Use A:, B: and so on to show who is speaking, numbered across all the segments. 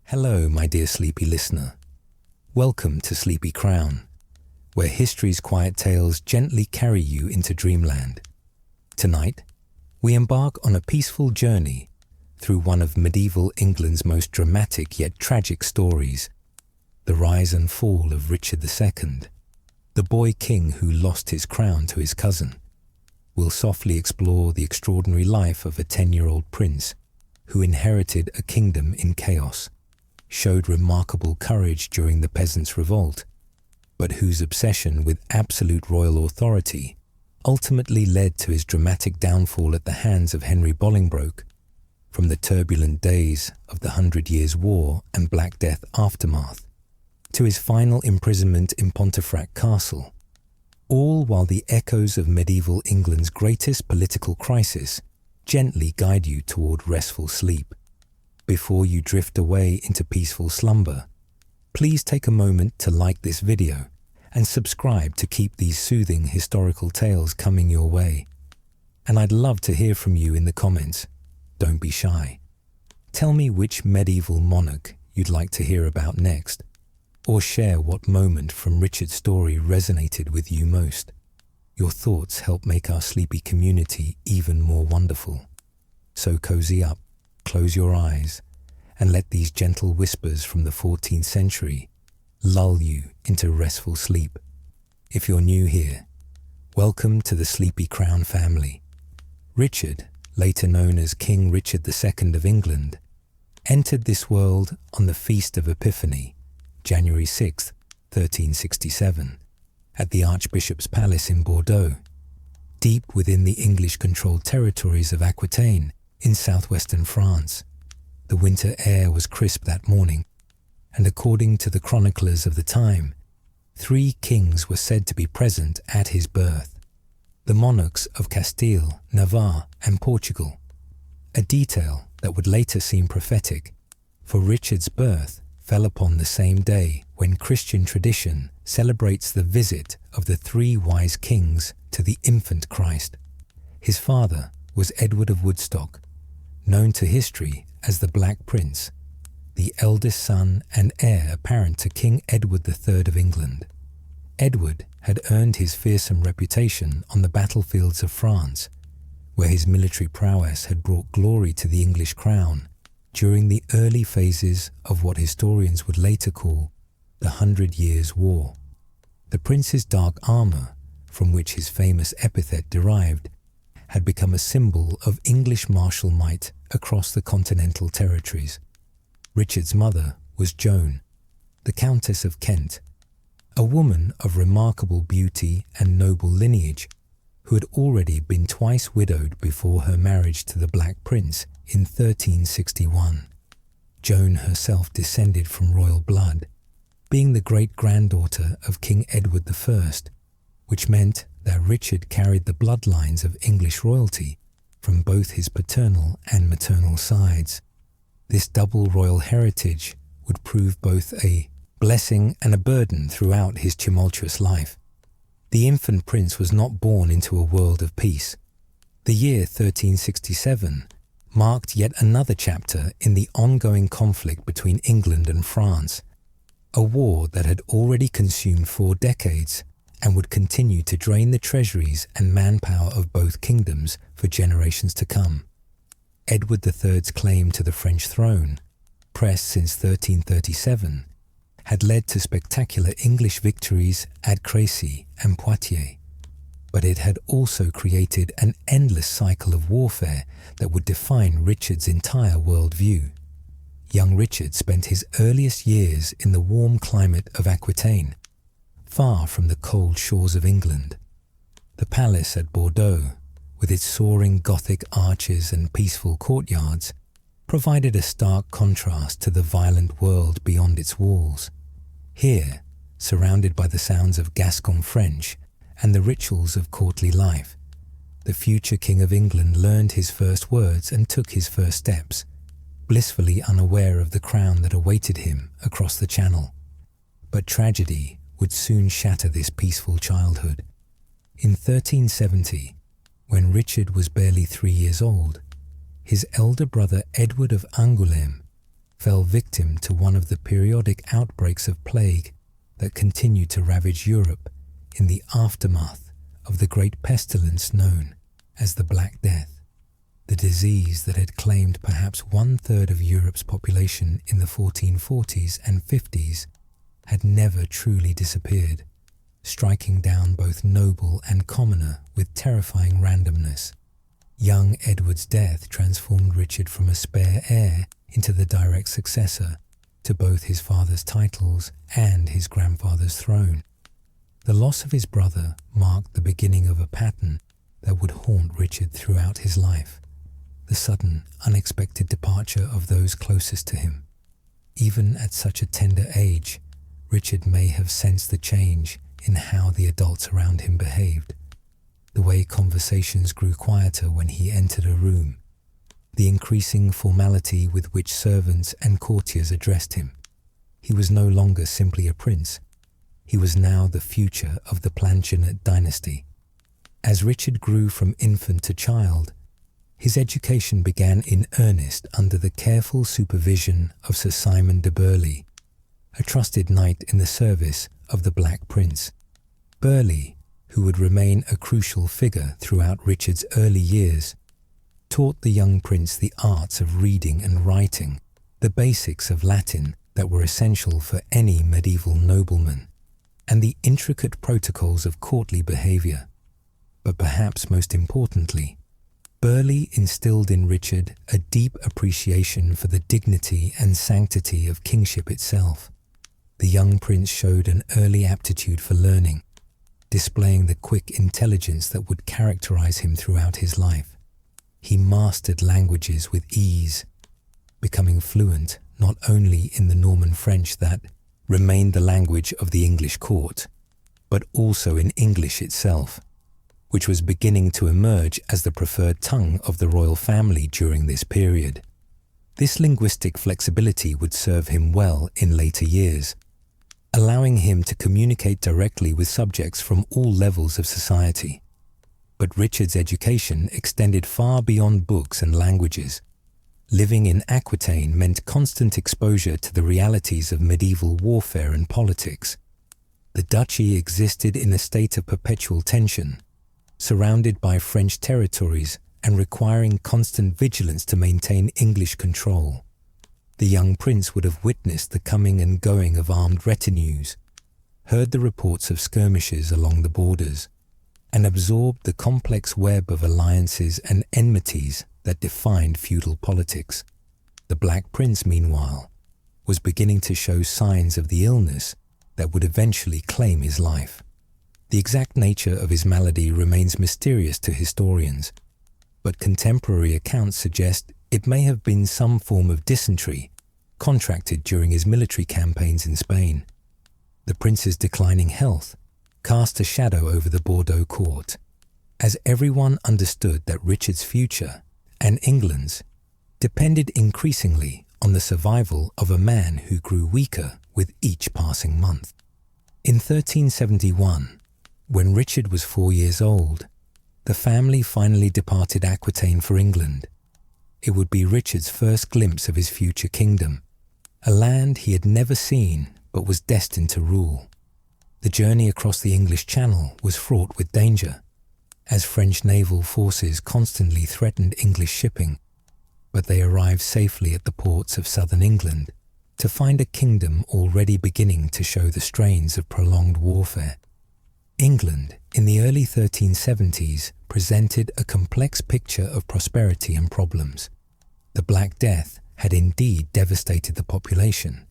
A: Hello, my dear sleepy listener. Welcome to Sleepy Crown, where history's quiet tales gently carry you into dreamland. Tonight, we embark on a peaceful journey through one of medieval England's most dramatic yet tragic stories, the rise and fall of Richard II, the boy king who lost his crown to his cousin. We'll softly explore the extraordinary life of a 10-year-old prince who inherited a kingdom in chaos, showed remarkable courage during the Peasants Revolt, but whose obsession with absolute royal authority ultimately led to his dramatic downfall at the hands of Henry Bolingbroke. From the turbulent days of the 100 Years' War and Black Death aftermath, to his final imprisonment in Pontefract Castle, all while the echoes of medieval England's greatest political crisis gently guide you toward restful sleep. Before you drift away into peaceful slumber, please take a moment to like this video and subscribe to keep these soothing historical tales coming your way. And I'd love to hear from you in the comments. Don't be shy. Tell me which medieval monarch you'd like to hear about next, or share what moment from Richard's story resonated with you most. Your thoughts help make our sleepy community even more wonderful. So cozy up, close your eyes, and let these gentle whispers from the 14th century lull you into restful sleep. If you're new here, welcome to the Sleepy Crown family. Richard, later known as King Richard II of England, entered this world on the Feast of Epiphany, January 6, 1367, at the Archbishop's Palace in Bordeaux, deep within the English-controlled territories of Aquitaine in southwestern France. The winter air was crisp that morning, and according to the chroniclers of the time, 3 kings were said to be present at his birth: the monarchs of Castile, Navarre, and Portugal, a detail that would later seem prophetic, for Richard's birth fell upon the same day when Christian tradition celebrates the visit of the 3 wise kings to the infant Christ. His father was Edward of Woodstock, known to history as the Black Prince, the eldest son and heir apparent to King Edward III of England. Edward had earned his fearsome reputation on the battlefields of France, where his military prowess had brought glory to the English crown during the early phases of what historians would later call the 100 Years' War. The prince's dark armour, from which his famous epithet derived, had become a symbol of English martial might across the continental territories. Richard's mother was Joan, the Countess of Kent, a woman of remarkable beauty and noble lineage who had already been twice widowed before her marriage to the Black Prince in 1361. Joan herself descended from royal blood, being the great-granddaughter of King Edward I, which meant that Richard carried the bloodlines of English royalty from both his paternal and maternal sides. This double royal heritage would prove both a blessing and a burden throughout his tumultuous life. The infant prince was not born into a world of peace. The year 1367 marked yet another chapter in the ongoing conflict between England and France, a war that had already consumed 4 decades and would continue to drain the treasuries and manpower of both kingdoms for generations to come. Edward III's claim to the French throne, pressed since 1337, had led to spectacular English victories at Crécy and Poitiers, but it had also created an endless cycle of warfare that would define Richard's entire worldview. Young Richard spent his earliest years in the warm climate of Aquitaine, far from the cold shores of England. The palace at Bordeaux, with its soaring Gothic arches and peaceful courtyards, provided a stark contrast to the violent world beyond its walls. Here, surrounded by the sounds of Gascon French and the rituals of courtly life, the future King of England learned his first words and took his first steps, blissfully unaware of the crown that awaited him across the Channel. But tragedy would soon shatter this peaceful childhood. In 1370, when Richard was barely 3 years old, his elder brother Edward of Angoulême fell victim to one of the periodic outbreaks of plague that continued to ravage Europe in the aftermath of the great pestilence known as the Black Death. The disease that had claimed perhaps 1/3 of Europe's population in the 1440s and 50s had never truly disappeared, striking down both noble and commoner with terrifying randomness. Young Edward's death transformed Richard from a spare heir into the direct successor to both his father's titles and his grandfather's throne. The loss of his brother marked the beginning of a pattern that would haunt Richard throughout his life: the sudden, unexpected departure of those closest to him. Even at such a tender age, Richard may have sensed the change in how the adults around him behaved. The way conversations grew quieter when he entered a room, the increasing formality with which servants and courtiers addressed him. He was no longer simply a prince. He was now the future of the Plantagenet dynasty. As Richard grew from infant to child, his education began in earnest under the careful supervision of Sir Simon de Burghley, a trusted knight in the service of the Black Prince. Burghley, who would remain a crucial figure throughout Richard's early years, taught the young prince the arts of reading and writing, the basics of Latin that were essential for any medieval nobleman, and the intricate protocols of courtly behavior. But perhaps most importantly, Burghley instilled in Richard a deep appreciation for the dignity and sanctity of kingship itself. The young prince showed an early aptitude for learning, displaying the quick intelligence that would characterize him throughout his life. He mastered languages with ease, becoming fluent not only in the Norman French that remained the language of the English court, but also in English itself, which was beginning to emerge as the preferred tongue of the royal family during this period. This linguistic flexibility would serve him well in later years, allowing him to communicate directly with subjects from all levels of society. But Richard's education extended far beyond books and languages. Living in Aquitaine meant constant exposure to the realities of medieval warfare and politics. The duchy existed in a state of perpetual tension, surrounded by French territories and requiring constant vigilance to maintain English control. The young prince would have witnessed the coming and going of armed retinues, heard the reports of skirmishes along the borders, and absorbed the complex web of alliances and enmities that defined feudal politics. The Black Prince, meanwhile, was beginning to show signs of the illness that would eventually claim his life. The exact nature of his malady remains mysterious to historians, but contemporary accounts suggest it may have been some form of dysentery contracted during his military campaigns in Spain. The prince's declining health cast a shadow over the Bordeaux court, as everyone understood that Richard's future and England's depended increasingly on the survival of a man who grew weaker with each passing month. In 1371, when Richard was 4 years old, the family finally departed Aquitaine for England. It would be Richard's first glimpse of his future kingdom, a land he had never seen but was destined to rule. The journey across the English Channel was fraught with danger, as French naval forces constantly threatened English shipping, but they arrived safely at the ports of southern England to find a kingdom already beginning to show the strains of prolonged warfare. England, in the early 1370s, presented a complex picture of prosperity and problems. The Black Death had indeed devastated the population,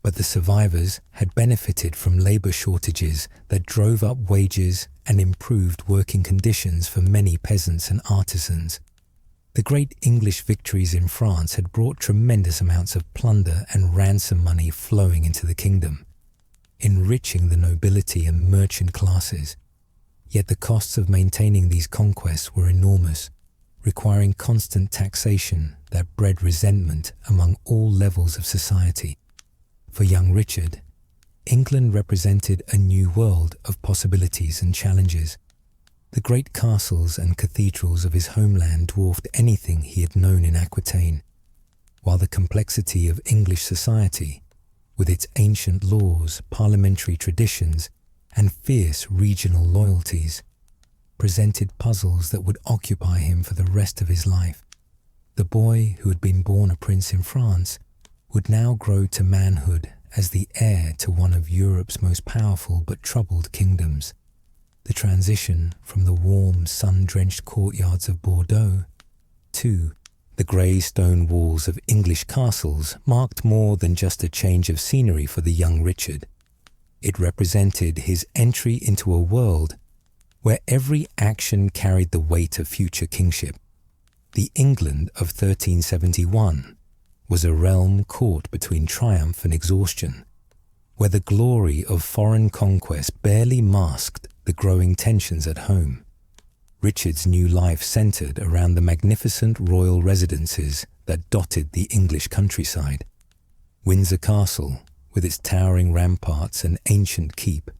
A: but the survivors had benefited from labour shortages that drove up wages and improved working conditions for many peasants and artisans. The great English victories in France had brought tremendous amounts of plunder and ransom money flowing into the kingdom, enriching the nobility and merchant classes. Yet the costs of maintaining these conquests were enormous, requiring constant taxation that bred resentment among all levels of society. For young Richard, England represented a new world of possibilities and challenges. The great castles and cathedrals of his homeland dwarfed anything he had known in Aquitaine, while the complexity of English society, with its ancient laws, parliamentary traditions, and fierce regional loyalties, presented puzzles that would occupy him for the rest of his life. The boy who had been born a prince in France would now grow to manhood as the heir to one of Europe's most powerful but troubled kingdoms. The transition from the warm, sun-drenched courtyards of Bordeaux to the grey stone walls of English castles marked more than just a change of scenery for the young Richard. It represented his entry into a world where every action carried the weight of future kingship. The England of 1371 was a realm caught between triumph and exhaustion, where the glory of foreign conquest barely masked the growing tensions at home. Richard's new life centered around the magnificent royal residences that dotted the English countryside. Windsor Castle, with its towering ramparts and ancient keep,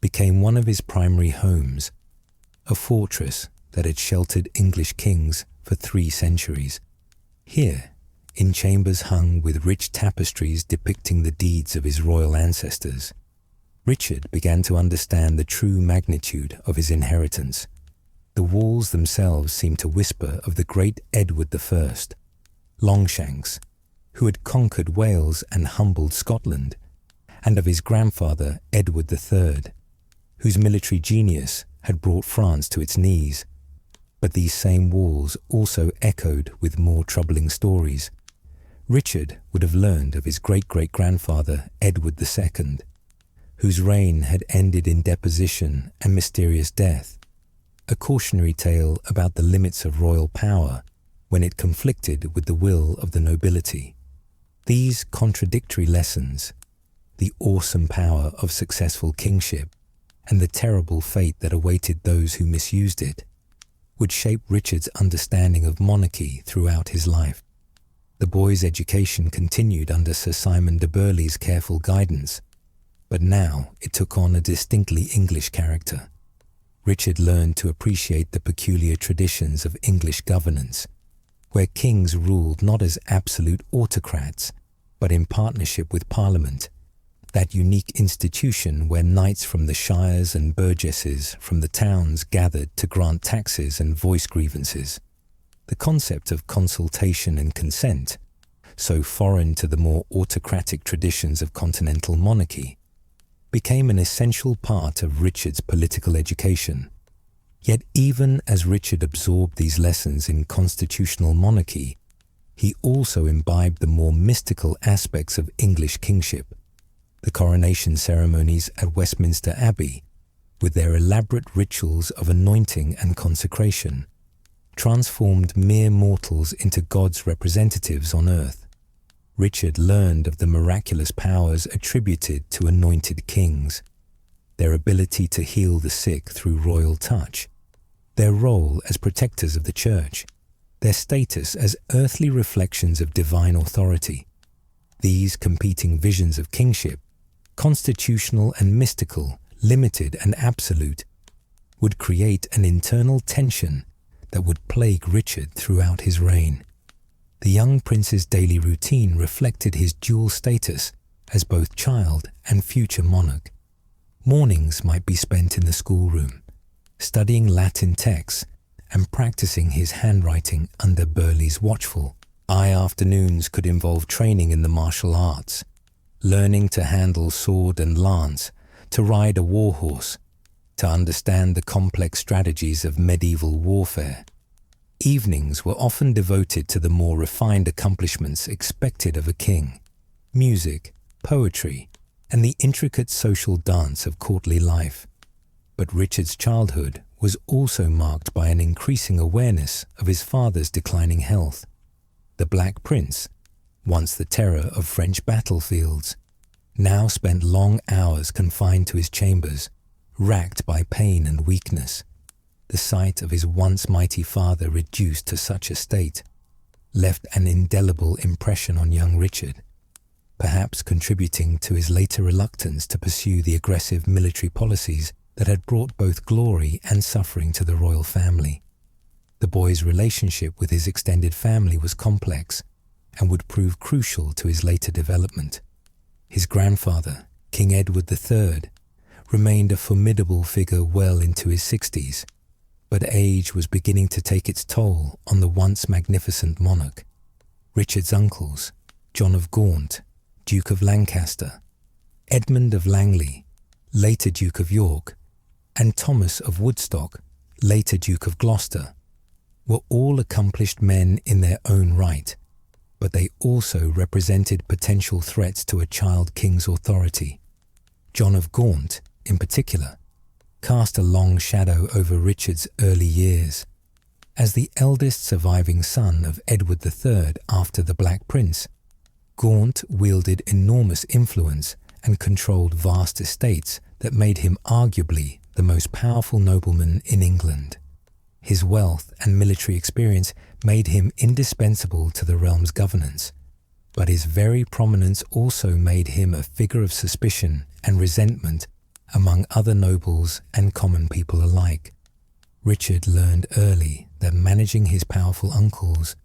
A: became one of his primary homes, a fortress that had sheltered English kings for 3 centuries. Here, in chambers hung with rich tapestries depicting the deeds of his royal ancestors, Richard began to understand the true magnitude of his inheritance. The walls themselves seemed to whisper of the great Edward I, Longshanks, who had conquered Wales and humbled Scotland, and of his grandfather Edward III, whose military genius had brought France to its knees. But these same walls also echoed with more troubling stories. Richard would have learned of his great-great-grandfather Edward II, whose reign had ended in deposition and mysterious death, a cautionary tale about the limits of royal power when it conflicted with the will of the nobility. These contradictory lessons, the awesome power of successful kingship, and the terrible fate that awaited those who misused it, would shape Richard's understanding of monarchy throughout his life. The boy's education continued under Sir Simon de Burgh's careful guidance, but now it took on a distinctly English character. Richard learned to appreciate the peculiar traditions of English governance, where kings ruled not as absolute autocrats, but in partnership with Parliament, that unique institution where knights from the shires and burgesses from the towns gathered to grant taxes and voice grievances. The concept of consultation and consent, so foreign to the more autocratic traditions of continental monarchy, became an essential part of Richard's political education. Yet even as Richard absorbed these lessons in constitutional monarchy, he also imbibed the more mystical aspects of English kingship. The coronation ceremonies at Westminster Abbey, with their elaborate rituals of anointing and consecration, transformed mere mortals into God's representatives on earth. Richard learned of the miraculous powers attributed to anointed kings, their ability to heal the sick through royal touch, their role as protectors of the church, their status as earthly reflections of divine authority. These competing visions of kingship, constitutional and mystical, limited and absolute, would create an internal tension that would plague Richard throughout his reign. The young prince's daily routine reflected his dual status as both child and future monarch. Mornings might be spent in the schoolroom, studying Latin texts and practicing his handwriting under Burgh's watchful eye. Afternoons could involve training in the martial arts, learning to handle sword and lance, to ride a war horse, to understand the complex strategies of medieval warfare. Evenings were often devoted to the more refined accomplishments expected of a king: music, poetry, and the intricate social dance of courtly life. But Richard's childhood was also marked by an increasing awareness of his father's declining health. The Black Prince, once the terror of French battlefields, now spent long hours confined to his chambers, racked by pain and weakness. The sight of his once mighty father reduced to such a state left an indelible impression on young Richard, perhaps contributing to his later reluctance to pursue the aggressive military policies that had brought both glory and suffering to the royal family. The boy's relationship with his extended family was complex. and would prove crucial to his later development. His grandfather, King Edward III, remained a formidable figure well into his 60s, but age was beginning to take its toll on the once magnificent monarch. Richard's uncles, John of Gaunt, Duke of Lancaster, Edmund of Langley, later Duke of York, and Thomas of Woodstock, later Duke of Gloucester, were all accomplished men in their own right, but they also represented potential threats to a child king's authority. John of Gaunt, in particular, cast a long shadow over Richard's early years. As the eldest surviving son of Edward III after the Black Prince, Gaunt wielded enormous influence and controlled vast estates that made him arguably the most powerful nobleman in England. His wealth and military experience made him indispensable to the realm's governance, but his very prominence also made him a figure of suspicion and resentment among other nobles and common people alike. Richard learned early that managing his powerful uncles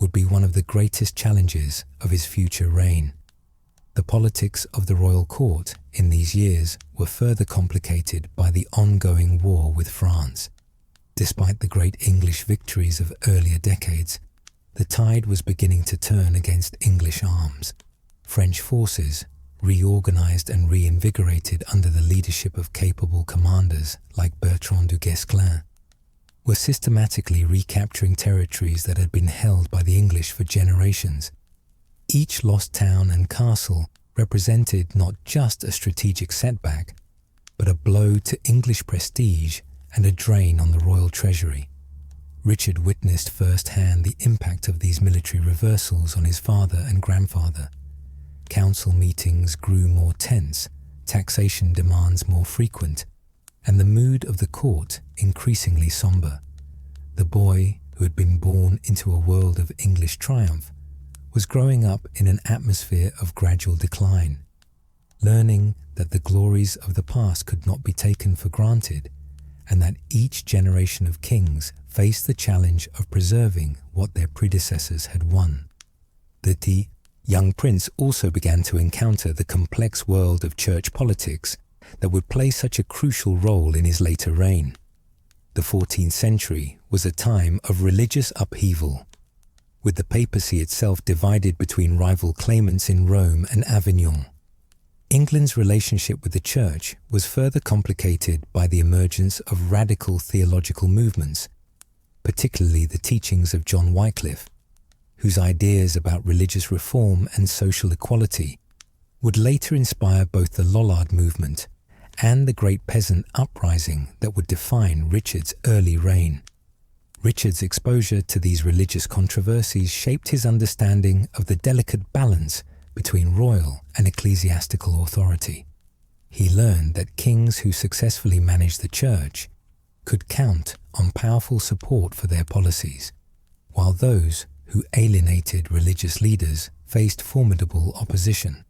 A: would be one of the greatest challenges of his future reign. The politics of the royal court in these years were further complicated by the ongoing war with France. Despite the great English victories of earlier decades, the tide was beginning to turn against English arms. French forces, reorganized and reinvigorated under the leadership of capable commanders like Bertrand du Guesclin, were systematically recapturing territories that had been held by the English for generations. Each lost town and castle represented not just a strategic setback, but a blow to English prestige and a drain on the royal treasury. Richard witnessed firsthand the impact of these military reversals on his father and grandfather. Council meetings grew more tense, taxation demands more frequent, and the mood of the court increasingly somber. The boy, who had been born into a world of English triumph, was growing up in an atmosphere of gradual decline, learning that the glories of the past could not be taken for granted, and that each generation of kings faced the challenge of preserving what their predecessors had won. The young prince also began to encounter the complex world of church politics that would play such a crucial role in his later reign. The 14th century was a time of religious upheaval, with the papacy itself divided between rival claimants in Rome and Avignon. England's relationship with the church was further complicated by the emergence of radical theological movements, particularly the teachings of John Wycliffe, whose ideas about religious reform and social equality would later inspire both the Lollard movement and the great peasant uprising that would define Richard's early reign. Richard's exposure to these religious controversies shaped his understanding of the delicate balance between royal and ecclesiastical authority. He learned that kings who successfully managed the church could count on powerful support for their policies, while those who alienated religious leaders faced formidable opposition.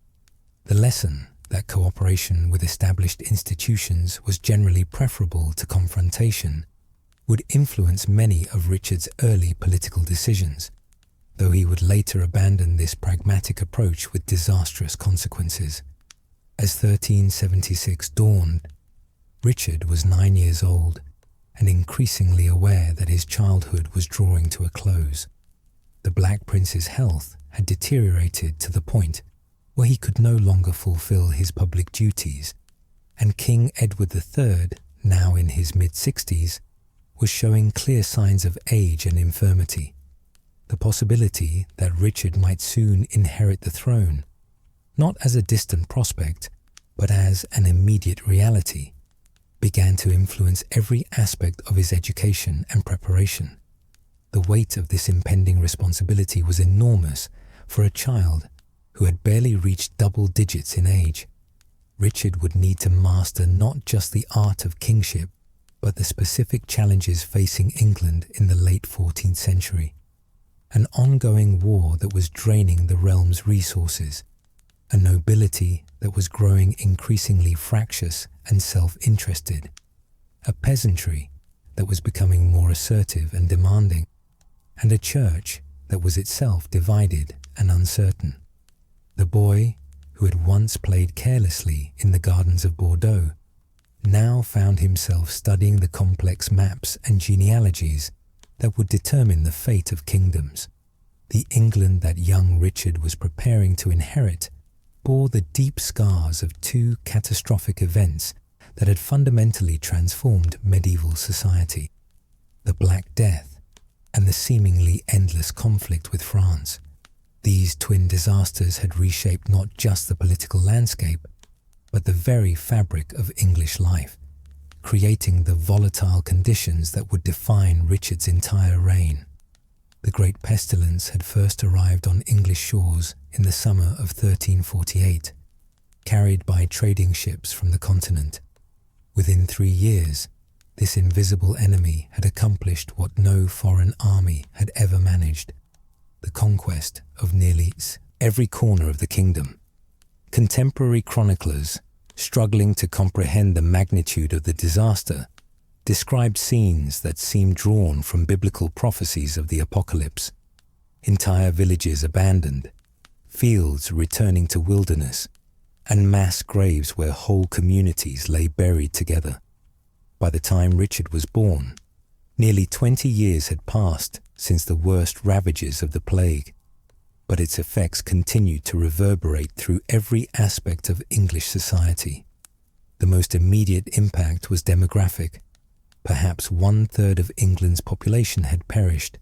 A: The lesson that cooperation with established institutions was generally preferable to confrontation would influence many of Richard's early political decisions, though he would later abandon this pragmatic approach with disastrous consequences. As 1376 dawned, Richard was 9 years old and increasingly aware that his childhood was drawing to a close. The Black Prince's health had deteriorated to the point where he could no longer fulfill his public duties, and King Edward III, now in his mid-60s, was showing clear signs of age and infirmity. The possibility that Richard might soon inherit the throne, not as a distant prospect, but as an immediate reality, began to influence every aspect of his education and preparation. The weight of this impending responsibility was enormous for a child who had barely reached double digits in age. Richard would need to master not just the art of kingship, but the specific challenges facing England in the late 14th century. An ongoing war that was draining the realm's resources, a nobility that was growing increasingly fractious and self-interested, a peasantry that was becoming more assertive and demanding, and a church that was itself divided and uncertain. The boy, who had once played carelessly in the gardens of Bordeaux, now found himself studying the complex maps and genealogies that would determine the fate of kingdoms. The England that young Richard was preparing to inherit bore the deep scars of two catastrophic events that had fundamentally transformed medieval society: the Black Death and the seemingly endless conflict with France. These twin disasters had reshaped not just the political landscape, but the very fabric of English life, creating the volatile conditions that would define Richard's entire reign. The Great Pestilence had first arrived on English shores in the summer of 1348, carried by trading ships from the continent. Within 3 years, this invisible enemy had accomplished what no foreign army had ever managed: the conquest of nearly every corner of the kingdom. Contemporary chroniclers, struggling to comprehend the magnitude of the disaster, described scenes that seemed drawn from biblical prophecies of the apocalypse: entire villages abandoned, fields returning to wilderness, and mass graves where whole communities lay buried together. By the time Richard was born, nearly 20 years had passed since the worst ravages of the plague, but its effects continued to reverberate through every aspect of English society. The most immediate impact was demographic. Perhaps 1/3 of England's population had perished,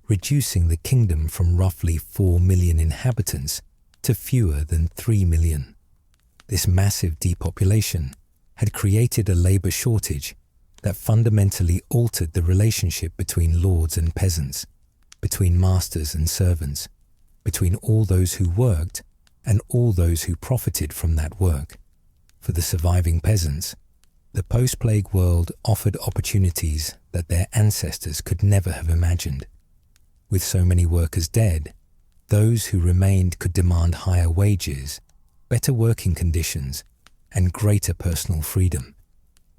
A: reducing the kingdom from roughly 4 million inhabitants to fewer than 3 million. This massive depopulation had created a labour shortage that fundamentally altered the relationship between lords and peasants, between masters and servants, between all those who worked and all those who profited from that work. For the surviving peasants, the post-plague world offered opportunities that their ancestors could never have imagined. With so many workers dead, those who remained could demand higher wages, better working conditions, and greater personal freedom.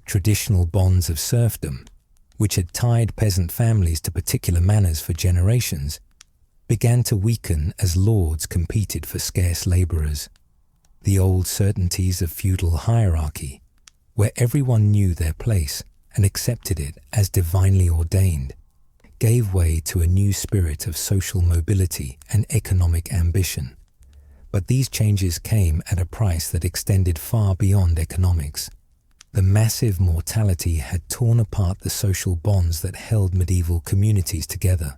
A: Traditional bonds of serfdom, which had tied peasant families to particular manners for generations, began to weaken as lords competed for scarce labourers. The old certainties of feudal hierarchy, where everyone knew their place and accepted it as divinely ordained, gave way to a new spirit of social mobility and economic ambition. But these changes came at a price that extended far beyond economics. The massive mortality had torn apart the social bonds that held medieval communities together.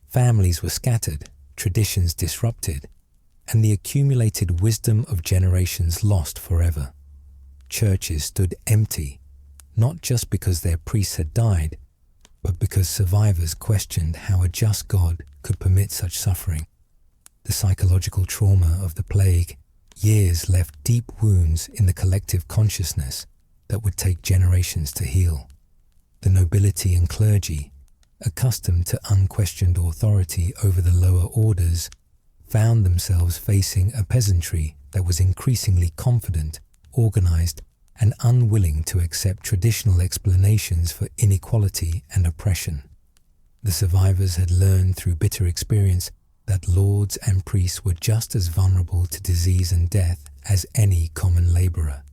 A: Families were scattered, traditions disrupted, and the accumulated wisdom of generations lost forever. Churches stood empty, not just because their priests had died, but because survivors questioned how a just God could permit such suffering. The psychological trauma of the plague years left deep wounds in the collective consciousness that would take generations to heal. The nobility and clergy, accustomed to unquestioned authority over the lower orders, found themselves facing a peasantry that was increasingly confident, organized, and unwilling to accept traditional explanations for inequality and oppression. The survivors had learned through bitter experience that lords and priests were just as vulnerable to disease and death as any common labourer.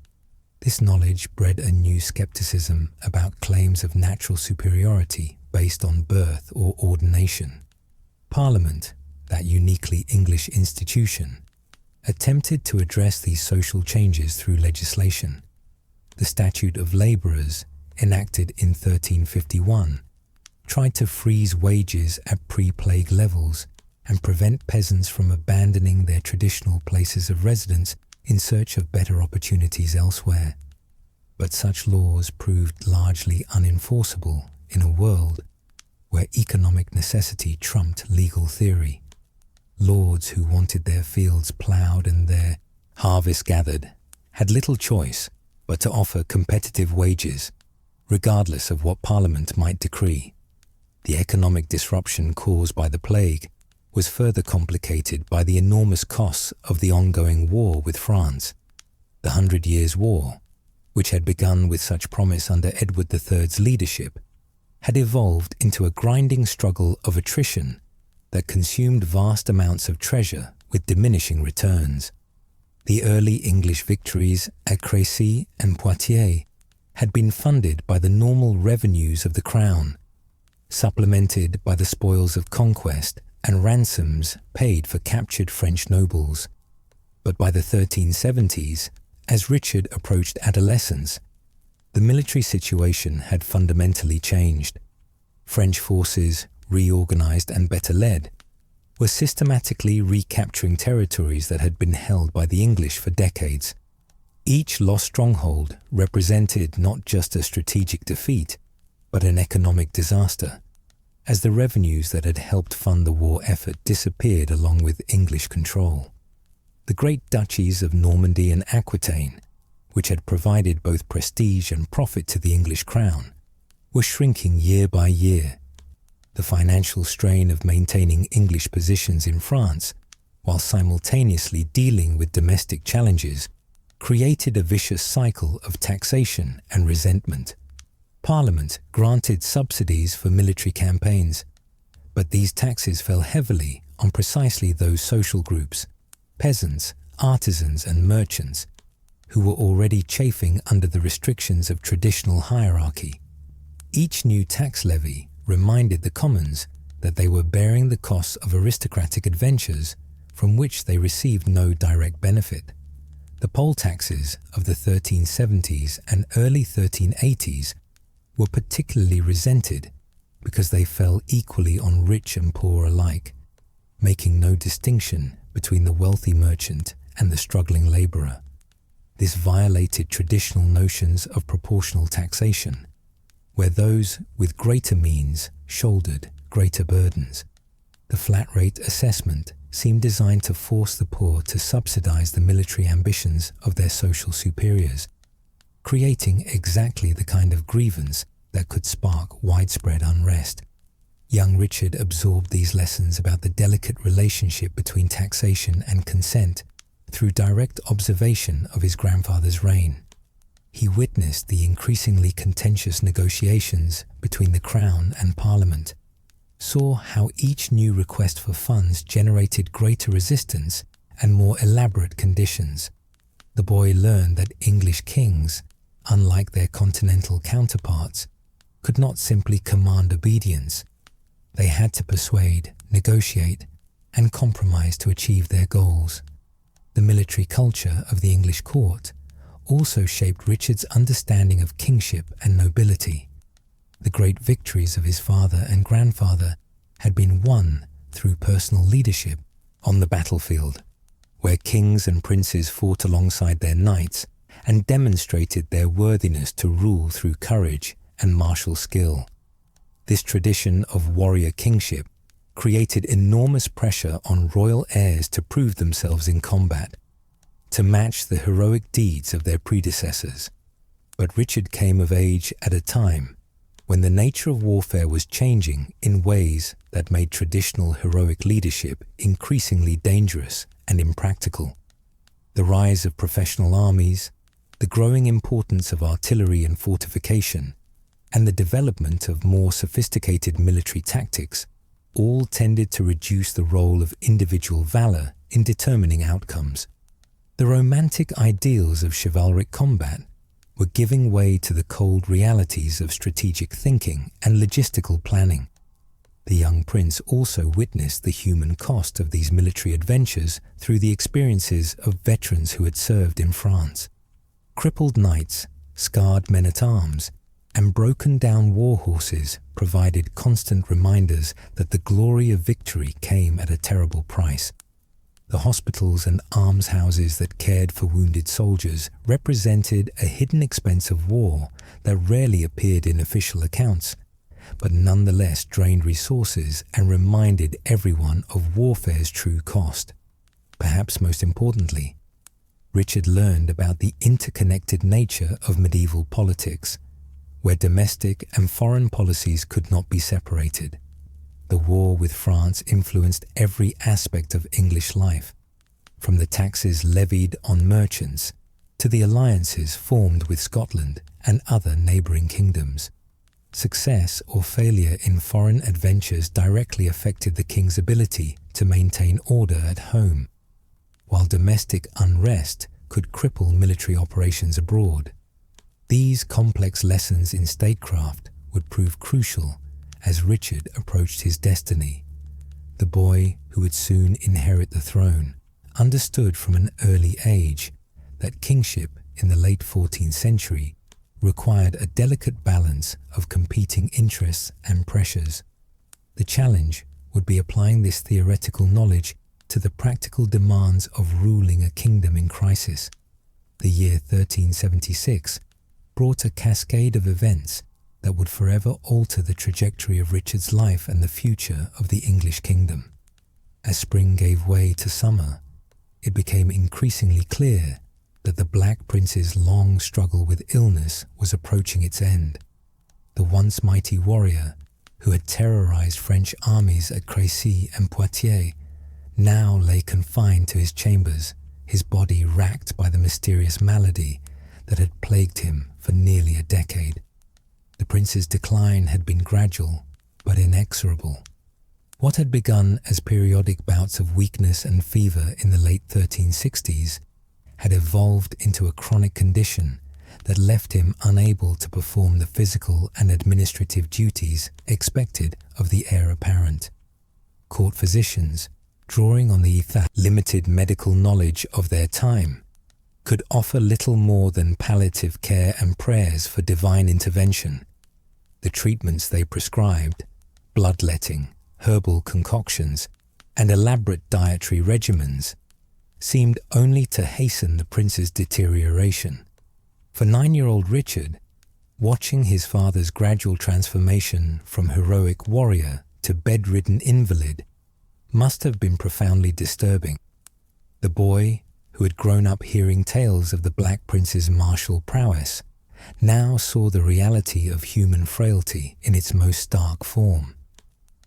A: This knowledge bred a new skepticism about claims of natural superiority based on birth or ordination. Parliament, that uniquely English institution, attempted to address these social changes through legislation. The Statute of Labourers, enacted in 1351, tried to freeze wages at pre-plague levels and prevent peasants from abandoning their traditional places of residence in search of better opportunities elsewhere. But such laws proved largely unenforceable in a world where economic necessity trumped legal theory. Lords who wanted their fields ploughed and their harvest gathered had little choice but to offer competitive wages, regardless of what Parliament might decree. The economic disruption caused by the plague was further complicated by the enormous costs of the ongoing war with France. The 100 Years' War, which had begun with such promise under Edward III's leadership, had evolved into a grinding struggle of attrition that consumed vast amounts of treasure with diminishing returns. The early English victories at Crécy and Poitiers had been funded by the normal revenues of the crown, supplemented by the spoils of conquest and ransoms paid for captured French nobles. But by the 1370s, as Richard approached adolescence, the military situation had fundamentally changed. French forces, reorganized and better led, were systematically recapturing territories that had been held by the English for decades. Each lost stronghold represented not just a strategic defeat, but an economic disaster, as the revenues that had helped fund the war effort disappeared along with English control. The great duchies of Normandy and Aquitaine, which had provided both prestige and profit to the English crown, were shrinking year by year. The financial strain of maintaining English positions in France, while simultaneously dealing with domestic challenges, created a vicious cycle of taxation and resentment. Parliament granted subsidies for military campaigns, but these taxes fell heavily on precisely those social groups, peasants, artisans and merchants, who were already chafing under the restrictions of traditional hierarchy. Each new tax levy reminded the commons that they were bearing the costs of aristocratic adventures from which they received no direct benefit. The poll taxes of the 1370s and early 1380s were particularly resented because they fell equally on rich and poor alike, making no distinction between the wealthy merchant and the struggling labourer. This violated traditional notions of proportional taxation, where those with greater means shouldered greater burdens. The flat rate assessment seemed designed to force the poor to subsidize the military ambitions of their social superiors, creating exactly the kind of grievance that could spark widespread unrest. Young Richard absorbed these lessons about the delicate relationship between taxation and consent through direct observation of his grandfather's reign. He witnessed the increasingly contentious negotiations between the Crown and Parliament, saw how each new request for funds generated greater resistance and more elaborate conditions. The boy learned that English kings, unlike their continental counterparts, could not simply command obedience. They had to persuade, negotiate, and compromise to achieve their goals. The military culture of the English court also shaped Richard's understanding of kingship and nobility. The great victories of his father and grandfather had been won through personal leadership on the battlefield, where kings and princes fought alongside their knights and demonstrated their worthiness to rule through courage and martial skill. This tradition of warrior kingship created enormous pressure on royal heirs to prove themselves in combat, to match the heroic deeds of their predecessors. But Richard came of age at a time when the nature of warfare was changing in ways that made traditional heroic leadership increasingly dangerous and impractical. The rise of professional armies, the growing importance of artillery and fortification, and the development of more sophisticated military tactics all tended to reduce the role of individual valor in determining outcomes. The romantic ideals of chivalric combat were giving way to the cold realities of strategic thinking and logistical planning. The young prince also witnessed the human cost of these military adventures through the experiences of veterans who had served in France. Crippled knights, scarred men-at-arms, and broken-down war horses provided constant reminders that the glory of victory came at a terrible price. The hospitals and almshouses that cared for wounded soldiers represented a hidden expense of war that rarely appeared in official accounts, but nonetheless drained resources and reminded everyone of warfare's true cost. Perhaps most importantly, Richard learned about the interconnected nature of medieval politics, where domestic and foreign policies could not be separated. The war with France influenced every aspect of English life, from the taxes levied on merchants to the alliances formed with Scotland and other neighbouring kingdoms. Success or failure in foreign adventures directly affected the king's ability to maintain order at home, while domestic unrest could cripple military operations abroad. These complex lessons in statecraft would prove crucial as Richard approached his destiny. The boy who would soon inherit the throne understood from an early age that kingship in the late 14th century required a delicate balance of competing interests and pressures. The challenge would be applying this theoretical knowledge to the practical demands of ruling a kingdom in crisis. The year 1376 brought a cascade of events that would forever alter the trajectory of Richard's life and the future of the English kingdom. As spring gave way to summer, it became increasingly clear that the Black Prince's long struggle with illness was approaching its end. The once mighty warrior, who had terrorized French armies at Crécy and Poitiers, now lay confined to his chambers, his body racked by the mysterious malady that had plagued him for nearly a decade. The prince's decline had been gradual but inexorable. What had begun as periodic bouts of weakness and fever in the late 1360s had evolved into a chronic condition that left him unable to perform the physical and administrative duties expected of the heir apparent. Court physicians, drawing on the limited medical knowledge of their time, could offer little more than palliative care and prayers for divine intervention. The treatments they prescribed, bloodletting, herbal concoctions, and elaborate dietary regimens, seemed only to hasten the prince's deterioration. For 9-year-old Richard, watching his father's gradual transformation from heroic warrior to bedridden invalid must have been profoundly disturbing. The boy, who had grown up hearing tales of the Black Prince's martial prowess, now saw the reality of human frailty in its most stark form.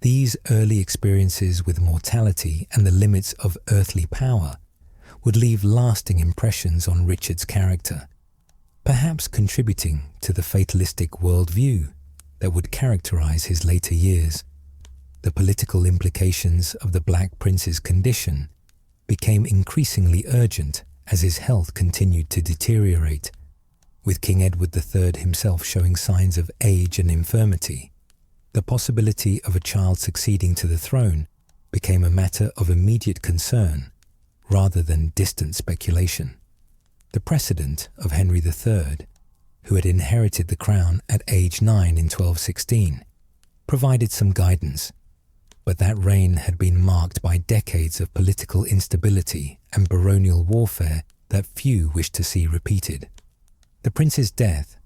A: These early experiences with mortality and the limits of earthly power would leave lasting impressions on Richard's character, perhaps contributing to the fatalistic worldview that would characterize his later years. The political implications of the Black Prince's condition became increasingly urgent as his health continued to deteriorate, with King Edward III himself showing signs of age and infirmity. The possibility of a child succeeding to the throne became a matter of immediate concern rather than distant speculation. The precedent of Henry III, who had inherited the crown at age 9 in 1216, provided some guidance, but that reign had been marked by decades of political instability and baronial warfare that few wished to see repeated. The prince's death,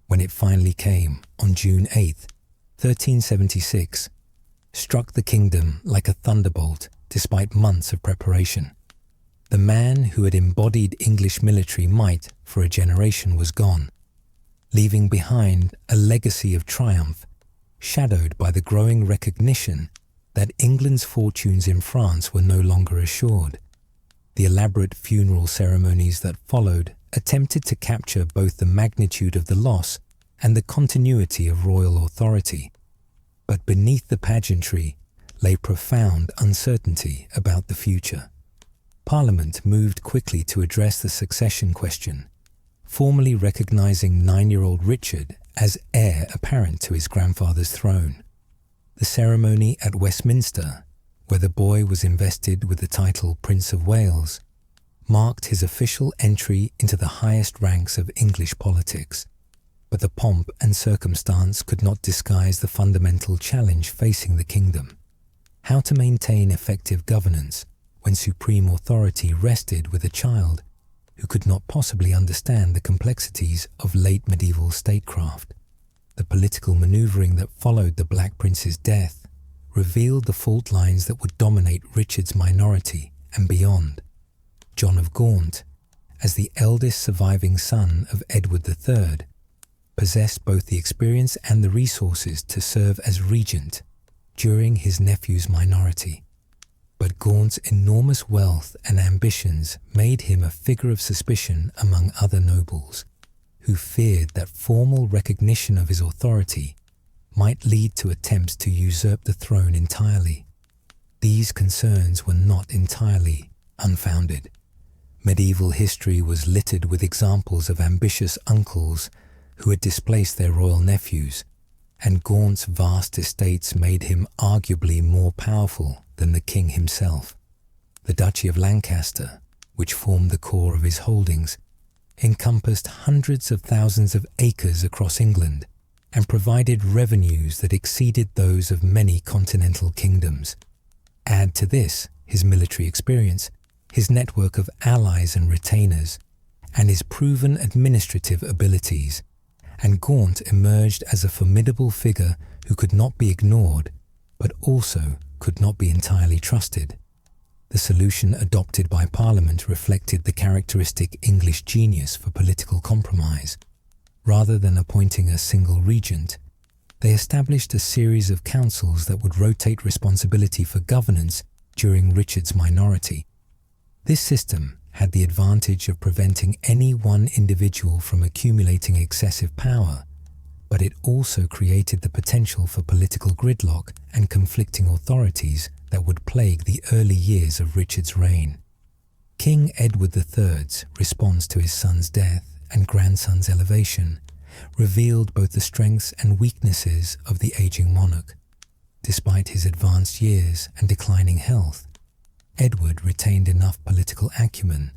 A: when it finally came on June 8, 1376, struck the kingdom like a thunderbolt despite months of preparation. The man who had embodied English military might for a generation was gone, leaving behind a legacy of triumph shadowed by the growing recognition that England's fortunes in France were no longer assured. The elaborate funeral ceremonies that followed attempted to capture both the magnitude of the loss and the continuity of royal authority. But beneath the pageantry lay profound uncertainty about the future. Parliament moved quickly to address the succession question, formally recognizing 9-year-old Richard as heir apparent to his grandfather's throne. The ceremony at Westminster, where the boy was invested with the title Prince of Wales, marked his official entry into the highest ranks of English politics. But the pomp and circumstance could not disguise the fundamental challenge facing the kingdom: how to maintain effective governance when supreme authority rested with a child who could not possibly understand the complexities of late medieval statecraft. The political maneuvering that followed the Black Prince's death revealed the fault lines that would dominate Richard's minority and beyond. John of Gaunt, as the eldest surviving son of Edward III, possessed both the experience and the resources to serve as regent during his nephew's minority. But Gaunt's enormous wealth and ambitions made him a figure of suspicion among other nobles, who feared that formal recognition of his authority might lead to attempts to usurp the throne entirely. These concerns were not entirely unfounded. Medieval history was littered with examples of ambitious uncles who had displaced their royal nephews, and Gaunt's vast estates made him arguably more powerful than the king himself. The Duchy of Lancaster, which formed the core of his holdings, encompassed hundreds of thousands of acres across England and provided revenues that exceeded those of many continental kingdoms. Add to this his military experience, his network of allies and retainers, and his proven administrative abilities, and Gaunt emerged as a formidable figure who could not be ignored, but also could not be entirely trusted. The solution adopted by Parliament reflected the characteristic English genius for political compromise. Rather than appointing a single regent, they established a series of councils that would rotate responsibility for governance during Richard's minority. This system had the advantage of preventing any one individual from accumulating excessive power, but it also created the potential for political gridlock and conflicting authorities that would plague the early years of Richard's reign. King Edward III's response to his son's death and grandson's elevation revealed both the strengths and weaknesses of the aging monarch. Despite his advanced years and declining health, Edward retained enough political acumen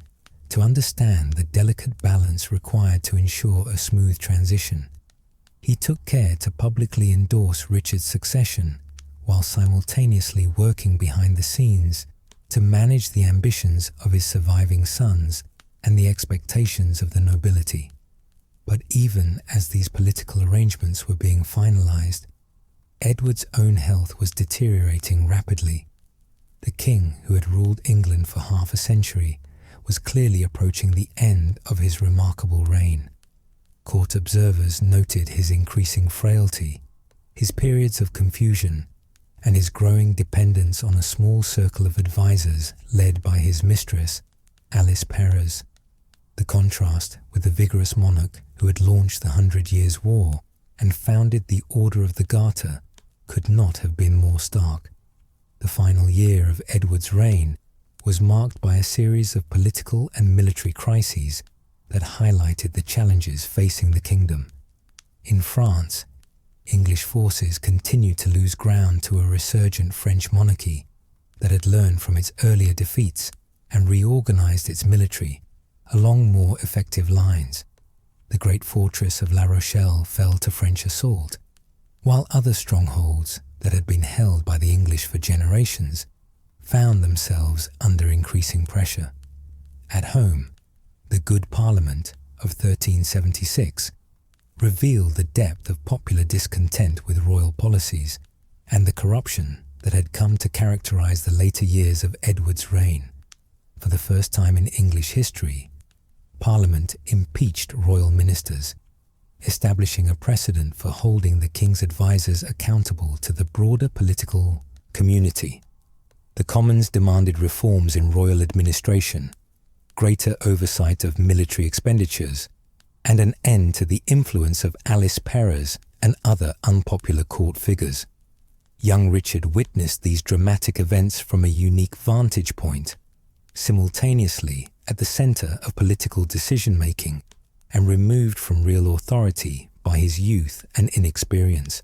A: to understand the delicate balance required to ensure a smooth transition. He took care to publicly endorse Richard's succession while simultaneously working behind the scenes to manage the ambitions of his surviving sons and the expectations of the nobility. But even as these political arrangements were being finalized, Edward's own health was deteriorating rapidly. The king, who had ruled England for half a century, was clearly approaching the end of his remarkable reign. Court observers noted his increasing frailty, his periods of confusion, and his growing dependence on a small circle of advisers led by his mistress, Alice Perrers. The contrast with the vigorous monarch who had launched the 100 Years' War and founded the Order of the Garter could not have been more stark. The final year of Edward's reign was marked by a series of political and military crises that highlighted the challenges facing the kingdom. In France, English forces continued to lose ground to a resurgent French monarchy that had learned from its earlier defeats and reorganized its military along more effective lines. The great fortress of La Rochelle fell to French assault, while other strongholds that had been held by the English for generations found themselves under increasing pressure. At home, the Good Parliament of 1376 revealed the depth of popular discontent with royal policies and the corruption that had come to characterize the later years of Edward's reign. For the first time in English history, Parliament impeached royal ministers, establishing a precedent for holding the king's advisers accountable to the broader political community. The Commons demanded reforms in royal administration, greater oversight of military expenditures, and an end to the influence of Alice Perrers and other unpopular court figures. Young Richard witnessed these dramatic events from a unique vantage point, simultaneously at the center of political decision-making and removed from real authority by his youth and inexperience.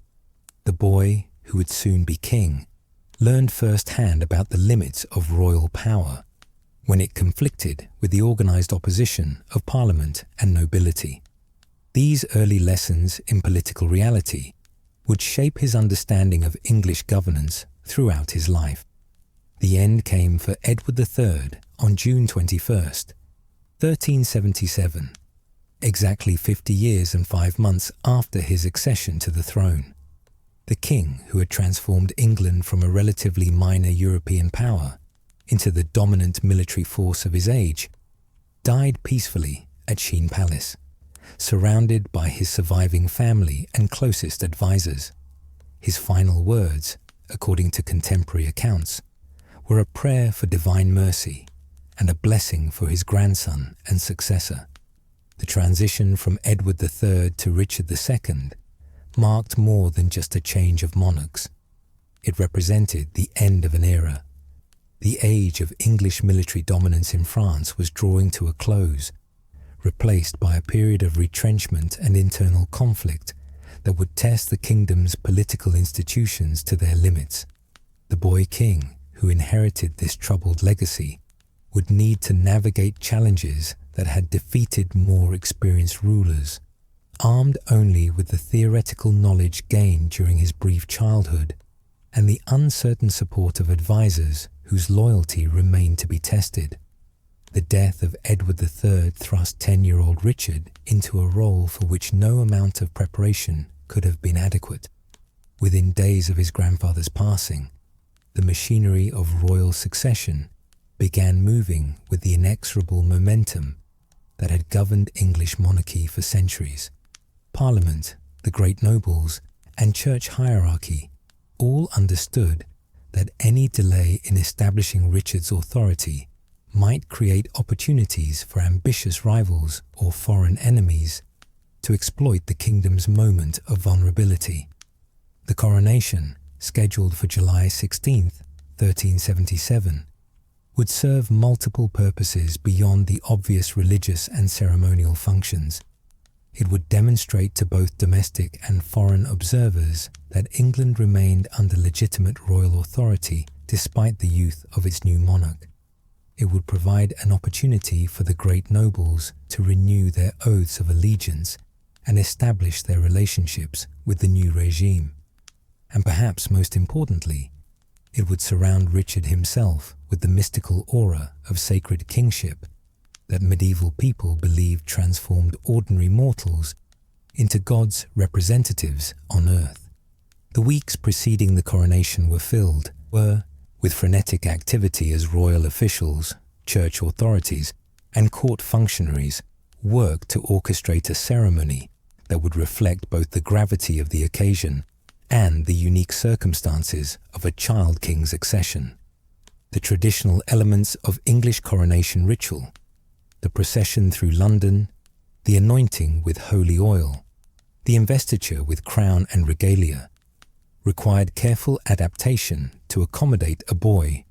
A: The boy, who would soon be king, learned firsthand about the limits of royal power when it conflicted with the organized opposition of Parliament and nobility. These early lessons in political reality would shape his understanding of English governance throughout his life. The end came for Edward III on June 21st, 1377, exactly 50 years and 5 months after his accession to the throne. The king, who had transformed England from a relatively minor European power into the dominant military force of his age, died peacefully at Sheen Palace, surrounded by his surviving family and closest advisers. His final words, according to contemporary accounts, were a prayer for divine mercy and a blessing for his grandson and successor. The transition from Edward III to Richard II marked more than just a change of monarchs. It represented the end of an era. The age of English military dominance in France was drawing to a close, replaced by a period of retrenchment and internal conflict that would test the kingdom's political institutions to their limits. The boy king, who inherited this troubled legacy, would need to navigate challenges that had defeated more experienced rulers. Armed only with the theoretical knowledge gained during his brief childhood and the uncertain support of advisors whose loyalty remained to be tested, the death of Edward III thrust 10-year-old Richard into a role for which no amount of preparation could have been adequate. Within days of his grandfather's passing, the machinery of royal succession began moving with the inexorable momentum that had governed English monarchy for centuries. Parliament, the great nobles, and church hierarchy all understood that any delay in establishing Richard's authority might create opportunities for ambitious rivals or foreign enemies to exploit the kingdom's moment of vulnerability. The coronation, scheduled for July 16, 1377, would serve multiple purposes beyond the obvious religious and ceremonial functions. It would demonstrate to both domestic and foreign observers that England remained under legitimate royal authority despite the youth of its new monarch. It would provide an opportunity for the great nobles to renew their oaths of allegiance and establish their relationships with the new regime. And perhaps most importantly, it would surround Richard himself with the mystical aura of sacred kingship that medieval people believed transformed ordinary mortals into God's representatives on earth. The weeks preceding the coronation were with frenetic activity as royal officials, church authorities, and court functionaries worked to orchestrate a ceremony that would reflect both the gravity of the occasion and the unique circumstances of a child king's accession. The traditional elements of English coronation ritual, the procession through London, the anointing with holy oil, the investiture with crown and regalia, required careful adaptation to accommodate a boy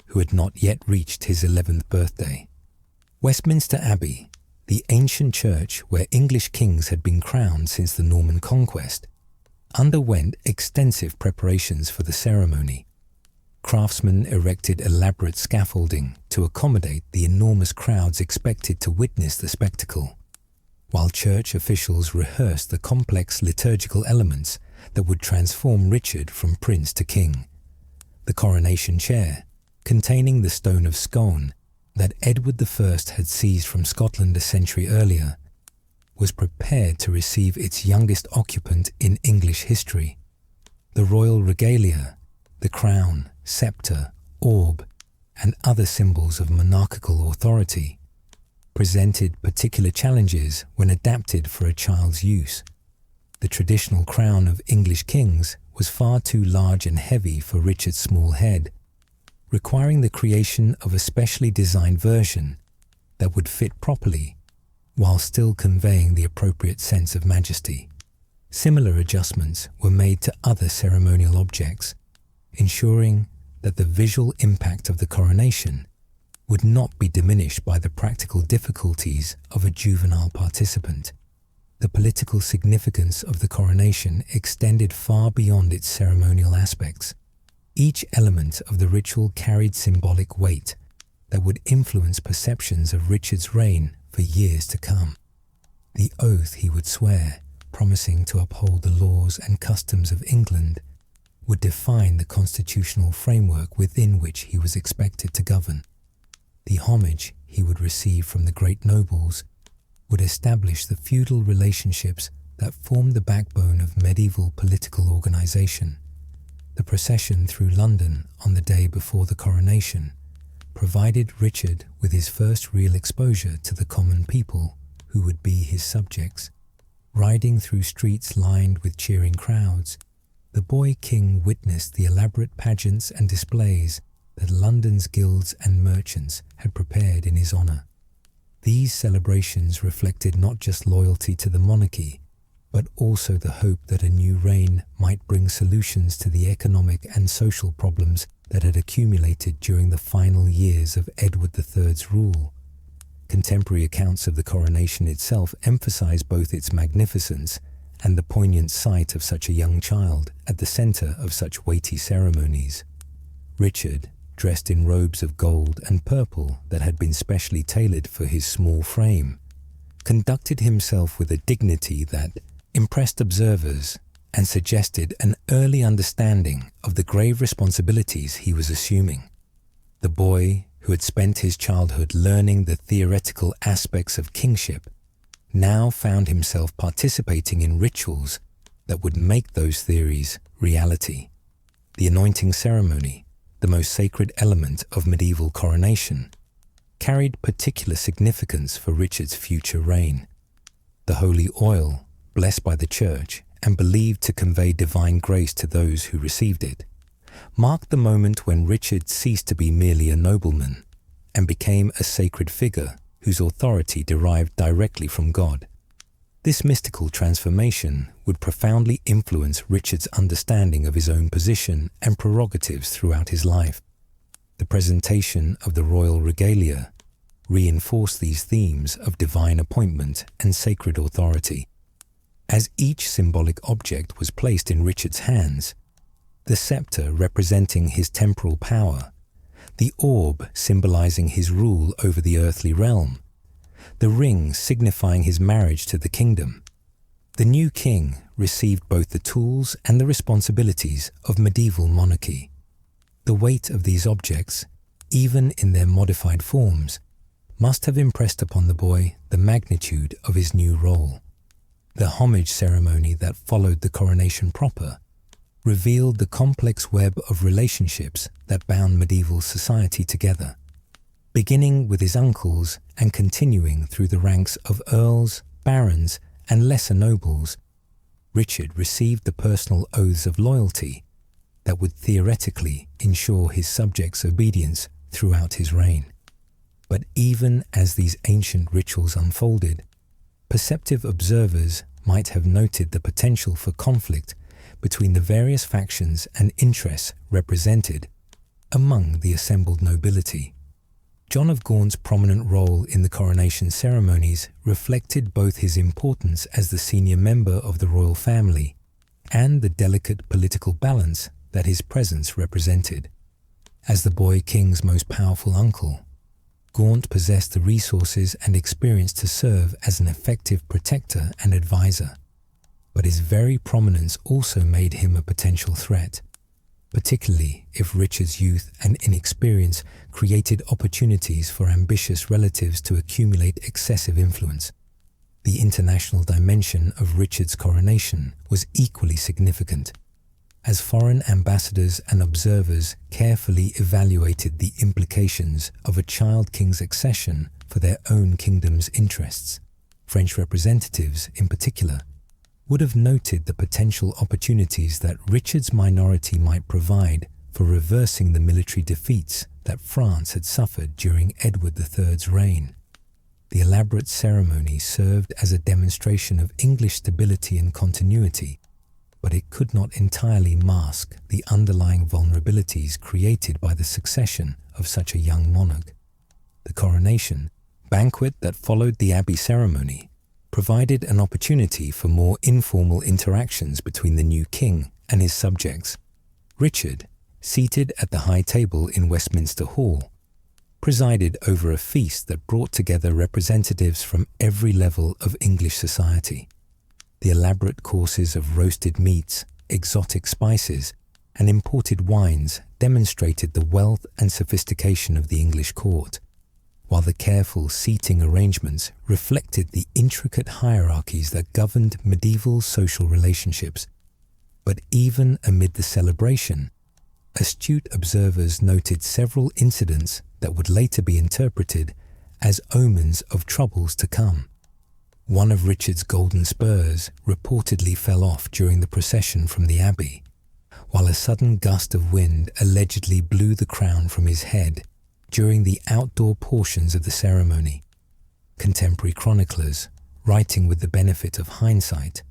A: who had not yet reached his 11th birthday. Westminster Abbey, the ancient church where English kings had been crowned since the Norman conquest, underwent extensive preparations for the ceremony. Craftsmen erected elaborate scaffolding to accommodate the enormous crowds expected to witness the spectacle, while church officials rehearsed the complex liturgical elements that would transform Richard from prince to king. The coronation chair, containing the stone of Scone that Edward I had seized from Scotland a century earlier, was prepared to receive its youngest occupant in English history. The royal regalia, the crown, sceptre, orb, and other symbols of monarchical authority, presented particular challenges when adapted for a child's use. The traditional crown of English kings was far too large and heavy for Richard's small head, requiring the creation of a specially designed version that would fit properly while still conveying the appropriate sense of majesty. Similar adjustments were made to other ceremonial objects, ensuring that the visual impact of the coronation would not be diminished by the practical difficulties of a juvenile participant. The political significance of the coronation extended far beyond its ceremonial aspects. Each element of the ritual carried symbolic weight that would influence perceptions of Richard's reign for years to come. The oath he would swear, promising to uphold the laws and customs of England, would define the constitutional framework within which he was expected to govern. The homage he would receive from the great nobles would establish the feudal relationships that formed the backbone of medieval political organization. The procession through London on the day before the coronation provided Richard with his first real exposure to the common people who would be his subjects. Riding through streets lined with cheering crowds, the boy king witnessed the elaborate pageants and displays that London's guilds and merchants had prepared in his honor. These celebrations reflected not just loyalty to the monarchy, but also the hope that a new reign might bring solutions to the economic and social problems that had accumulated during the final years of Edward III's rule. Contemporary accounts of the coronation itself emphasize both its magnificence and the poignant sight of such a young child at the center of such weighty ceremonies. Richard, dressed in robes of gold and purple that had been specially tailored for his small frame, conducted himself with a dignity that impressed observers and suggested an early understanding of the grave responsibilities he was assuming. The boy, who had spent his childhood learning the theoretical aspects of kingship, now found himself participating in rituals that would make those theories reality. The anointing ceremony, the most sacred element of medieval coronation, carried particular significance for Richard's future reign. The holy oil, blessed by the Church and believed to convey divine grace to those who received it, marked the moment when Richard ceased to be merely a nobleman and became a sacred figure whose authority derived directly from God. This mystical transformation would profoundly influence Richard's understanding of his own position and prerogatives throughout his life. The presentation of the royal regalia reinforced these themes of divine appointment and sacred authority. As each symbolic object was placed in Richard's hands, the scepter representing his temporal power, the orb symbolizing his rule over the earthly realm, the ring signifying his marriage to the kingdom, the new king received both the tools and the responsibilities of medieval monarchy. The weight of these objects, even in their modified forms, must have impressed upon the boy the magnitude of his new role. The homage ceremony that followed the coronation proper revealed the complex web of relationships that bound medieval society together, beginning with his uncles and continuing through the ranks of earls, barons, and lesser nobles. Richard received the personal oaths of loyalty that would theoretically ensure his subjects' obedience throughout his reign. But even as these ancient rituals unfolded, perceptive observers might have noted the potential for conflict between the various factions and interests represented among the assembled nobility. John of Gaunt's prominent role in the coronation ceremonies reflected both his importance as the senior member of the royal family and the delicate political balance that his presence represented. As the boy king's most powerful uncle, Gaunt possessed the resources and experience to serve as an effective protector and advisor, but his very prominence also made him a potential threat, particularly if Richard's youth and inexperience created opportunities for ambitious relatives to accumulate excessive influence. The international dimension of Richard's coronation was equally significant, as foreign ambassadors and observers carefully evaluated the implications of a child king's accession for their own kingdom's interests. French representatives, in particular, would have noted the potential opportunities that Richard's minority might provide for reversing the military defeats that France had suffered during Edward III's reign. The elaborate ceremony served as a demonstration of English stability and continuity, but it could not entirely mask the underlying vulnerabilities created by the succession of such a young monarch. The coronation banquet that followed the abbey ceremony provided an opportunity for more informal interactions between the new king and his subjects. Richard, seated at the high table in Westminster Hall, presided over a feast that brought together representatives from every level of English society. The elaborate courses of roasted meats, exotic spices, and imported wines demonstrated the wealth and sophistication of the English court, while the careful seating arrangements reflected the intricate hierarchies that governed medieval social relationships. But even amid the celebration, astute observers noted several incidents that would later be interpreted as omens of troubles to come. One of Richard's golden spurs reportedly fell off during the procession from the abbey, while a sudden gust of wind allegedly blew the crown from his head during the outdoor portions of the ceremony. Contemporary chroniclers, writing with the benefit of hindsight,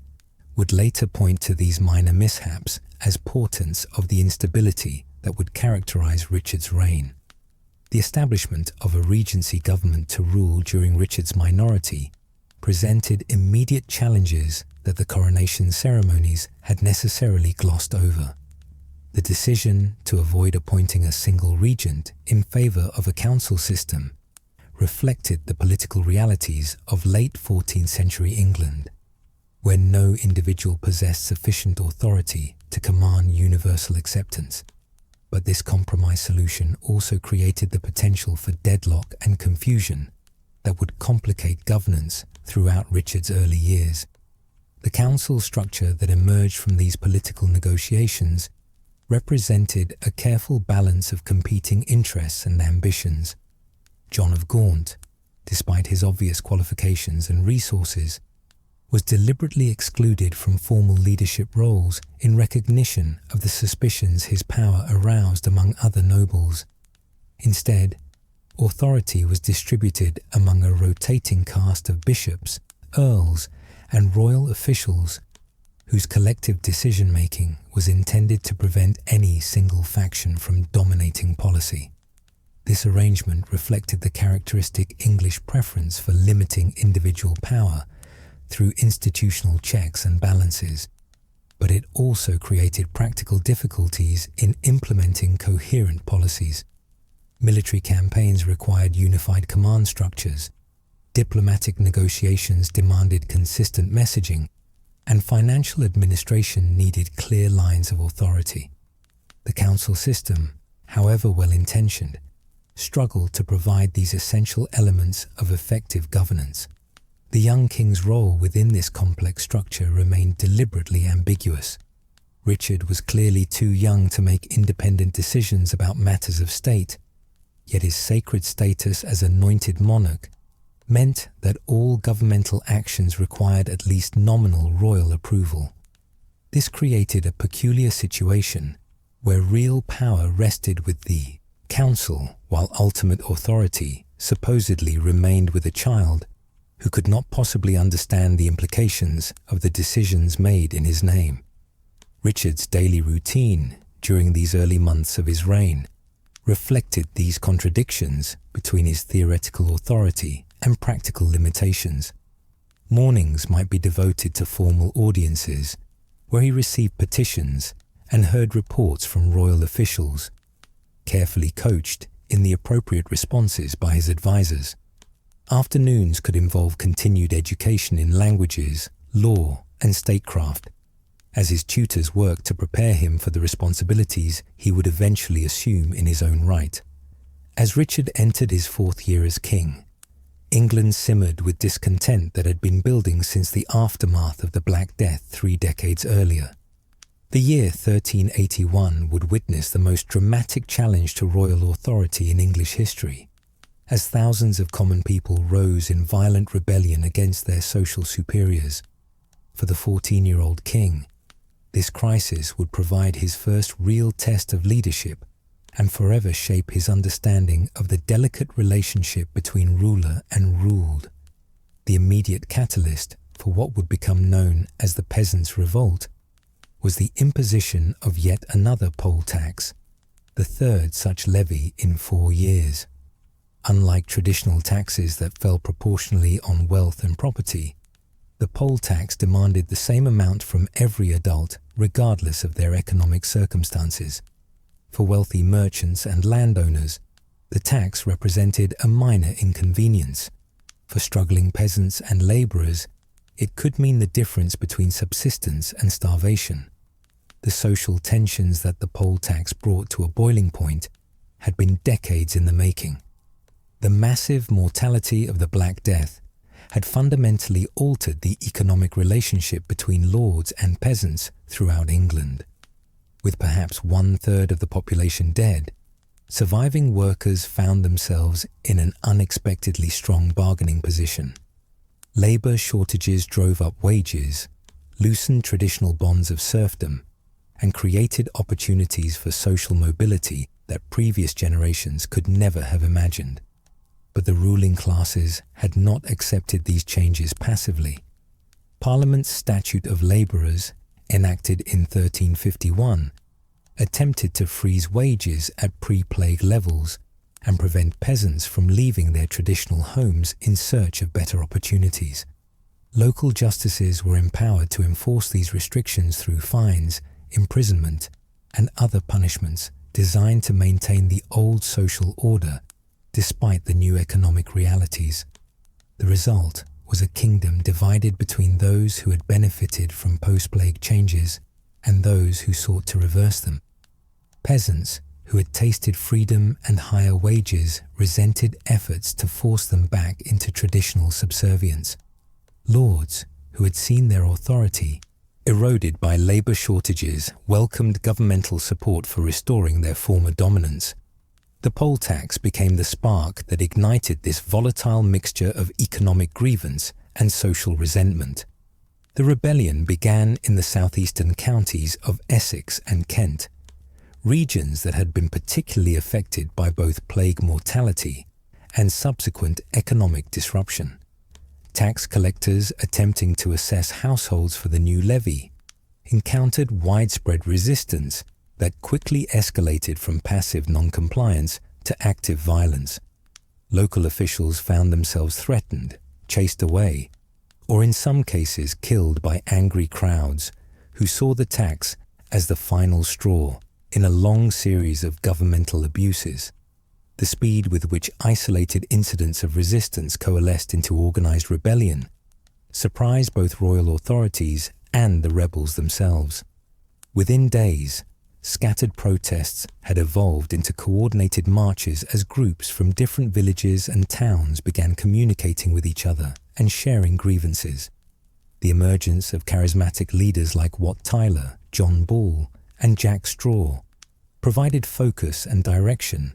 A: would later point to these minor mishaps as portents of the instability that would characterize Richard's reign. The establishment of a regency government to rule during Richard's minority presented immediate challenges that the coronation ceremonies had necessarily glossed over. The decision to avoid appointing a single regent in favor of a council system reflected the political realities of late 14th century England, where no individual possessed sufficient authority to command universal acceptance. But this compromise solution also created the potential for deadlock and confusion that would complicate governance throughout Richard's early years. The council structure that emerged from these political negotiations represented a careful balance of competing interests and ambitions. John of Gaunt, despite his obvious qualifications and resources, was deliberately excluded from formal leadership roles in recognition of the suspicions his power aroused among other nobles. Instead, authority was distributed among a rotating cast of bishops, earls, and royal officials whose collective decision-making was intended to prevent any single faction from dominating policy. This arrangement reflected the characteristic English preference for limiting individual power through institutional checks and balances, but it also created practical difficulties in implementing coherent policies. Military campaigns required unified command structures, diplomatic negotiations demanded consistent messaging, and financial administration needed clear lines of authority. The council system, however well-intentioned, struggled to provide these essential elements of effective governance. The young king's role within this complex structure remained deliberately ambiguous. Richard was clearly too young to make independent decisions about matters of state, yet his sacred status as anointed monarch meant that all governmental actions required at least nominal royal approval. This created a peculiar situation where real power rested with the council, while ultimate authority supposedly remained with a child who could not possibly understand the implications of the decisions made in his name. Richard's daily routine during these early months of his reign reflected these contradictions between his theoretical authority and practical limitations. Mornings might be devoted to formal audiences, where he received petitions and heard reports from royal officials, carefully coached in the appropriate responses by his advisors. Afternoons could involve continued education in languages, law, and statecraft, as his tutors worked to prepare him for the responsibilities he would eventually assume in his own right. As Richard entered his fourth year as king, England simmered with discontent that had been building since the aftermath of the Black Death 3 decades earlier. The year 1381 would witness the most dramatic challenge to royal authority in English history, as thousands of common people rose in violent rebellion against their social superiors. For the 14-year-old king, this crisis would provide his first real test of leadership and forever shape his understanding of the delicate relationship between ruler and ruled. The immediate catalyst for what would become known as the Peasants Revolt was the imposition of yet another poll tax, the third such levy in 4 years. Unlike traditional taxes that fell proportionally on wealth and property, the poll tax demanded the same amount from every adult regardless of their economic circumstances. For wealthy merchants and landowners, the tax represented a minor inconvenience. For struggling peasants and labourers, it could mean the difference between subsistence and starvation. The social tensions that the poll tax brought to a boiling point had been decades in the making. The massive mortality of the Black Death had fundamentally altered the economic relationship between lords and peasants throughout England. With perhaps 1/3 of the population dead, surviving workers found themselves in an unexpectedly strong bargaining position. Labour shortages drove up wages, loosened traditional bonds of serfdom, and created opportunities for social mobility that previous generations could never have imagined. But the ruling classes had not accepted these changes passively. Parliament's Statute of Labourers, enacted in 1351, attempted to freeze wages at pre-plague levels and prevent peasants from leaving their traditional homes in search of better opportunities. Local justices were empowered to enforce these restrictions through fines, imprisonment, and other punishments designed to maintain the old social order despite the new economic realities. The result was a kingdom divided between those who had benefited from post-plague changes and those who sought to reverse them. Peasants who had tasted freedom and higher wages resented efforts to force them back into traditional subservience. Lords who had seen their authority eroded by labour shortages welcomed governmental support for restoring their former dominance. The poll tax became the spark that ignited this volatile mixture of economic grievance and social resentment. The rebellion began in the southeastern counties of Essex and Kent, regions that had been particularly affected by both plague mortality and subsequent economic disruption. Tax collectors attempting to assess households for the new levy encountered widespread resistance that quickly escalated from passive non-compliance to active violence. Local officials found themselves threatened, chased away, or in some cases killed by angry crowds who saw the tax as the final straw in a long series of governmental abuses. The speed with which isolated incidents of resistance coalesced into organized rebellion surprised both royal authorities and the rebels themselves. Within days, scattered protests had evolved into coordinated marches as groups from different villages and towns began communicating with each other and sharing grievances. The emergence of charismatic leaders like Wat Tyler, John Ball, and Jack Straw provided focus and direction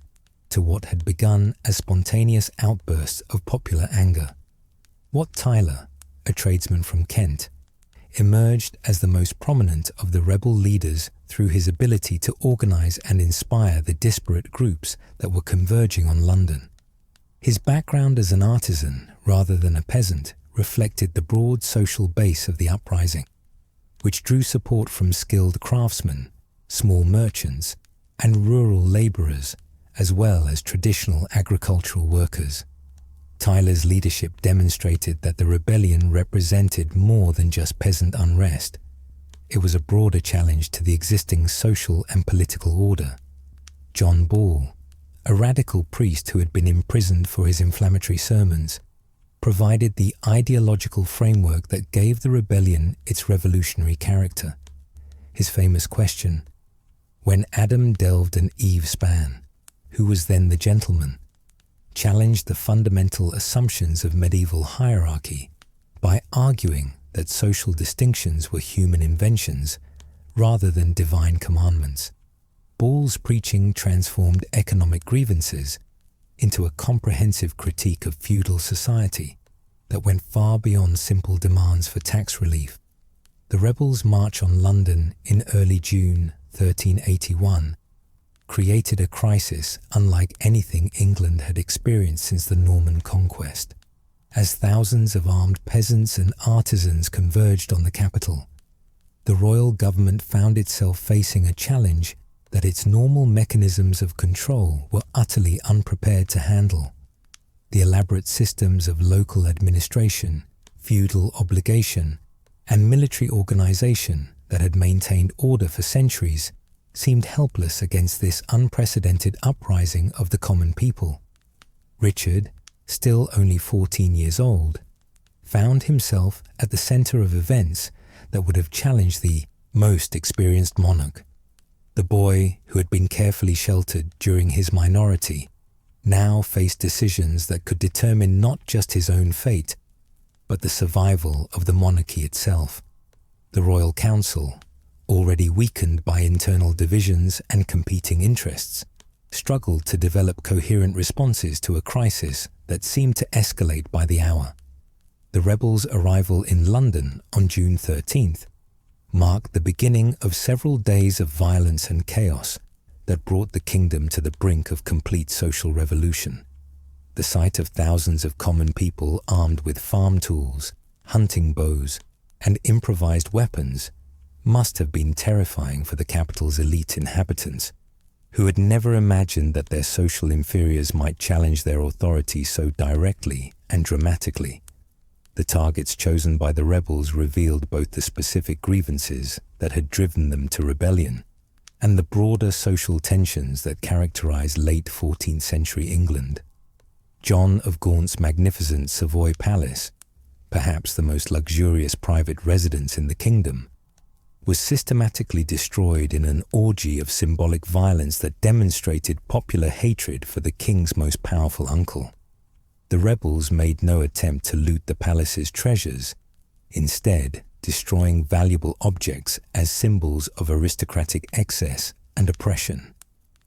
A: to what had begun as spontaneous outbursts of popular anger. Wat Tyler, a tradesman from Kent, emerged as the most prominent of the rebel leaders through his ability to organize and inspire the disparate groups that were converging on London. His background as an artisan rather than a peasant reflected the broad social base of the uprising, which drew support from skilled craftsmen, small merchants, and rural labourers, as well as traditional agricultural workers. Tyler's leadership demonstrated that the rebellion represented more than just peasant unrest. It was a broader challenge to the existing social and political order. John Ball, a radical priest who had been imprisoned for his inflammatory sermons, provided the ideological framework that gave the rebellion its revolutionary character. His famous question, "When Adam delved and Eve span, who was then the gentleman?" challenged the fundamental assumptions of medieval hierarchy by arguing that social distinctions were human inventions rather than divine commandments. Ball's preaching transformed economic grievances into a comprehensive critique of feudal society that went far beyond simple demands for tax relief. The rebels' march on London in early June 1381 created a crisis unlike anything England had experienced since the Norman conquest. As thousands of armed peasants and artisans converged on the capital, the royal government found itself facing a challenge that its normal mechanisms of control were utterly unprepared to handle. The elaborate systems of local administration, feudal obligation, and military organization that had maintained order for centuries seemed helpless against this unprecedented uprising of the common people. Richard, still only 14 years old, found himself at the center of events that would have challenged the most experienced monarch. The boy, who had been carefully sheltered during his minority, now faced decisions that could determine not just his own fate, but the survival of the monarchy itself. The royal council, already weakened by internal divisions and competing interests, struggled to develop coherent responses to a crisis that seemed to escalate by the hour. The rebels' arrival in London on June 13th marked the beginning of several days of violence and chaos that brought the kingdom to the brink of complete social revolution. The sight of thousands of common people armed with farm tools, hunting bows, and improvised weapons must have been terrifying for the capital's elite inhabitants, who had never imagined that their social inferiors might challenge their authority so directly and dramatically. The targets chosen by the rebels revealed both the specific grievances that had driven them to rebellion and the broader social tensions that characterized late 14th century England. John of Gaunt's magnificent Savoy Palace, perhaps the most luxurious private residence in the kingdom, was systematically destroyed in an orgy of symbolic violence that demonstrated popular hatred for the king's most powerful uncle. The rebels made no attempt to loot the palace's treasures, instead destroying valuable objects as symbols of aristocratic excess and oppression.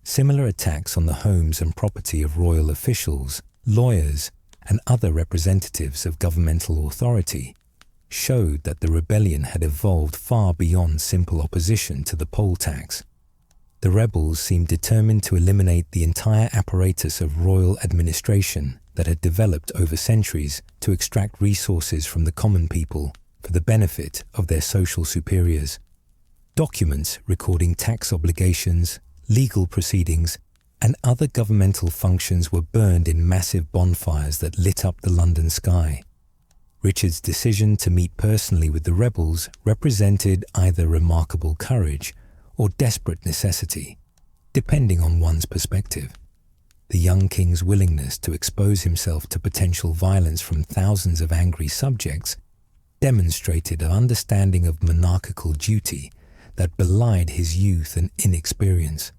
A: Similar attacks on the homes and property of royal officials, lawyers, and other representatives of governmental authority showed that the rebellion had evolved far beyond simple opposition to the poll tax. The rebels seemed determined to eliminate the entire apparatus of royal administration that had developed over centuries to extract resources from the common people for the benefit of their social superiors. Documents recording tax obligations, legal proceedings, and other governmental functions were burned in massive bonfires that lit up the London sky. Richard's decision to meet personally with the rebels represented either remarkable courage or desperate necessity, depending on one's perspective. The young king's willingness to expose himself to potential violence from thousands of angry subjects demonstrated an understanding of monarchical duty that belied his youth and inexperience.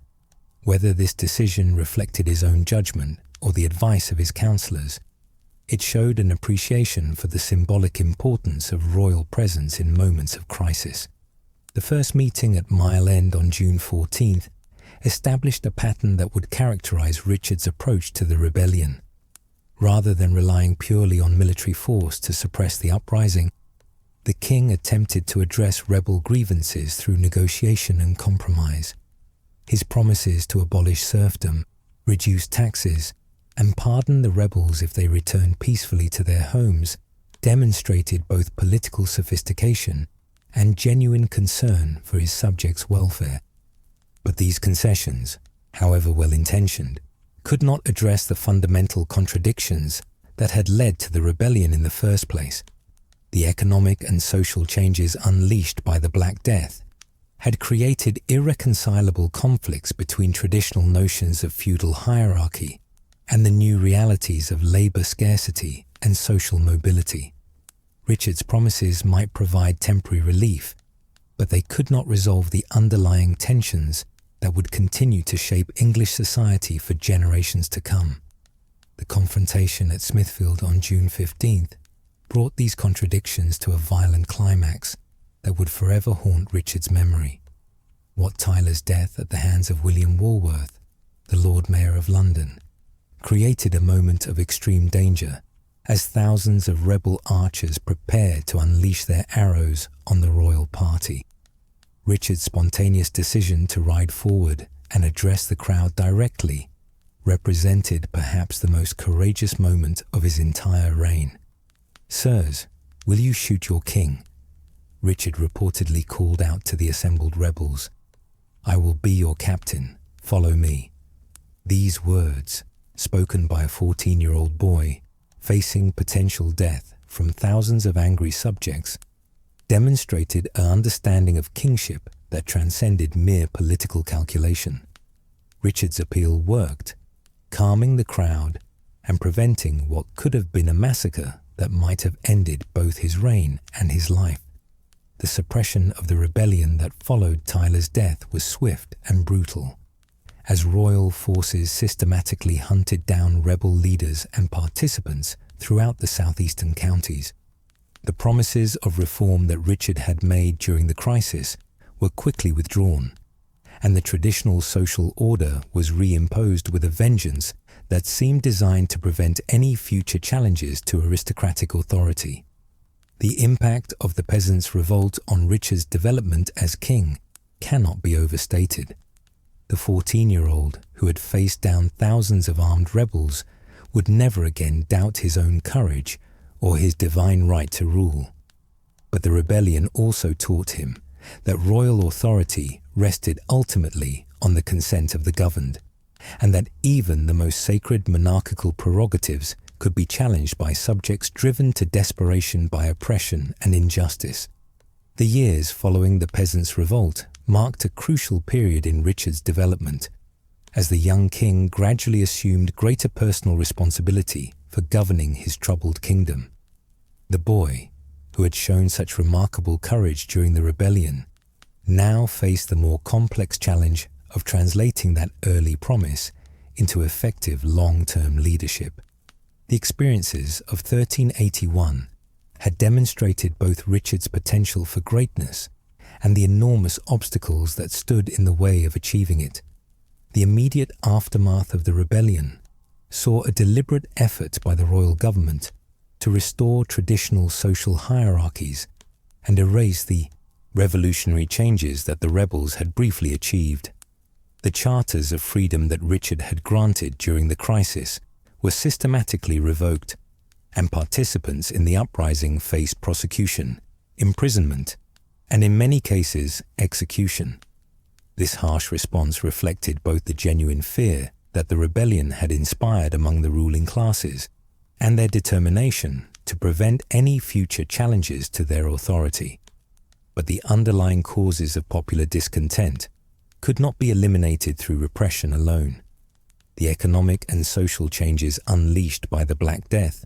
A: Whether this decision reflected his own judgment or the advice of his counselors, it showed an appreciation for the symbolic importance of royal presence in moments of crisis. The first meeting at Mile End on June 14th established a pattern that would characterize Richard's approach to the rebellion. Rather than relying purely on military force to suppress the uprising, the king attempted to address rebel grievances through negotiation and compromise. His promises to abolish serfdom, reduce taxes, and pardon the rebels if they returned peacefully to their homes demonstrated both political sophistication and genuine concern for his subjects' welfare. But these concessions, however well-intentioned, could not address the fundamental contradictions that had led to the rebellion in the first place. The economic and social changes unleashed by the Black Death had created irreconcilable conflicts between traditional notions of feudal hierarchy and the new realities of labor scarcity and social mobility. Richard's promises might provide temporary relief, but they could not resolve the underlying tensions that would continue to shape English society for generations to come. The confrontation at Smithfield on June 15th brought these contradictions to a violent climax that would forever haunt Richard's memory. Wat Tyler's death at the hands of William Walworth, the Lord Mayor of London, created a moment of extreme danger as thousands of rebel archers prepared to unleash their arrows on the royal party. Richard's spontaneous decision to ride forward and address the crowd directly represented perhaps the most courageous moment of his entire reign. "Sirs, will you shoot your king?" Richard reportedly called out to the assembled rebels. "I will be your captain. Follow me." These words, spoken by a 14-year-old boy facing potential death from thousands of angry subjects, demonstrated an understanding of kingship that transcended mere political calculation. Richard's appeal worked, calming the crowd and preventing what could have been a massacre that might have ended both his reign and his life. The suppression of the rebellion that followed Tyler's death was swift and brutal, as royal forces systematically hunted down rebel leaders and participants throughout the southeastern counties. The promises of reform that Richard had made during the crisis were quickly withdrawn, and the traditional social order was reimposed with a vengeance that seemed designed to prevent any future challenges to aristocratic authority. The impact of the Peasants' Revolt on Richard's development as king cannot be overstated. The 14-year-old who had faced down thousands of armed rebels would never again doubt his own courage or his divine right to rule. But the rebellion also taught him that royal authority rested ultimately on the consent of the governed, and that even the most sacred monarchical prerogatives could be challenged by subjects driven to desperation by oppression and injustice. The years following the Peasants Revolt marked a crucial period in Richard's development, as the young king gradually assumed greater personal responsibility for governing his troubled kingdom. The boy, who had shown such remarkable courage during the rebellion, now faced the more complex challenge of translating that early promise into effective long-term leadership. The experiences of 1381 had demonstrated both Richard's potential for greatness and the enormous obstacles that stood in the way of achieving it. The immediate aftermath of the rebellion saw a deliberate effort by the royal government to restore traditional social hierarchies and erase the revolutionary changes that the rebels had briefly achieved. The charters of freedom that Richard had granted during the crisis were systematically revoked, and participants in the uprising faced prosecution, imprisonment, and in many cases, execution. This harsh response reflected both the genuine fear that the rebellion had inspired among the ruling classes and their determination to prevent any future challenges to their authority. But the underlying causes of popular discontent could not be eliminated through repression alone. The economic and social changes unleashed by the Black Death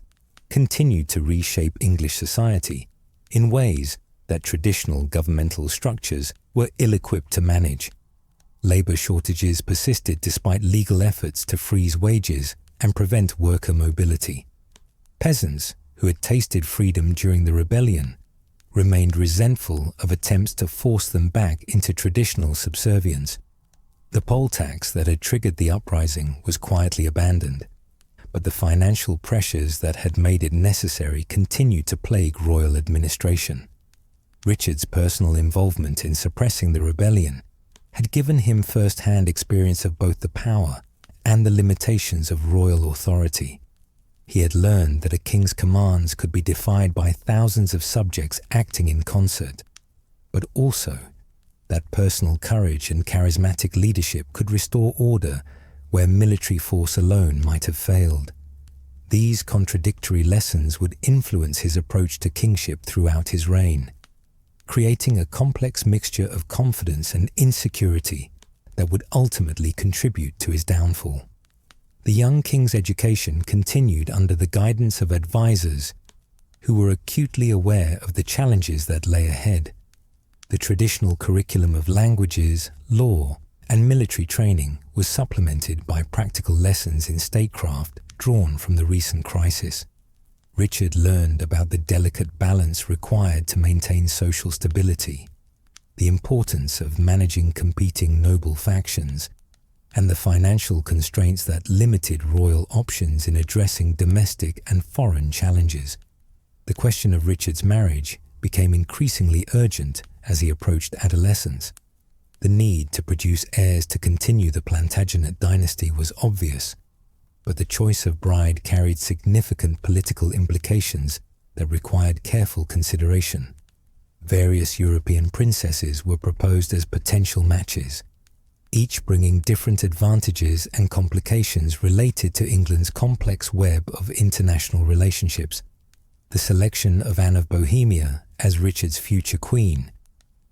A: continued to reshape English society in ways that traditional governmental structures were ill-equipped to manage. Labour shortages persisted despite legal efforts to freeze wages and prevent worker mobility. Peasants, who had tasted freedom during the rebellion, remained resentful of attempts to force them back into traditional subservience. The poll tax that had triggered the uprising was quietly abandoned, but the financial pressures that had made it necessary continued to plague royal administration. Richard's personal involvement in suppressing the rebellion had given him first-hand experience of both the power and the limitations of royal authority. He had learned that a king's commands could be defied by thousands of subjects acting in concert, but also that personal courage and charismatic leadership could restore order where military force alone might have failed. These contradictory lessons would influence his approach to kingship throughout his reign, creating a complex mixture of confidence and insecurity that would ultimately contribute to his downfall. The young king's education continued under the guidance of advisors who were acutely aware of the challenges that lay ahead. The traditional curriculum of languages, law, and military training was supplemented by practical lessons in statecraft drawn from the recent crisis. Richard learned about the delicate balance required to maintain social stability, the importance of managing competing noble factions, and the financial constraints that limited royal options in addressing domestic and foreign challenges. The question of Richard's marriage became increasingly urgent as he approached adolescence. The need to produce heirs to continue the Plantagenet dynasty was obvious, but the choice of bride carried significant political implications that required careful consideration. Various European princesses were proposed as potential matches, each bringing different advantages and complications related to England's complex web of international relationships. The selection of Anne of Bohemia as Richard's future queen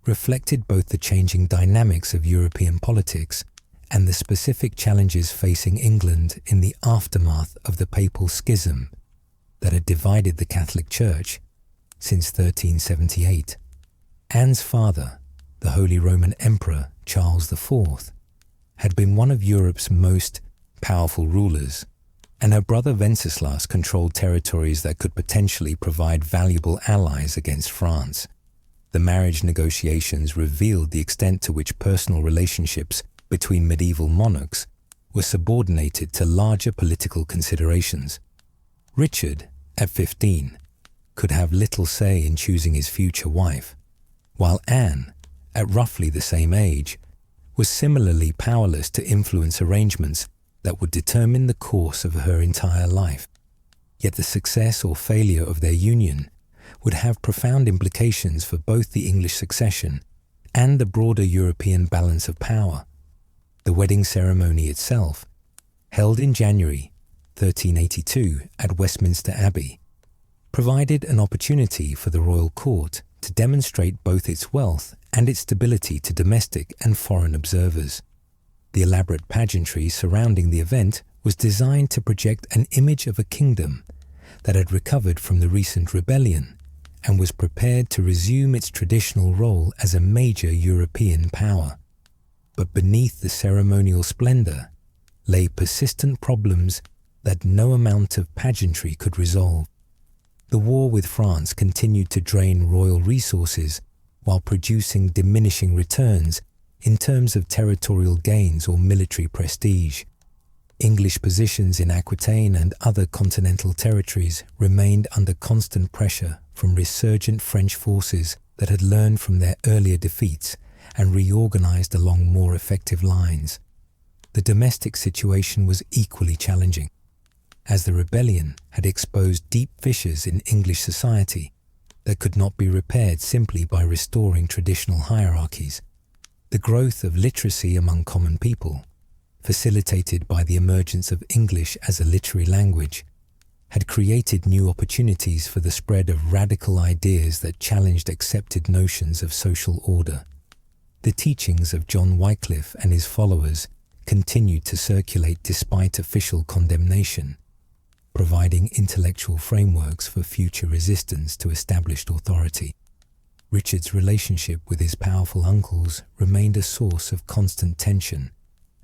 A: reflected both the changing dynamics of European politics and the specific challenges facing England in the aftermath of the papal schism that had divided the Catholic Church since 1378. Anne's father, the Holy Roman Emperor Charles IV, had been one of Europe's most powerful rulers, and her brother Wenceslas controlled territories that could potentially provide valuable allies against France. The marriage negotiations revealed the extent to which personal relationships between medieval monarchs were subordinated to larger political considerations. Richard, at 15, could have little say in choosing his future wife, while Anne, at roughly the same age, was similarly powerless to influence arrangements that would determine the course of her entire life. Yet the success or failure of their union would have profound implications for both the English succession and the broader European balance of power. The wedding ceremony itself, held in January 1382 at Westminster Abbey, provided an opportunity for the royal court to demonstrate both its wealth and its stability to domestic and foreign observers. The elaborate pageantry surrounding the event was designed to project an image of a kingdom that had recovered from the recent rebellion and was prepared to resume its traditional role as a major European power. But beneath the ceremonial splendor lay persistent problems that no amount of pageantry could resolve. The war with France continued to drain royal resources while producing diminishing returns in terms of territorial gains or military prestige. English positions in Aquitaine and other continental territories remained under constant pressure from resurgent French forces that had learned from their earlier defeats and reorganized along more effective lines. The domestic situation was equally challenging, as the rebellion had exposed deep fissures in English society that could not be repaired simply by restoring traditional hierarchies. The growth of literacy among common people, facilitated by the emergence of English as a literary language, had created new opportunities for the spread of radical ideas that challenged accepted notions of social order. The teachings of John Wycliffe and his followers continued to circulate despite official condemnation, providing intellectual frameworks for future resistance to established authority. Richard's relationship with his powerful uncles remained a source of constant tension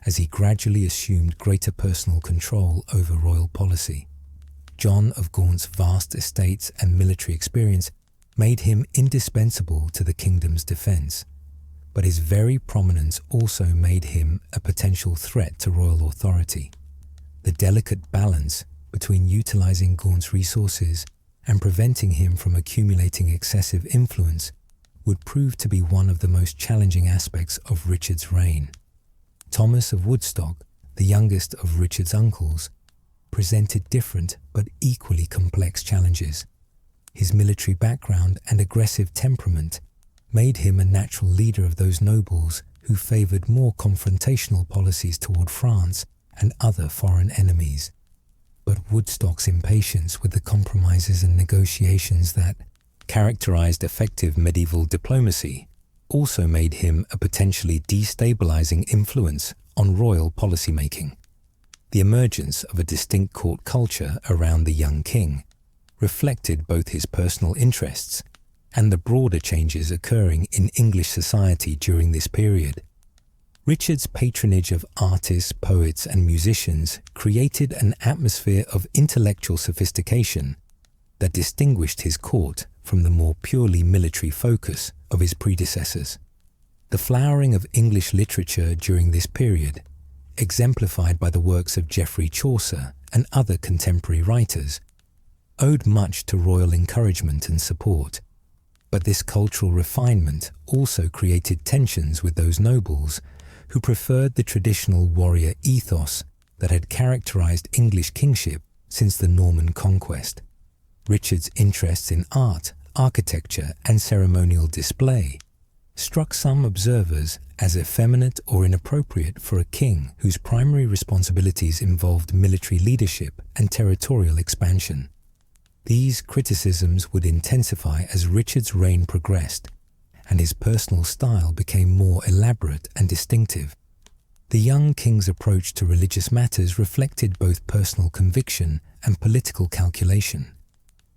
A: as he gradually assumed greater personal control over royal policy. John of Gaunt's vast estates and military experience made him indispensable to the kingdom's defense, but his very prominence also made him a potential threat to royal authority. The delicate balance between utilizing Gaunt's resources and preventing him from accumulating excessive influence would prove to be one of the most challenging aspects of Richard's reign. Thomas of Woodstock, the youngest of Richard's uncles, presented different but equally complex challenges. His military background and aggressive temperament made him a natural leader of those nobles who favored more confrontational policies toward France and other foreign enemies. But Woodstock's impatience with the compromises and negotiations that characterized effective medieval diplomacy also made him a potentially destabilizing influence on royal policymaking. The emergence of a distinct court culture around the young king reflected both his personal interests and the broader changes occurring in English society during this period. Richard's patronage of artists, poets, and musicians created an atmosphere of intellectual sophistication that distinguished his court from the more purely military focus of his predecessors. The flowering of English literature during this period, exemplified by the works of Geoffrey Chaucer and other contemporary writers, owed much to royal encouragement and support. But this cultural refinement also created tensions with those nobles who preferred the traditional warrior ethos that had characterized English kingship since the Norman conquest. Richard's interests in art, architecture, and ceremonial display struck some observers as effeminate or inappropriate for a king whose primary responsibilities involved military leadership and territorial expansion. These criticisms would intensify as Richard's reign progressed, and his personal style became more elaborate and distinctive. The young king's approach to religious matters reflected both personal conviction and political calculation.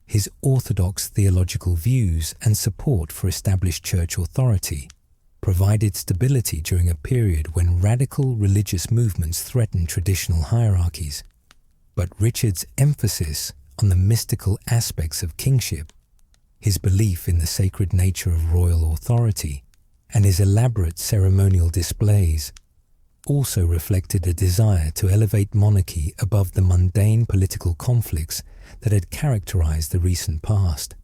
A: His orthodox theological views and support for established church authority provided stability during a period when radical religious movements threatened traditional hierarchies. But Richard's emphasis on the mystical aspects of kingship, his belief in the sacred nature of royal authority, and his elaborate ceremonial displays also reflected a desire to elevate monarchy above the mundane political conflicts that had characterized the recent past.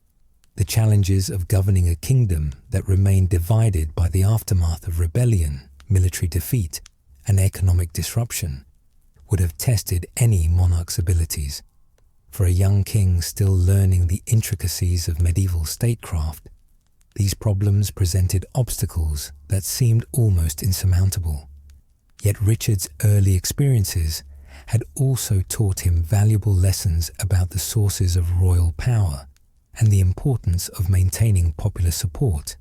A: The challenges of governing a kingdom that remained divided by the aftermath of rebellion, military defeat, and economic disruption would have tested any monarch's abilities. For a young king still learning the intricacies of medieval statecraft, these problems presented obstacles that seemed almost insurmountable. Yet Richard's early experiences had also taught him valuable lessons about the sources of royal power and the importance of maintaining popular support,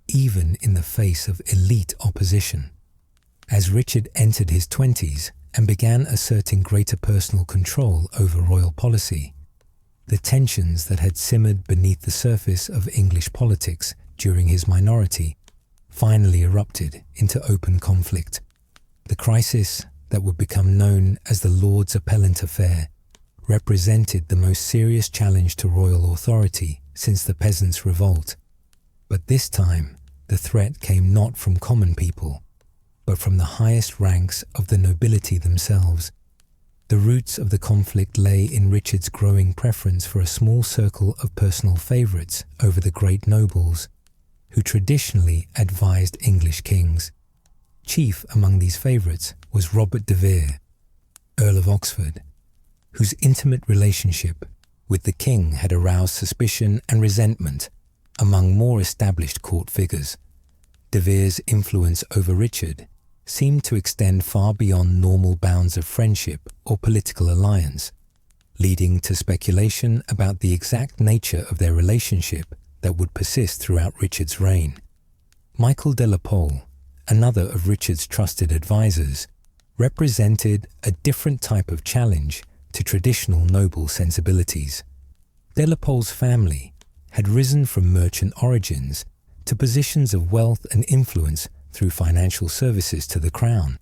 A: even in the face of elite opposition. As Richard entered his 20s and began asserting greater personal control over royal policy, the tensions that had simmered beneath the surface of English politics during his minority finally erupted into open conflict. The crisis that would become known as the Lord's Appellant affair represented the most serious challenge to royal authority since the Peasants' Revolt. But this time, the threat came not from common people, but from the highest ranks of the nobility themselves. The roots of the conflict lay in Richard's growing preference for a small circle of personal favourites over the great nobles, who traditionally advised English kings. Chief among these favourites was Robert de Vere, Earl of Oxford, whose intimate relationship with the king had aroused suspicion and resentment among more established court figures. De Vere's influence over Richard seemed to extend far beyond normal bounds of friendship or political alliance, leading to speculation about the exact nature of their relationship that would persist throughout Richard's reign. Michael de la Pole, another of Richard's trusted advisors, represented a different type of challenge to traditional noble sensibilities. De la Pole's family had risen from merchant origins to positions of wealth and influence through financial services to the crown,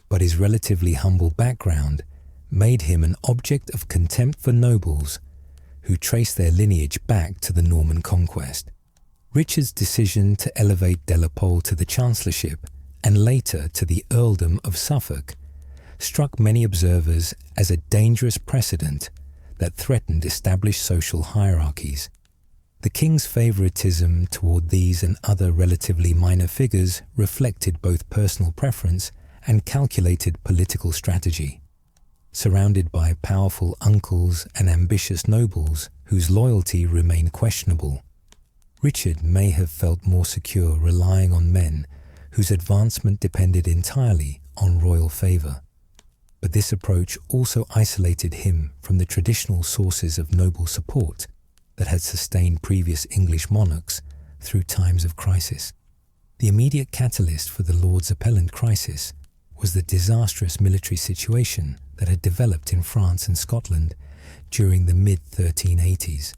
A: but his relatively humble background made him an object of contempt for nobles who traced their lineage back to the Norman conquest. Richard's decision to elevate de la Pole to the chancellorship and later to the earldom of Suffolk struck many observers as a dangerous precedent that threatened established social hierarchies. The king's favoritism toward these and other relatively minor figures reflected both personal preference and calculated political strategy. Surrounded by powerful uncles and ambitious nobles whose loyalty remained questionable, Richard may have felt more secure relying on men whose advancement depended entirely on royal favor. But this approach also isolated him from the traditional sources of noble support that had sustained previous English monarchs through times of crisis. The immediate catalyst for the Lord's Appellant crisis was the disastrous military situation that had developed in France and Scotland during the mid-1380s.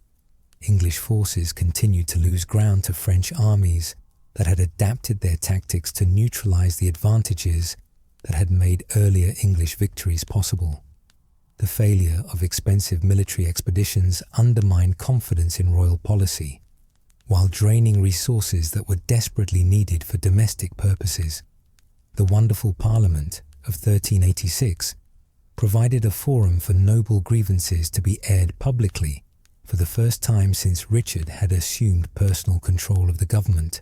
A: English forces continued to lose ground to French armies that had adapted their tactics to neutralize the advantages that had made earlier English victories possible. The failure of expensive military expeditions undermined confidence in royal policy, while draining resources that were desperately needed for domestic purposes. The wonderful Parliament of 1386 provided a forum for noble grievances to be aired publicly for the first time since Richard had assumed personal control of the government.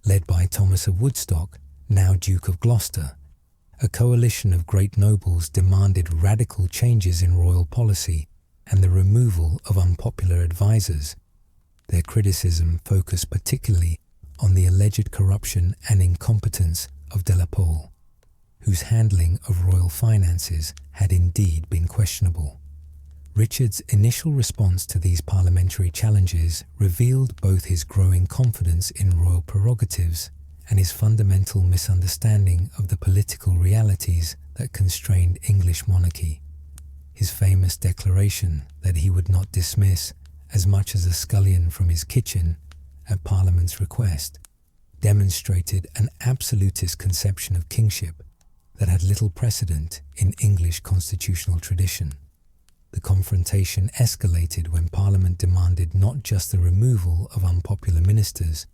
A: Led by Thomas of Woodstock, now Duke of Gloucester, a coalition of great nobles demanded radical changes in royal policy and the removal of unpopular advisors. Their criticism focused particularly on the alleged corruption and incompetence of de la Pole, whose handling of royal finances had indeed been questionable. Richard's initial response to these parliamentary challenges revealed both his growing confidence in royal prerogatives and his fundamental misunderstanding of the political realities that constrained English monarchy. His famous declaration that he would not dismiss as much as a scullion from his kitchen at Parliament's request demonstrated an absolutist conception of kingship that had little precedent in English constitutional tradition. The confrontation escalated when Parliament demanded not just the removal of unpopular ministers,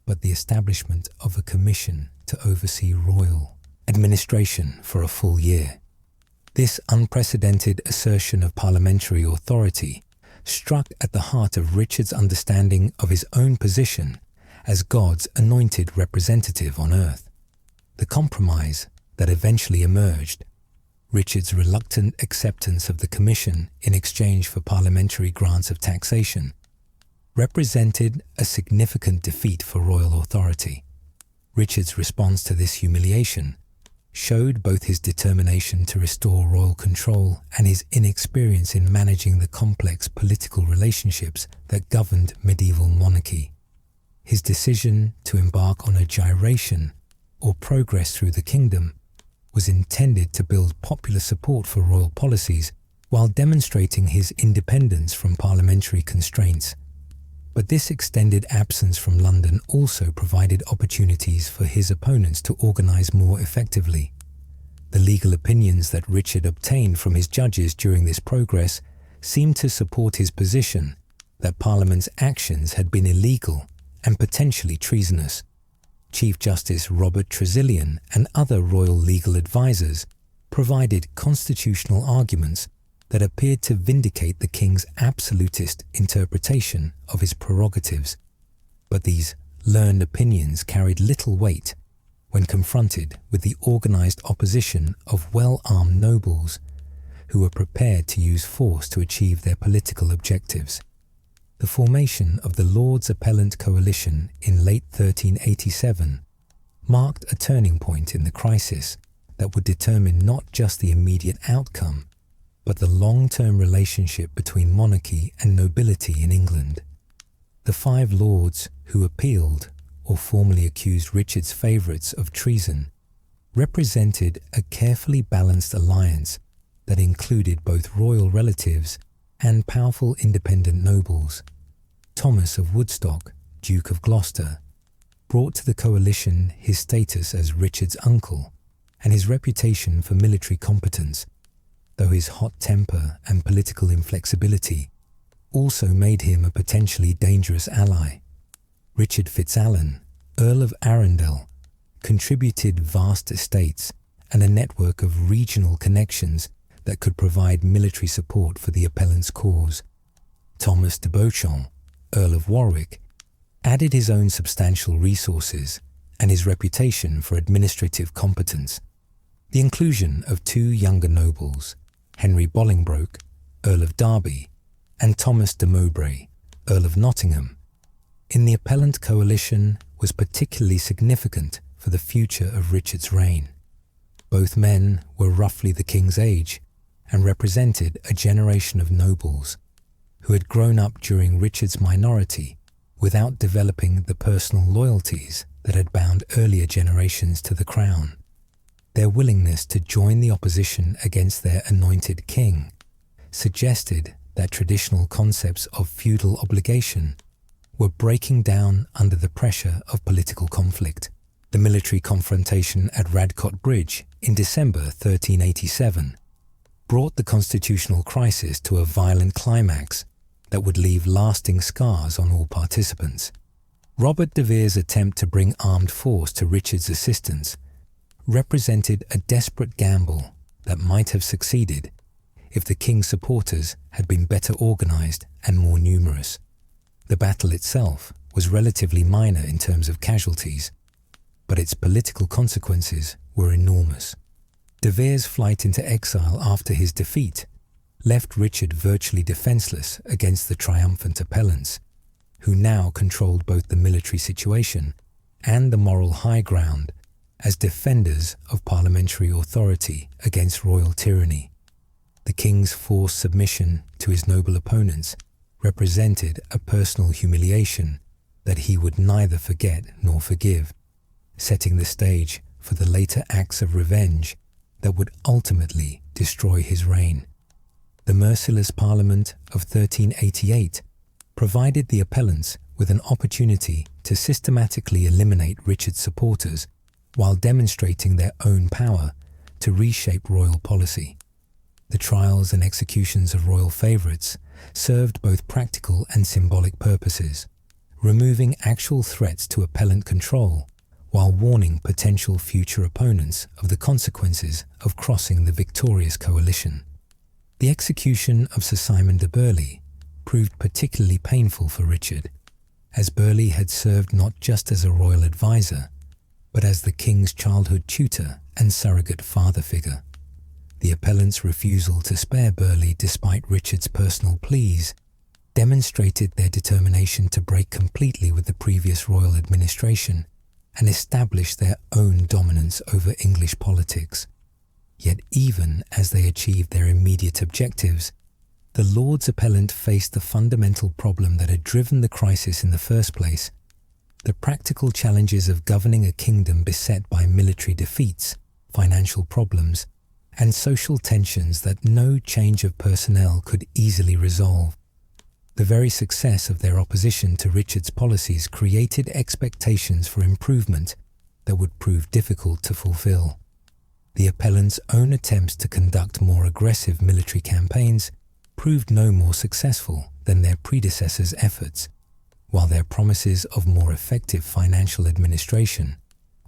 A: but the establishment of a commission to oversee royal administration for a full year. This unprecedented assertion of parliamentary authority struck at the heart of Richard's understanding of his own position as God's anointed representative on earth. The compromise that eventually emerged Richard's reluctant acceptance of the commission in exchange for parliamentary grants of taxation represented a significant defeat for royal authority. Richard's response to this humiliation showed both his determination to restore royal control and his inexperience in managing the complex political relationships that governed medieval monarchy. His decision to embark on a gyration, or progress through the kingdom, was intended to build popular support for royal policies while demonstrating his independence from parliamentary constraints. But this extended absence from London also provided opportunities for his opponents to organize more effectively. The legal opinions that Richard obtained from his judges during this progress seemed to support his position that Parliament's actions had been illegal and potentially treasonous. Chief Justice Robert Tresilian and other royal legal advisers provided constitutional arguments that appeared to vindicate the king's absolutist interpretation of his prerogatives. But these learned opinions carried little weight when confronted with the organized opposition of well-armed nobles who were prepared to use force to achieve their political objectives. The formation of the Lords Appellant coalition in late 1387 marked a turning point in the crisis that would determine not just the immediate outcome, but the long-term relationship between monarchy and nobility in England. The 5 lords who appealed or formally accused Richard's favourites of treason represented a carefully balanced alliance that included both royal relatives and powerful independent nobles. Thomas of Woodstock, Duke of Gloucester, brought to the coalition his status as Richard's uncle and his reputation for military competence, though his hot temper and political inflexibility also made him a potentially dangerous ally. Richard FitzAlan, Earl of Arundel, contributed vast estates and a network of regional connections that could provide military support for the appellant's cause. Thomas de Beauchamp, Earl of Warwick, added his own substantial resources and his reputation for administrative competence. The inclusion of 2 younger nobles, Henry Bolingbroke, Earl of Derby, and Thomas de Mowbray, Earl of Nottingham, in the Appellant coalition was particularly significant for the future of Richard's reign. Both men were roughly the king's age and represented a generation of nobles who had grown up during Richard's minority without developing the personal loyalties that had bound earlier generations to the crown. Their willingness to join the opposition against their anointed king suggested that traditional concepts of feudal obligation were breaking down under the pressure of political conflict. The military confrontation at Radcot Bridge in December 1387 brought the constitutional crisis to a violent climax that would leave lasting scars on all participants. Robert de Vere's attempt to bring armed force to Richard's assistance represented a desperate gamble that might have succeeded if the king's supporters had been better organized and more numerous. The battle itself was relatively minor in terms of casualties, but its political consequences were enormous. De Vere's flight into exile after his defeat left Richard virtually defenseless against the triumphant appellants, who now controlled both the military situation and the moral high ground as defenders of parliamentary authority against royal tyranny. The king's forced submission to his noble opponents represented a personal humiliation that he would neither forget nor forgive, setting the stage for the later acts of revenge that would ultimately destroy his reign. The merciless Parliament of 1388 provided the appellants with an opportunity to systematically eliminate Richard's supporters while demonstrating their own power to reshape royal policy. The trials and executions of royal favourites served both practical and symbolic purposes, removing actual threats to appellant control while warning potential future opponents of the consequences of crossing the victorious coalition. The execution of Sir Simon de Burghley proved particularly painful for Richard, as Burghley had served not just as a royal advisor, but as the king's childhood tutor and surrogate father figure. The Appellant's refusal to spare Burghley despite Richard's personal pleas demonstrated their determination to break completely with the previous royal administration and establish their own dominance over English politics. Yet even as they achieved their immediate objectives, the Lords Appellant faced the fundamental problem that had driven the crisis in the first place: the practical challenges of governing a kingdom beset by military defeats, financial problems, and social tensions that no change of personnel could easily resolve. The very success of their opposition to Richard's policies created expectations for improvement that would prove difficult to fulfill. The Appellant's own attempts to conduct more aggressive military campaigns proved no more successful than their predecessors' efforts, while their promises of more effective financial administration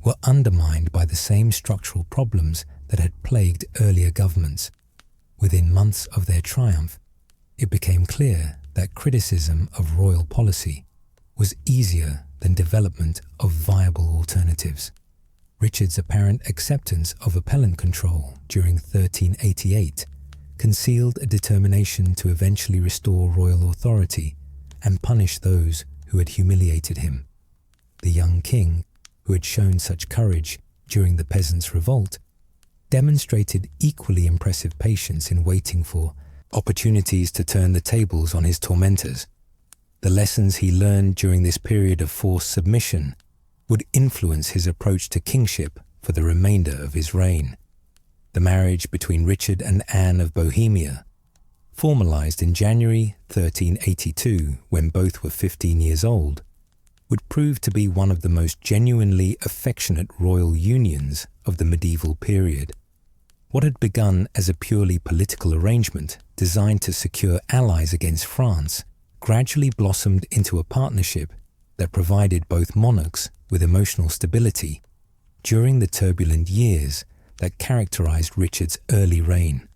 A: were undermined by the same structural problems that had plagued earlier governments. Within months of their triumph, it became clear that criticism of royal policy was easier than development of viable alternatives. Richard's apparent acceptance of Appellant control during 1388 concealed a determination to eventually restore royal authority and punish those who had humiliated him. The young king, who had shown such courage during the Peasants' Revolt, demonstrated equally impressive patience in waiting for opportunities to turn the tables on his tormentors. The lessons he learned during this period of forced submission would influence his approach to kingship for the remainder of his reign. The marriage between Richard and Anne of Bohemia, formalized in January 1382 when both were 15 years old, would prove to be one of the most genuinely affectionate royal unions of the medieval period. What had begun as a purely political arrangement designed to secure allies against France gradually blossomed into a partnership that provided both monarchs with emotional stability during the turbulent years that characterized Richard's early reign.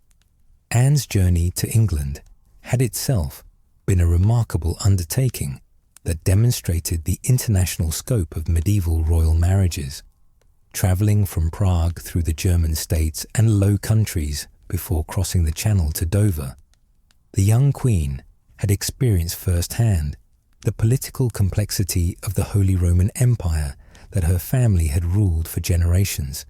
A: Anne's journey to England had itself been a remarkable undertaking that demonstrated the international scope of medieval royal marriages. Travelling from Prague through the German states and Low Countries before crossing the Channel to Dover, the young queen had experienced firsthand the political complexity of the Holy Roman Empire that her family had ruled for generations.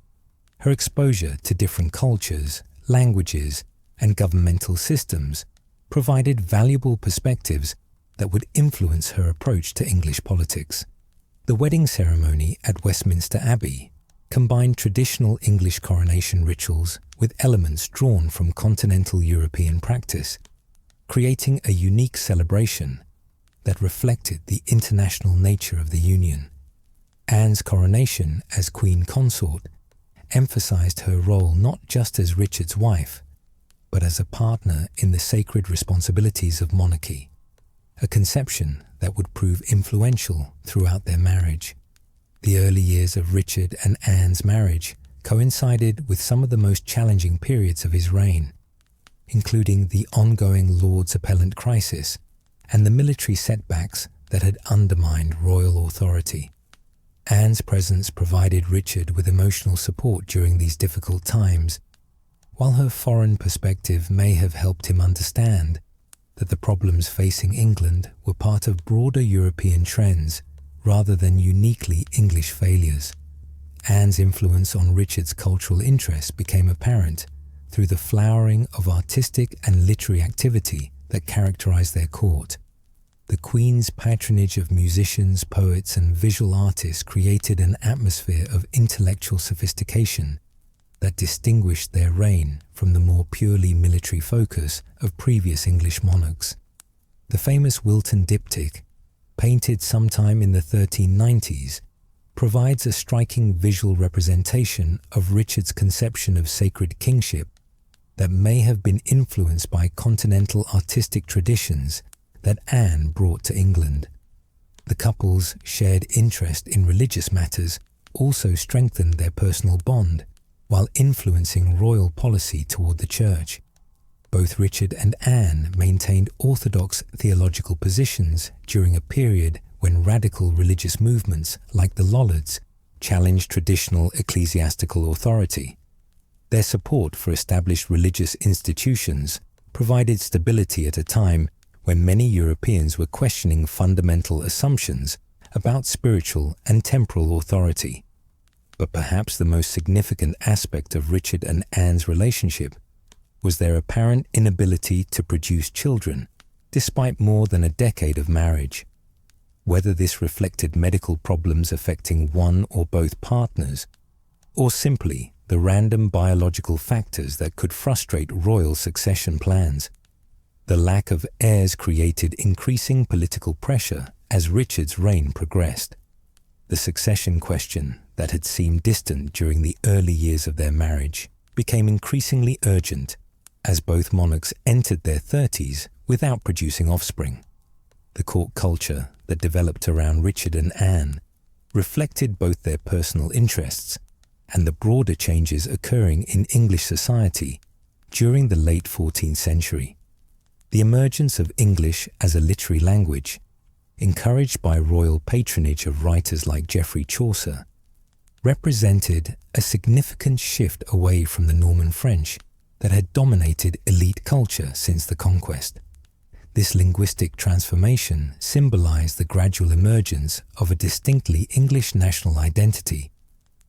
A: Her exposure to different cultures, languages, and governmental systems provided valuable perspectives that would influence her approach to English politics. The wedding ceremony at Westminster Abbey combined traditional English coronation rituals with elements drawn from continental European practice, creating a unique celebration that reflected the international nature of the union. Anne's coronation as Queen Consort emphasized her role not just as Richard's wife, but as a partner in the sacred responsibilities of monarchy, a conception that would prove influential throughout their marriage. The early years of Richard and Anne's marriage coincided with some of the most challenging periods of his reign, including the ongoing Lords Appellant crisis and the military setbacks that had undermined royal authority. Anne's presence provided Richard with emotional support during these difficult times, while her foreign perspective may have helped him understand that the problems facing England were part of broader European trends rather than uniquely English failures. Anne's influence on Richard's cultural interests became apparent through the flowering of artistic and literary activity that characterized their court. The Queen's patronage of musicians, poets, and visual artists created an atmosphere of intellectual sophistication that distinguished their reign from the more purely military focus of previous English monarchs. The famous Wilton diptych, painted sometime in the 1390s, provides a striking visual representation of Richard's conception of sacred kingship that may have been influenced by continental artistic traditions that Anne brought to England. The couple's shared interest in religious matters also strengthened their personal bond while influencing royal policy toward the church. Both Richard and Anne maintained orthodox theological positions during a period when radical religious movements like the Lollards challenged traditional ecclesiastical authority. Their support for established religious institutions provided stability at a time when many Europeans were questioning fundamental assumptions about spiritual and temporal authority. But perhaps the most significant aspect of Richard and Anne's relationship was their apparent inability to produce children despite more than a decade of marriage. Whether this reflected medical problems affecting one or both partners, or simply the random biological factors that could frustrate royal succession plans, the lack of heirs created increasing political pressure as Richard's reign progressed. The succession question that had seemed distant during the early years of their marriage became increasingly urgent as both monarchs entered their 30s without producing offspring. The court culture that developed around Richard and Anne reflected both their personal interests and the broader changes occurring in English society during the late 14th century. The emergence of English as a literary language, encouraged by royal patronage of writers like Geoffrey Chaucer, represented a significant shift away from the Norman French that had dominated elite culture since the conquest. This linguistic transformation symbolized the gradual emergence of a distinctly English national identity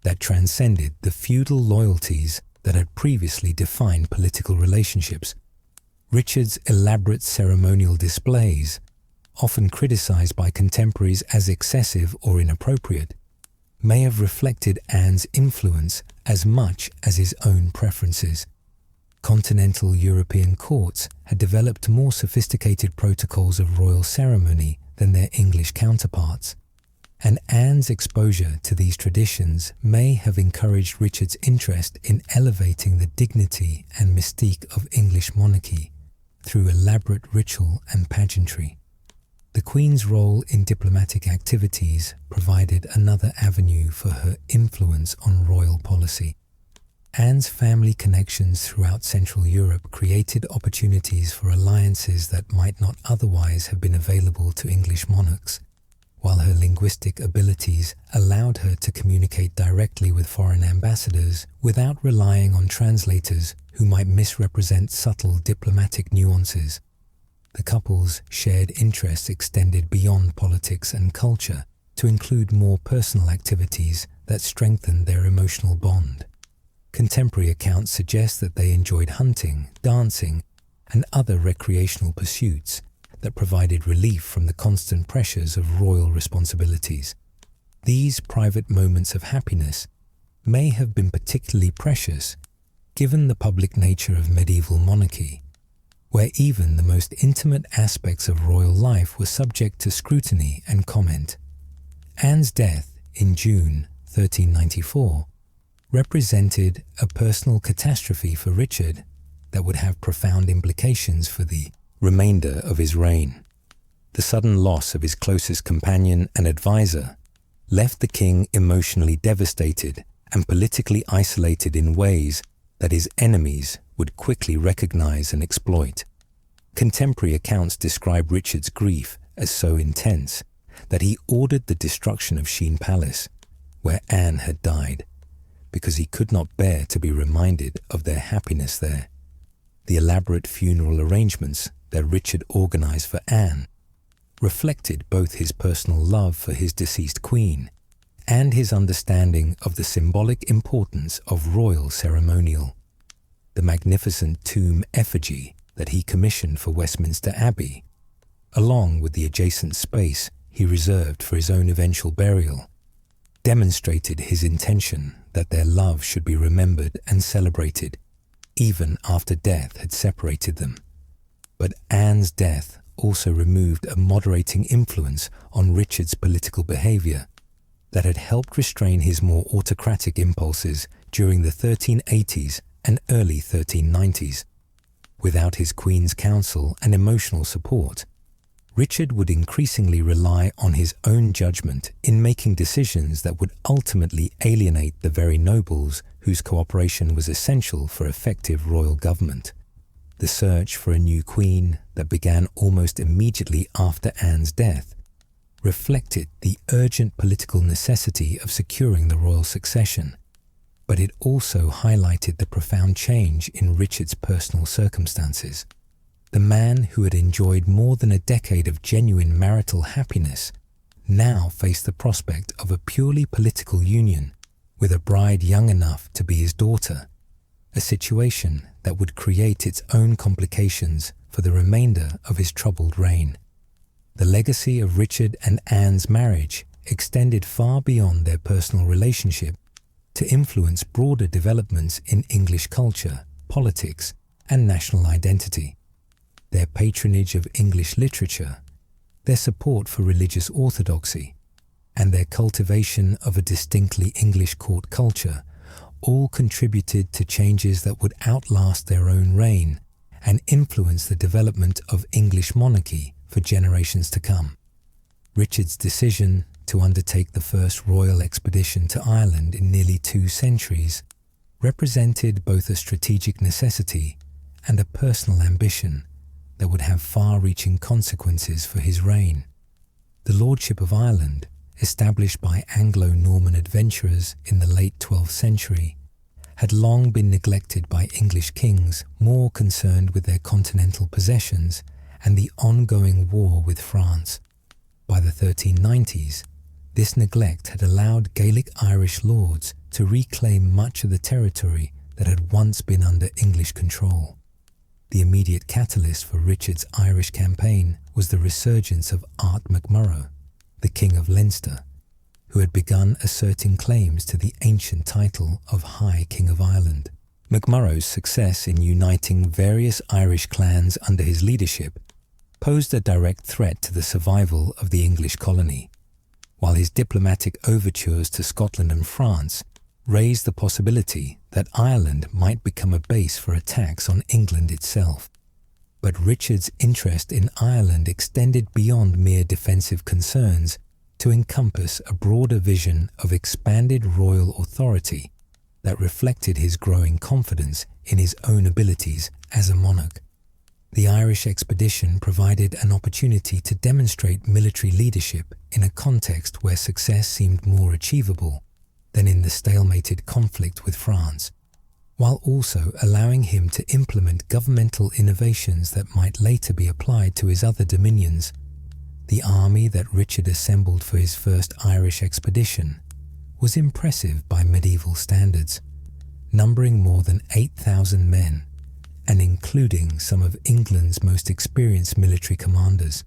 A: that transcended the feudal loyalties that had previously defined political relationships. Richard's elaborate ceremonial displays, often criticized by contemporaries as excessive or inappropriate, may have reflected Anne's influence as much as his own preferences. Continental European courts had developed more sophisticated protocols of royal ceremony than their English counterparts, and Anne's exposure to these traditions may have encouraged Richard's interest in elevating the dignity and mystique of English monarchy through elaborate ritual and pageantry. The Queen's role in diplomatic activities provided another avenue for her influence on royal policy. Anne's family connections throughout Central Europe created opportunities for alliances that might not otherwise have been available to English monarchs, while her linguistic abilities allowed her to communicate directly with foreign ambassadors without relying on translators who might misrepresent subtle diplomatic nuances. The couple's shared interests extended beyond politics and culture to include more personal activities that strengthened their emotional bond. Contemporary accounts suggest that they enjoyed hunting, dancing, and other recreational pursuits that provided relief from the constant pressures of royal responsibilities. These private moments of happiness may have been particularly precious given the public nature of medieval monarchy, where even the most intimate aspects of royal life were subject to scrutiny and comment. Anne's death in June 1394 represented a personal catastrophe for Richard that would have profound implications for the remainder of his reign. The sudden loss of his closest companion and advisor left the king emotionally devastated and politically isolated in ways that his enemies would quickly recognize and exploit. Contemporary accounts describe Richard's grief as so intense that he ordered the destruction of Sheen Palace, where Anne had died, because he could not bear to be reminded of their happiness there. The elaborate funeral arrangements that Richard organized for Anne reflected both his personal love for his deceased queen and his understanding of the symbolic importance of royal ceremonial. The magnificent tomb effigy that he commissioned for Westminster Abbey, along with the adjacent space he reserved for his own eventual burial, demonstrated his intention that their love should be remembered and celebrated, even after death had separated them. But Anne's death also removed a moderating influence on Richard's political behavior that had helped restrain his more autocratic impulses during the 1380s and early 1390s. Without his queen's counsel and emotional support, Richard would increasingly rely on his own judgment in making decisions that would ultimately alienate the very nobles whose cooperation was essential for effective royal government. The search for a new queen that began almost immediately after Anne's death reflected the urgent political necessity of securing the royal succession. but it also highlighted the profound change in Richard's personal circumstances. The man who had enjoyed more than a decade of genuine marital happiness now faced the prospect of a purely political union with a bride young enough to be his daughter, a situation that would create its own complications for the remainder of his troubled reign. The legacy of Richard and Anne's marriage extended far beyond their personal relationship to influence broader developments in English culture, politics, and national identity. Their patronage of English literature, their support for religious orthodoxy, and their cultivation of a distinctly English court culture all contributed to changes that would outlast their own reign and influence the development of English monarchy for generations to come. Richard's decision to undertake the first royal expedition to Ireland in nearly 2 centuries represented both a strategic necessity and a personal ambition that would have far-reaching consequences for his reign. The lordship of Ireland, established by Anglo-Norman adventurers in the late 12th century, had long been neglected by English kings more concerned with their continental possessions and the ongoing war with France. By the 1390s, this neglect had allowed Gaelic Irish lords to reclaim much of the territory that had once been under English control. The immediate catalyst for Richard's Irish campaign was the resurgence of Art MacMurrough, the King of Leinster, who had begun asserting claims to the ancient title of High King of Ireland. MacMurrough's success in uniting various Irish clans under his leadership posed a direct threat to the survival of the English colony, while his diplomatic overtures to Scotland and France raised the possibility that Ireland might become a base for attacks on England itself. But Richard's interest in Ireland extended beyond mere defensive concerns to encompass a broader vision of expanded royal authority that reflected his growing confidence in his own abilities as a monarch. The Irish expedition provided an opportunity to demonstrate military leadership in a context where success seemed more achievable than in the stalemated conflict with France, while also allowing him to implement governmental innovations that might later be applied to his other dominions. The army that Richard assembled for his first Irish expedition was impressive by medieval standards, numbering more than 8,000 men and including some of England's most experienced military commanders.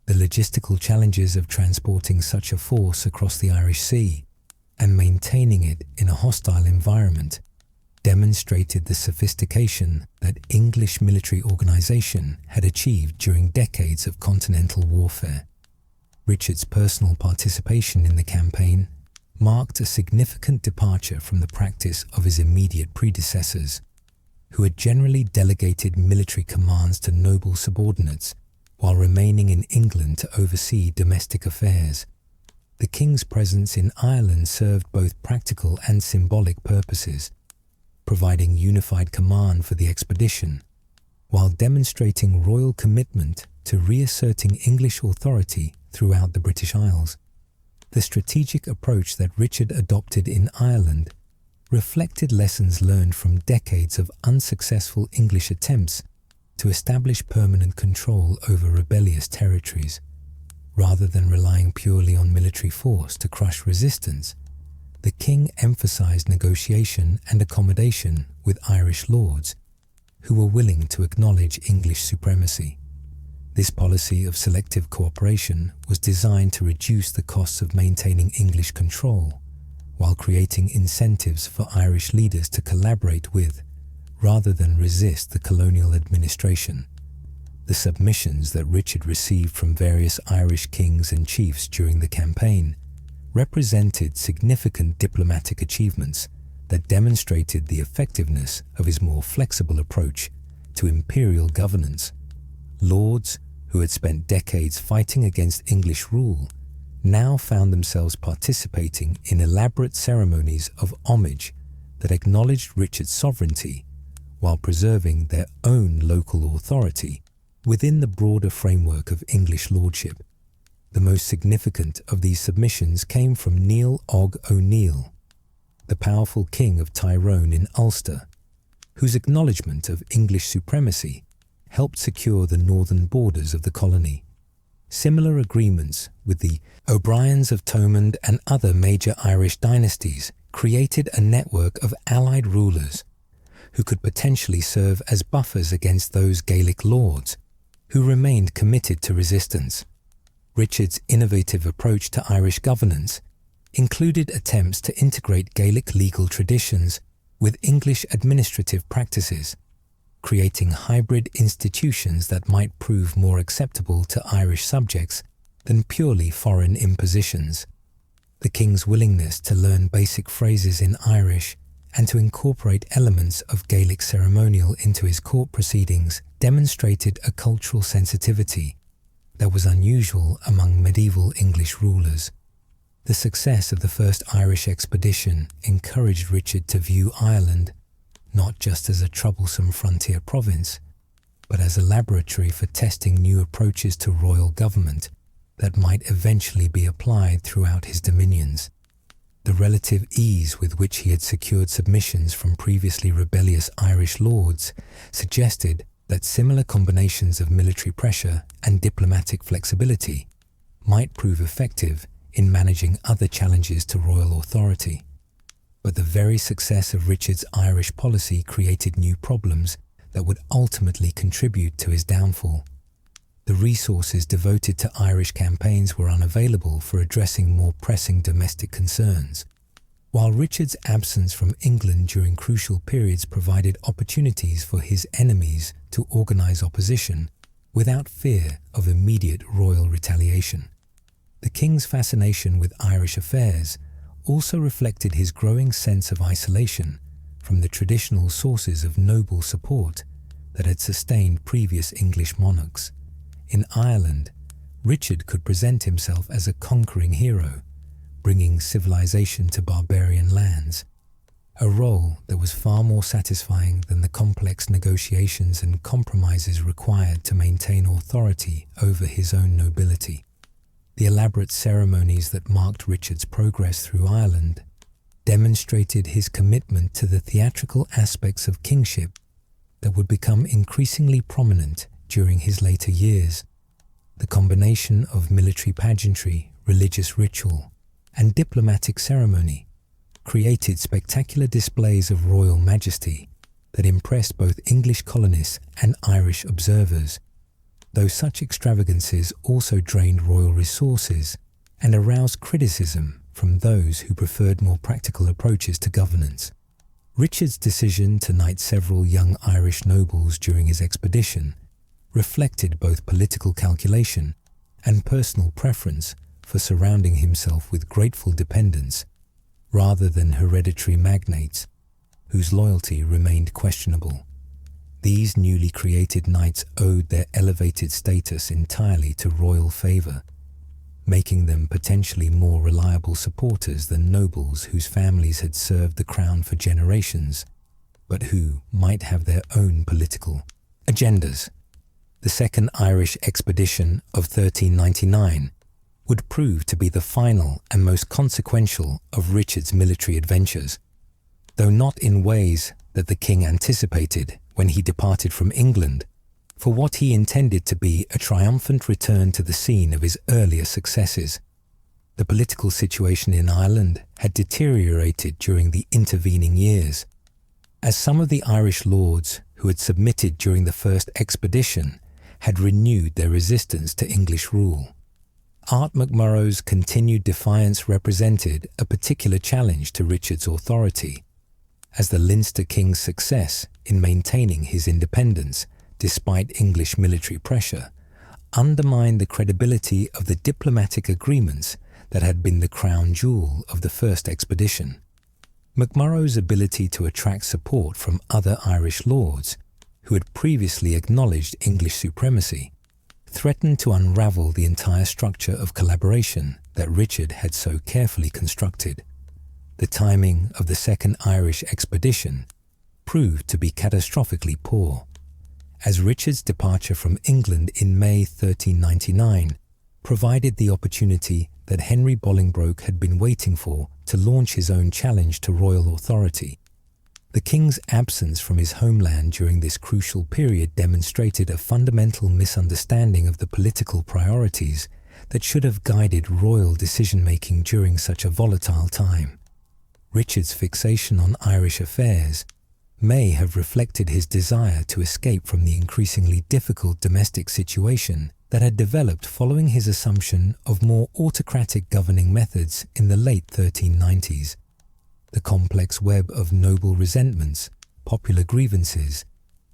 A: The logistical challenges of transporting such a force across the Irish Sea and maintaining it in a hostile environment demonstrated the sophistication that English military organization had achieved during decades of continental warfare. Richard's personal participation in the campaign marked a significant departure from the practice of his immediate predecessors, who had generally delegated military commands to noble subordinates while remaining in England to oversee domestic affairs. The king's presence in Ireland served both practical and symbolic purposes, providing unified command for the expedition, while demonstrating royal commitment to reasserting English authority throughout the British Isles. The strategic approach that Richard adopted in Ireland reflected lessons learned from decades of unsuccessful English attempts to establish permanent control over rebellious territories. Rather than relying purely on military force to crush resistance, the king emphasized negotiation and accommodation with Irish lords who were willing to acknowledge English supremacy. This policy of selective cooperation was designed to reduce the costs of maintaining English control, while creating incentives for Irish leaders to collaborate with, rather than resist, the colonial administration. The submissions that Richard received from various Irish kings and chiefs during the campaign represented significant diplomatic achievements that demonstrated the effectiveness of his more flexible approach to imperial governance. Lords who had spent decades fighting against English rule now found themselves participating in elaborate ceremonies of homage that acknowledged Richard's sovereignty while preserving their own local authority within the broader framework of English lordship. The most significant of these submissions came from Neil Og O'Neill, the powerful king of Tyrone in Ulster, whose acknowledgement of English supremacy helped secure the northern borders of the colony. Similar agreements with the O'Briens of Thomond and other major Irish dynasties created a network of allied rulers who could potentially serve as buffers against those Gaelic lords who remained committed to resistance. Richard's innovative approach to Irish governance included attempts to integrate Gaelic legal traditions with English administrative practices, creating hybrid institutions that might prove more acceptable to Irish subjects than purely foreign impositions. The king's willingness to learn basic phrases in Irish and to incorporate elements of Gaelic ceremonial into his court proceedings demonstrated a cultural sensitivity that was unusual among medieval English rulers. The success of the first Irish expedition encouraged Richard to view Ireland not just as a troublesome frontier province, but as a laboratory for testing new approaches to royal government that might eventually be applied throughout his dominions. The relative ease with which he had secured submissions from previously rebellious Irish lords suggested that similar combinations of military pressure and diplomatic flexibility might prove effective in managing other challenges to royal authority. But the very success of Richard's Irish policy created new problems that would ultimately contribute to his downfall. The resources devoted to Irish campaigns were unavailable for addressing more pressing domestic concerns, while Richard's absence from England during crucial periods provided opportunities for his enemies to organize opposition without fear of immediate royal retaliation. The king's fascination with Irish affairs also reflected his growing sense of isolation from the traditional sources of noble support that had sustained previous English monarchs. In Ireland, Richard could present himself as a conquering hero, bringing civilization to barbarian lands, a role that was far more satisfying than the complex negotiations and compromises required to maintain authority over his own nobility. The elaborate ceremonies that marked Richard's progress through Ireland demonstrated his commitment to the theatrical aspects of kingship that would become increasingly prominent during his later years. The combination of military pageantry, religious ritual, and diplomatic ceremony created spectacular displays of royal majesty that impressed both English colonists and Irish observers, though such extravagances also drained royal resources and aroused criticism from those who preferred more practical approaches to governance. Richard's decision to knight several young Irish nobles during his expedition reflected both political calculation and personal preference for surrounding himself with grateful dependents rather than hereditary magnates whose loyalty remained questionable. These newly created knights owed their elevated status entirely to royal favour, making them potentially more reliable supporters than nobles whose families had served the crown for generations, but who might have their own political agendas. The Second Irish Expedition of 1399 would prove to be the final and most consequential of Richard's military adventures, though not in ways that the king anticipated when he departed from England for what he intended to be a triumphant return to the scene of his earlier successes. The political situation in Ireland had deteriorated during the intervening years, as some of the Irish lords who had submitted during the first expedition had renewed their resistance to English rule. Art McMurrough's continued defiance represented a particular challenge to Richard's authority, as the Leinster king's success in maintaining his independence despite English military pressure undermined the credibility of the diplomatic agreements that had been the crown jewel of the first expedition. McMurrough's ability to attract support from other Irish lords who had previously acknowledged English supremacy threatened to unravel the entire structure of collaboration that Richard had so carefully constructed. The timing of the Second Irish Expedition proved to be catastrophically poor, as Richard's departure from England in May 1399 provided the opportunity that Henry Bolingbroke had been waiting for to launch his own challenge to royal authority. The king's absence from his homeland during this crucial period demonstrated a fundamental misunderstanding of the political priorities that should have guided royal decision-making during such a volatile time. Richard's fixation on Irish affairs may have reflected his desire to escape from the increasingly difficult domestic situation that had developed following his assumption of more autocratic governing methods in the late 1390s. The complex web of noble resentments, popular grievances,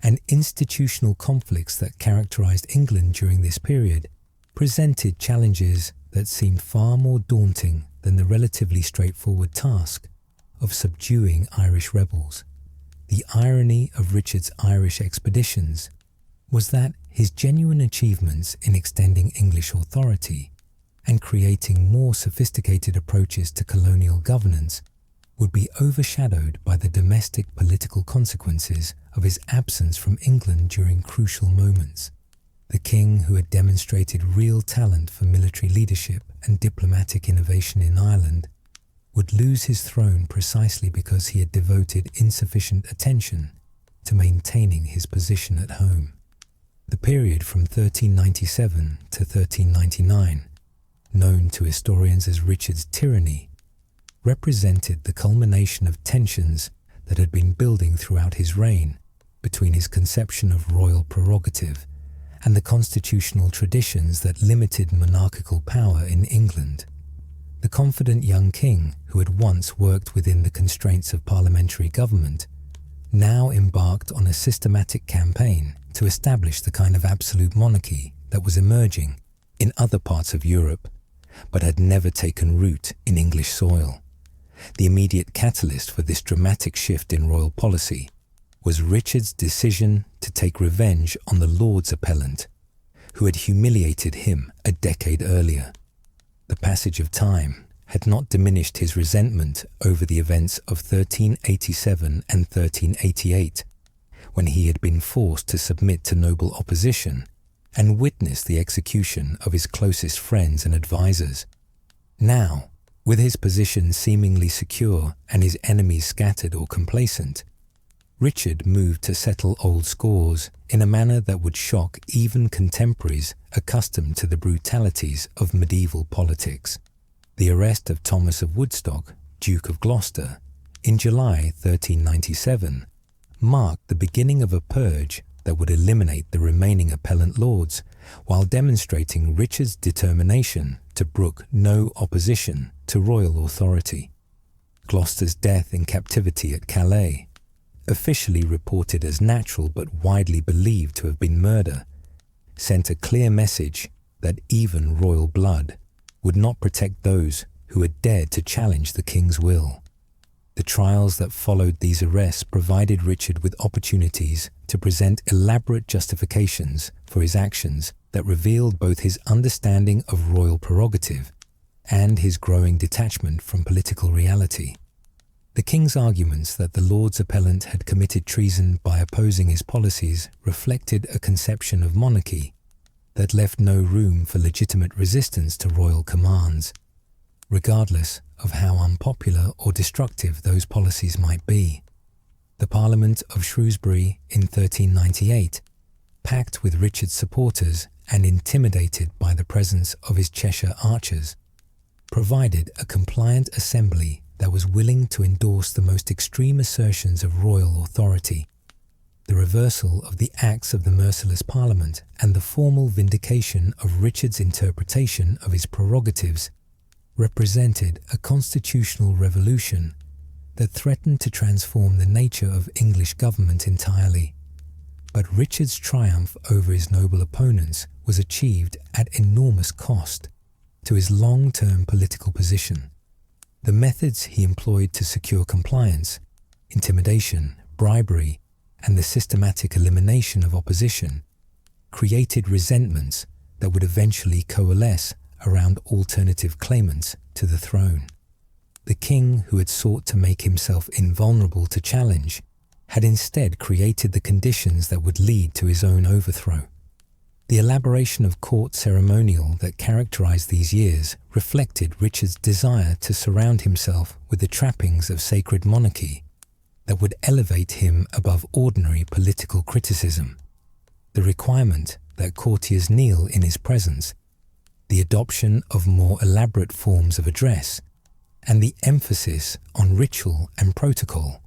A: and institutional conflicts that characterized England during this period presented challenges that seemed far more daunting than the relatively straightforward task of subduing Irish rebels. The irony of Richard's Irish expeditions was that his genuine achievements in extending English authority and creating more sophisticated approaches to colonial governance would be overshadowed by the domestic political consequences of his absence from England during crucial moments. The king, who had demonstrated real talent for military leadership and diplomatic innovation in Ireland, would lose his throne precisely because he had devoted insufficient attention to maintaining his position at home. The period from 1397 to 1399, known to historians as Richard's Tyranny, represented the culmination of tensions that had been building throughout his reign between his conception of royal prerogative and the constitutional traditions that limited monarchical power in England. The confident young king, who had once worked within the constraints of parliamentary government, now embarked on a systematic campaign to establish the kind of absolute monarchy that was emerging in other parts of Europe, but had never taken root in English soil. The immediate catalyst for this dramatic shift in royal policy was Richard's decision to take revenge on the Lord's Appellant, who had humiliated him a decade earlier. The passage of time had not diminished his resentment over the events of 1387 and 1388, when he had been forced to submit to noble opposition and witness the execution of his closest friends and advisers. Now, with his position seemingly secure and his enemies scattered or complacent, Richard moved to settle old scores in a manner that would shock even contemporaries accustomed to the brutalities of medieval politics. The arrest of Thomas of Woodstock, Duke of Gloucester, in July 1397, marked the beginning of a purge that would eliminate the remaining appellant lords, while demonstrating Richard's determination to brook no opposition to royal authority. Gloucester's death in captivity at Calais, officially reported as natural but widely believed to have been murder, sent a clear message that even royal blood would not protect those who had dared to challenge the king's will. The trials that followed these arrests provided Richard with opportunities to present elaborate justifications for his actions that revealed both his understanding of royal prerogative and his growing detachment from political reality. The king's arguments that the Lord's Appellant had committed treason by opposing his policies reflected a conception of monarchy that left no room for legitimate resistance to royal commands, regardless of how unpopular or destructive those policies might be. The Parliament of Shrewsbury in 1398, packed with Richard's supporters and intimidated by the presence of his Cheshire archers, provided a compliant assembly that was willing to endorse the most extreme assertions of royal authority. The reversal of the acts of the merciless Parliament and the formal vindication of Richard's interpretation of his prerogatives represented a constitutional revolution that threatened to transform the nature of English government entirely. But Richard's triumph over his noble opponents was achieved at enormous cost to his long-term political position. The methods he employed to secure compliance, intimidation, bribery, and the systematic elimination of opposition, created resentments that would eventually coalesce around alternative claimants to the throne. The king, who had sought to make himself invulnerable to challenge, had instead created the conditions that would lead to his own overthrow. The elaboration of court ceremonial that characterized these years reflected Richard's desire to surround himself with the trappings of sacred monarchy that would elevate him above ordinary political criticism. The requirement that courtiers kneel in his presence, the adoption of more elaborate forms of address, and the emphasis on ritual and protocol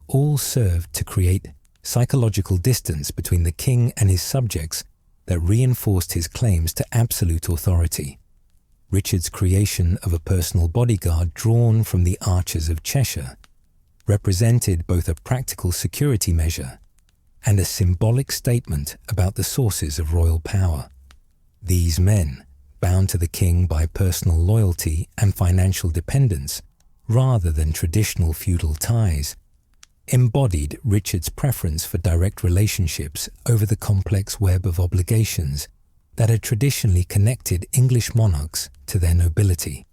A: all served to create psychological distance between the king and his subjects that reinforced his claims to absolute authority. Richard's creation of a personal bodyguard drawn from the archers of Cheshire represented both a practical security measure and a symbolic statement about the sources of royal power. These men, bound to the king by personal loyalty and financial dependence rather than traditional feudal ties, embodied Richard's preference for direct relationships over the complex web of obligations that had traditionally connected English monarchs to their nobility.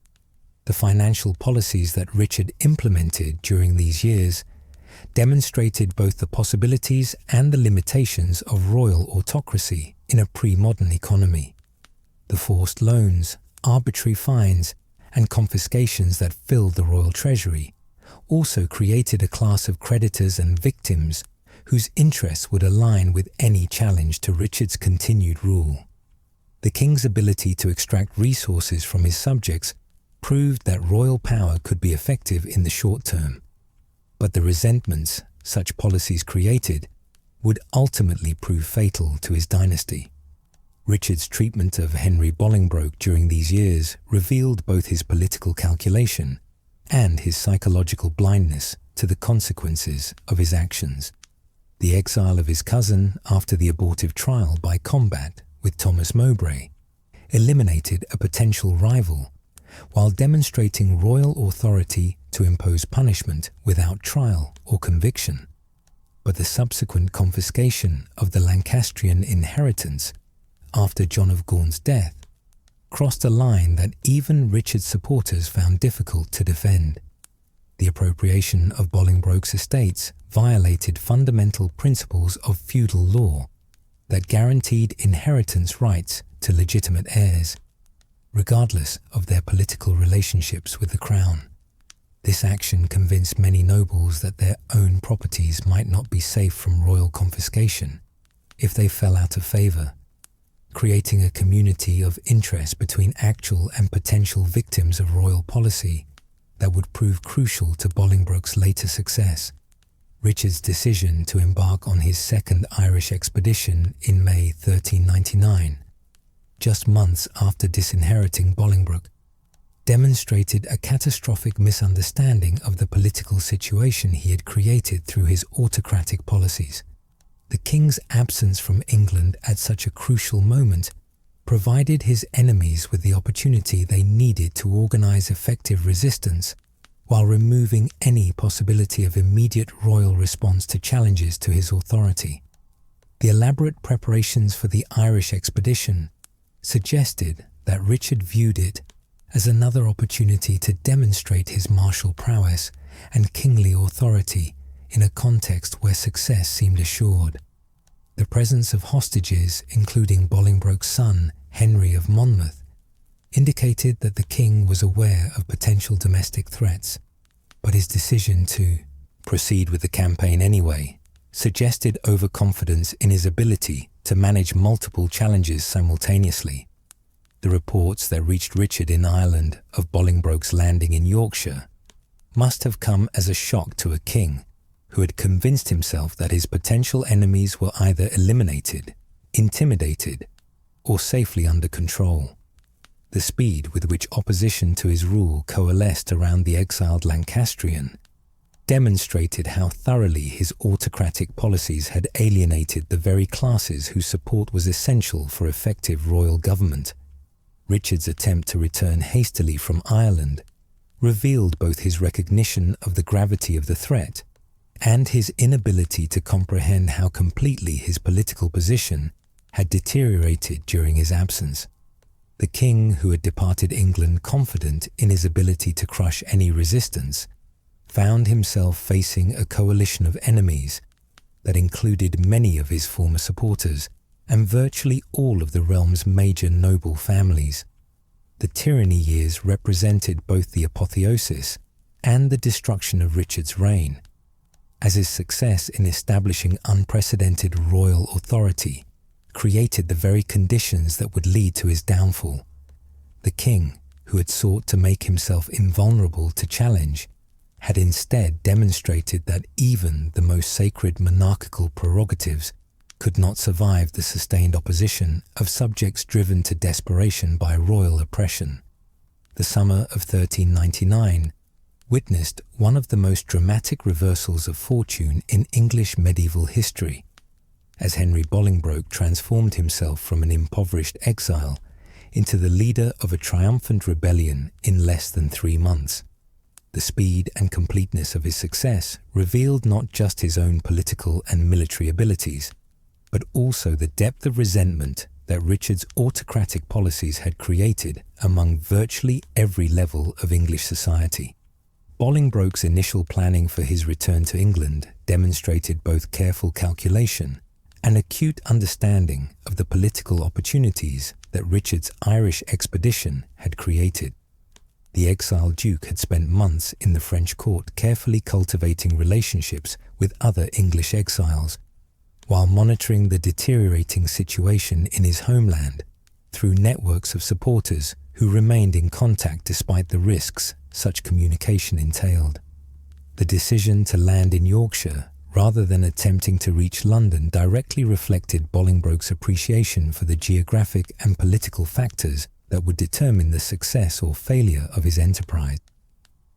A: The financial policies that Richard implemented during these years demonstrated both the possibilities and the limitations of royal autocracy in a pre-modern economy. The forced loans, arbitrary fines, and confiscations that filled the royal treasury also created a class of creditors and victims whose interests would align with any challenge to Richard's continued rule. The king's ability to extract resources from his subjects proved that royal power could be effective in the short term, but the resentments such policies created would ultimately prove fatal to his dynasty. Richard's treatment of Henry Bolingbroke during these years revealed both his political calculation and his psychological blindness to the consequences of his actions. The exile of his cousin after the abortive trial by combat with Thomas Mowbray eliminated a potential rival while demonstrating royal authority to impose punishment without trial or conviction. But the subsequent confiscation of the Lancastrian inheritance after John of Gaunt's death crossed a line that even Richard's supporters found difficult to defend. The appropriation of Bolingbroke's estates violated fundamental principles of feudal law that guaranteed inheritance rights to legitimate heirs, regardless of their political relationships with the crown. This action convinced many nobles that their own properties might not be safe from royal confiscation if they fell out of favour, creating a community of interest between actual and potential victims of royal policy that would prove crucial to Bolingbroke's later success. Richard's decision to embark on his second Irish expedition in May 1399, just months after disinheriting Bolingbroke, demonstrated a catastrophic misunderstanding of the political situation he had created through his autocratic policies. The king's absence from England at such a crucial moment provided his enemies with the opportunity they needed to organize effective resistance while removing any possibility of immediate royal response to challenges to his authority. The elaborate preparations for the Irish expedition suggested that Richard viewed it as another opportunity to demonstrate his martial prowess and kingly authority in a context where success seemed assured. The presence of hostages, including Bolingbroke's son, Henry of Monmouth, indicated that the king was aware of potential domestic threats, but his decision to proceed with the campaign anyway suggested overconfidence in his ability to manage multiple challenges simultaneously. The reports that reached Richard in Ireland of Bolingbroke's landing in Yorkshire must have come as a shock to a king who had convinced himself that his potential enemies were either eliminated, intimidated, or safely under control. The speed with which opposition to his rule coalesced around the exiled Lancastrian demonstrated how thoroughly his autocratic policies had alienated the very classes whose support was essential for effective royal government. Richard's attempt to return hastily from Ireland revealed both his recognition of the gravity of the threat and his inability to comprehend how completely his political position had deteriorated during his absence. The king, who had departed England confident in his ability to crush any resistance, found himself facing a coalition of enemies that included many of his former supporters and virtually all of the realm's major noble families. The Tyranny years represented both the apotheosis and the destruction of Richard's reign, as his success in establishing unprecedented royal authority created the very conditions that would lead to his downfall. The king, who had sought to make himself invulnerable to challenge, had instead demonstrated that even the most sacred monarchical prerogatives could not survive the sustained opposition of subjects driven to desperation by royal oppression. The summer of 1399 witnessed one of the most dramatic reversals of fortune in English medieval history, as Henry Bolingbroke transformed himself from an impoverished exile into the leader of a triumphant rebellion in less than 3 months. The speed and completeness of his success revealed not just his own political and military abilities, but also the depth of resentment that Richard's autocratic policies had created among virtually every level of English society. Bolingbroke's initial planning for his return to England demonstrated both careful calculation and acute understanding of the political opportunities that Richard's Irish expedition had created. The exiled Duke had spent months in the French court carefully cultivating relationships with other English exiles, while monitoring the deteriorating situation in his homeland through networks of supporters who remained in contact despite the risks such communication entailed. The decision to land in Yorkshire rather than attempting to reach London directly reflected Bolingbroke's appreciation for the geographic and political factors that would determine the success or failure of his enterprise.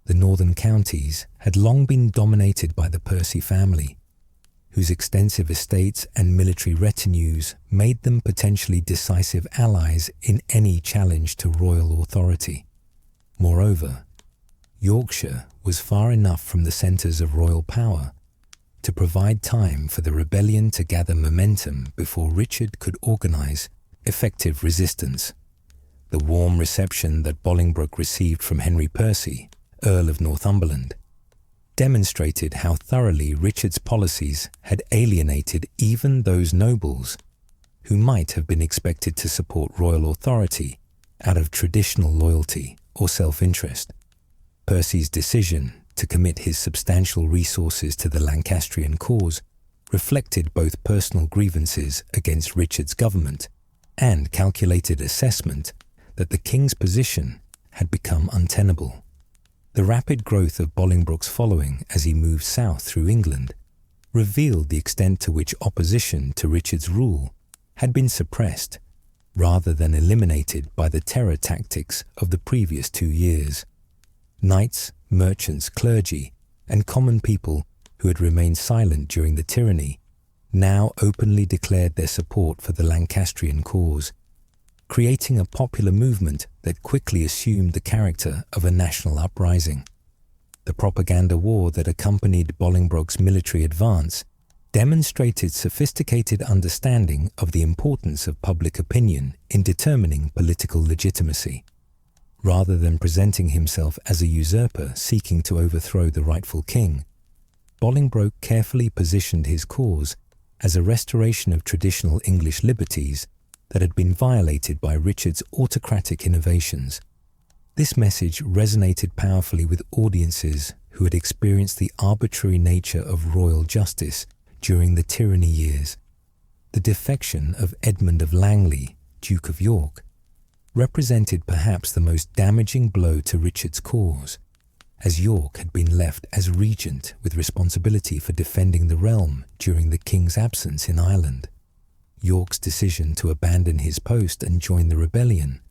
A: The northern counties had long been dominated by the Percy family, whose extensive estates and military retinues made them potentially decisive allies in any challenge to royal authority. Moreover, Yorkshire was far enough from the centres of royal power to provide time for the rebellion to gather momentum before Richard could organise effective resistance. The warm reception that Bolingbroke received from Henry Percy, Earl of Northumberland, demonstrated how thoroughly Richard's policies had alienated even those nobles who might have been expected to support royal authority out of traditional loyalty or self-interest. Percy's decision to commit his substantial resources to the Lancastrian cause reflected both personal grievances against Richard's government and calculated assessment that the king's position had become untenable. The rapid growth of Bolingbroke's following as he moved south through England revealed the extent to which opposition to Richard's rule had been suppressed rather than eliminated by the terror tactics of the previous 2 years. Knights, merchants, clergy, and common people who had remained silent during the tyranny now openly declared their support for the Lancastrian cause, creating a popular movement that quickly assumed the character of a national uprising. The propaganda war that accompanied Bolingbroke's military advance demonstrated sophisticated understanding of the importance of public opinion in determining political legitimacy. Rather than presenting himself as a usurper seeking to overthrow the rightful king, Bolingbroke carefully positioned his cause as a restoration of traditional English liberties that had been violated by Richard's autocratic innovations. This message resonated powerfully with audiences who had experienced the arbitrary nature of royal justice during the tyranny years. The defection of Edmund of Langley, Duke of York, represented perhaps the most damaging blow to Richard's cause, as York had been left as regent with responsibility for defending the realm during the king's absence in Ireland. York's decision to abandon his post and join the rebellion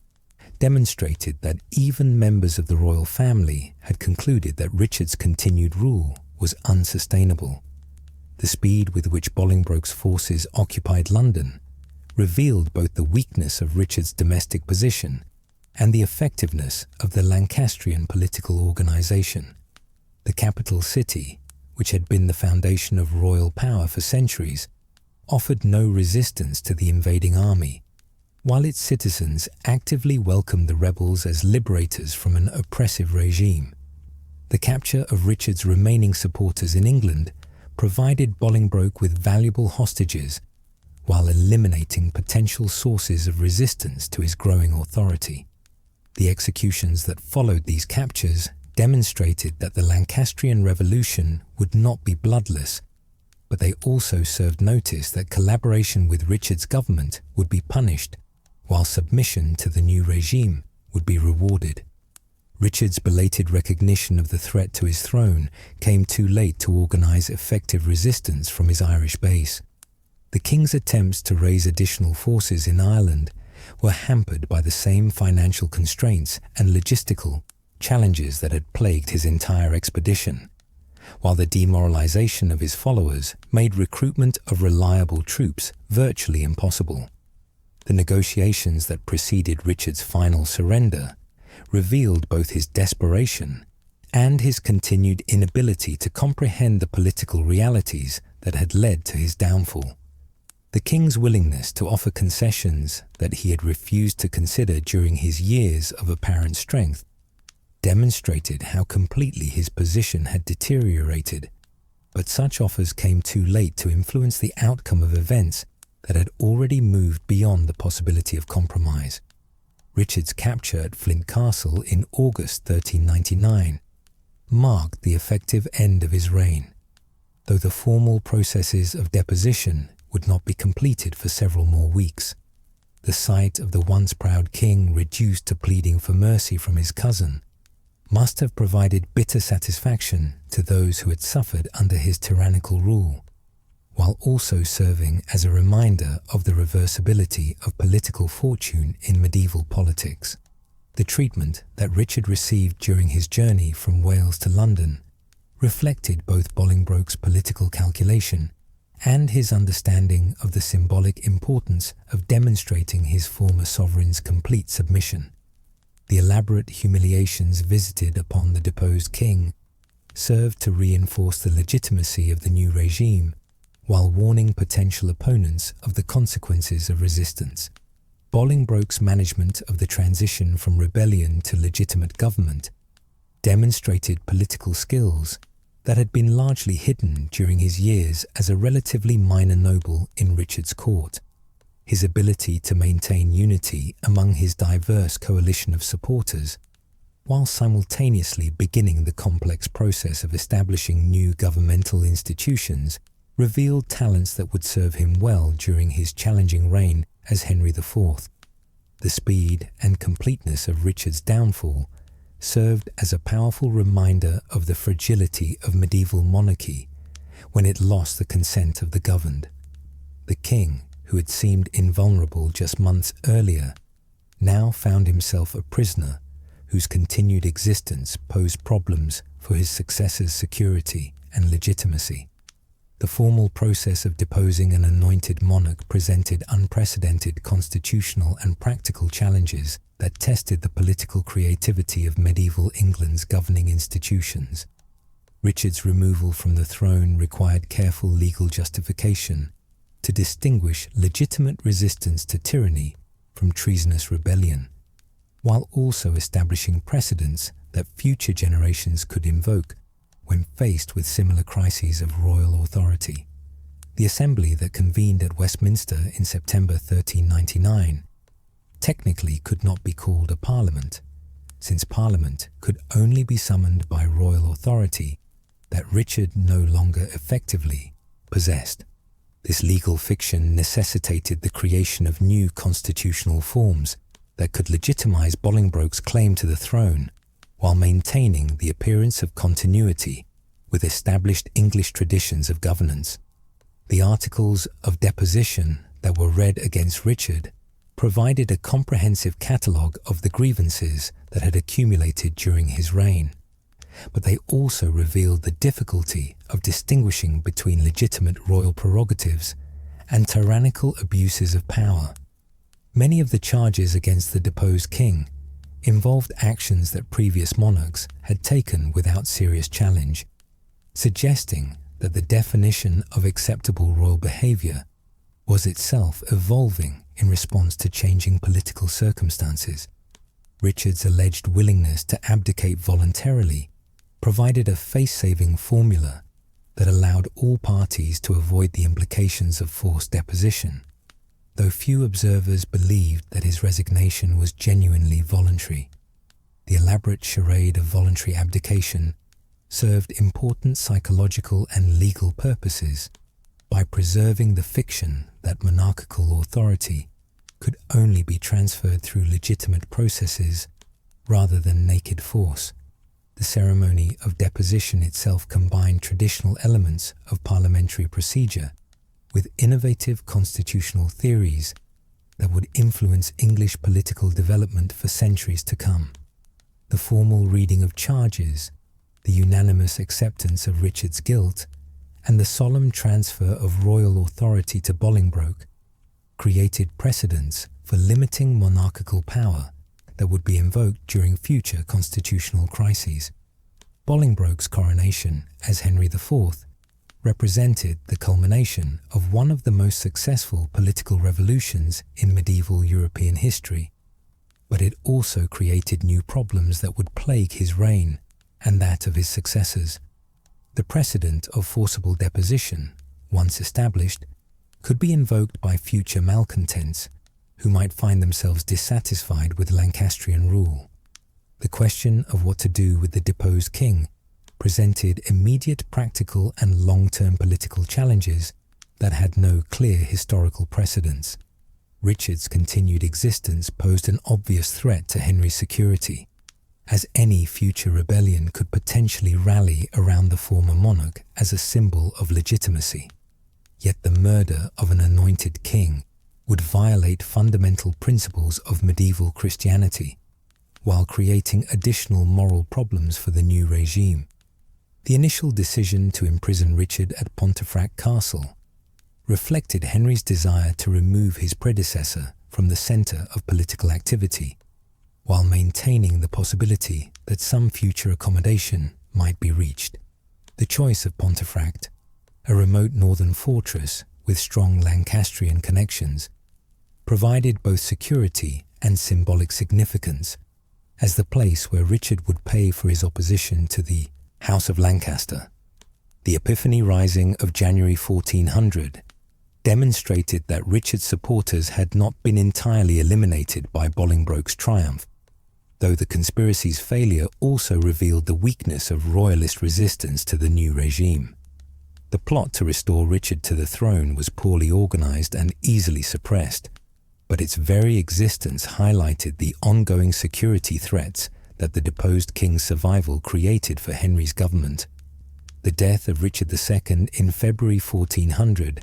A: demonstrated that even members of the royal family had concluded that Richard's continued rule was unsustainable. The speed with which Bolingbroke's forces occupied London revealed both the weakness of Richard's domestic position and the effectiveness of the Lancastrian political organisation. The capital city, which had been the foundation of royal power for centuries, offered no resistance to the invading army, while its citizens actively welcomed the rebels as liberators from an oppressive regime. The capture of Richard's remaining supporters in England provided Bolingbroke with valuable hostages, while eliminating potential sources of resistance to his growing authority. The executions that followed these captures demonstrated that the Lancastrian Revolution would not be bloodless, but they also served notice that collaboration with Richard's government would be punished, while submission to the new regime would be rewarded. Richard's belated recognition of the threat to his throne came too late to organize effective resistance from his Irish base. The king's attempts to raise additional forces in Ireland were hampered by the same financial constraints and logistical challenges that had plagued his entire expedition, while the demoralization of his followers made recruitment of reliable troops virtually impossible. The negotiations that preceded Richard's final surrender revealed both his desperation and his continued inability to comprehend the political realities that had led to his downfall. The king's willingness to offer concessions that he had refused to consider during his years of apparent strength demonstrated how completely his position had deteriorated, but such offers came too late to influence the outcome of events that had already moved beyond the possibility of compromise. Richard's capture at Flint Castle in August 1399 marked the effective end of his reign, though the formal processes of deposition would not be completed for several more weeks. The sight of the once proud king reduced to pleading for mercy from his cousin must have provided bitter satisfaction to those who had suffered under his tyrannical rule, while also serving as a reminder of the reversibility of political fortune in medieval politics. The treatment that Richard received during his journey from Wales to London reflected both Bolingbroke's political calculation and his understanding of the symbolic importance of demonstrating his former sovereign's complete submission. The elaborate humiliations visited upon the deposed king served to reinforce the legitimacy of the new regime, while warning potential opponents of the consequences of resistance. Bolingbroke's management of the transition from rebellion to legitimate government demonstrated political skills that had been largely hidden during his years as a relatively minor noble in Richard's court. His ability to maintain unity among his diverse coalition of supporters, while simultaneously beginning the complex process of establishing new governmental institutions, revealed talents that would serve him well during his challenging reign as Henry IV. The speed and completeness of Richard's downfall served as a powerful reminder of the fragility of medieval monarchy when it lost the consent of the governed. The king, who had seemed invulnerable just months earlier, now found himself a prisoner whose continued existence posed problems for his successor's security and legitimacy. The formal process of deposing an anointed monarch presented unprecedented constitutional and practical challenges that tested the political creativity of medieval England's governing institutions. Richard's removal from the throne required careful legal justification to distinguish legitimate resistance to tyranny from treasonous rebellion, while also establishing precedents that future generations could invoke when faced with similar crises of royal authority. The assembly that convened at Westminster in September 1399 technically could not be called a parliament, since parliament could only be summoned by royal authority that Richard no longer effectively possessed. This legal fiction necessitated the creation of new constitutional forms that could legitimize Bolingbroke's claim to the throne while maintaining the appearance of continuity with established English traditions of governance. The articles of deposition that were read against Richard provided a comprehensive catalogue of the grievances that had accumulated during his reign, but they also revealed the difficulty of distinguishing between legitimate royal prerogatives and tyrannical abuses of power. Many of the charges against the deposed king involved actions that previous monarchs had taken without serious challenge, suggesting that the definition of acceptable royal behavior was itself evolving in response to changing political circumstances. Richard's alleged willingness to abdicate voluntarily provided a face-saving formula that allowed all parties to avoid the implications of forced deposition. though few observers believed that his resignation was genuinely voluntary. The elaborate charade of voluntary abdication served important psychological and legal purposes by preserving the fiction that monarchical authority could only be transferred through legitimate processes rather than naked force. The ceremony of deposition itself combined traditional elements of parliamentary procedure with innovative constitutional theories that would influence English political development for centuries to come. The formal reading of charges, the unanimous acceptance of Richard's guilt, and the solemn transfer of royal authority to Bolingbroke created precedents for limiting monarchical power that would be invoked during future constitutional crises. Bolingbroke's coronation as Henry IV represented the culmination of one of the most successful political revolutions in medieval European history, but it also created new problems that would plague his reign and that of his successors. The precedent of forcible deposition, once established, could be invoked by future malcontents who might find themselves dissatisfied with Lancastrian rule. The question of what to do with the deposed king presented immediate practical and long-term political challenges that had no clear historical precedents. Richard's continued existence posed an obvious threat to Henry's security, as any future rebellion could potentially rally around the former monarch as a symbol of legitimacy. Yet the murder of an anointed king would violate fundamental principles of medieval Christianity, while creating additional moral problems for the new regime. The initial decision to imprison Richard at Pontefract Castle reflected Henry's desire to remove his predecessor from the centre of political activity, while maintaining the possibility that some future accommodation might be reached. The choice of Pontefract, a remote northern fortress with strong Lancastrian connections, provided both security and symbolic significance as the place where Richard would pay for his opposition to the House of Lancaster. The Epiphany Rising of January 1400 demonstrated that Richard's supporters had not been entirely eliminated by Bolingbroke's triumph, though the conspiracy's failure also revealed the weakness of royalist resistance to the new regime. The plot to restore Richard to the throne was poorly organized and easily suppressed, but its very existence highlighted the ongoing security threats that the deposed king's survival created for Henry's government. The death of Richard II in February 1400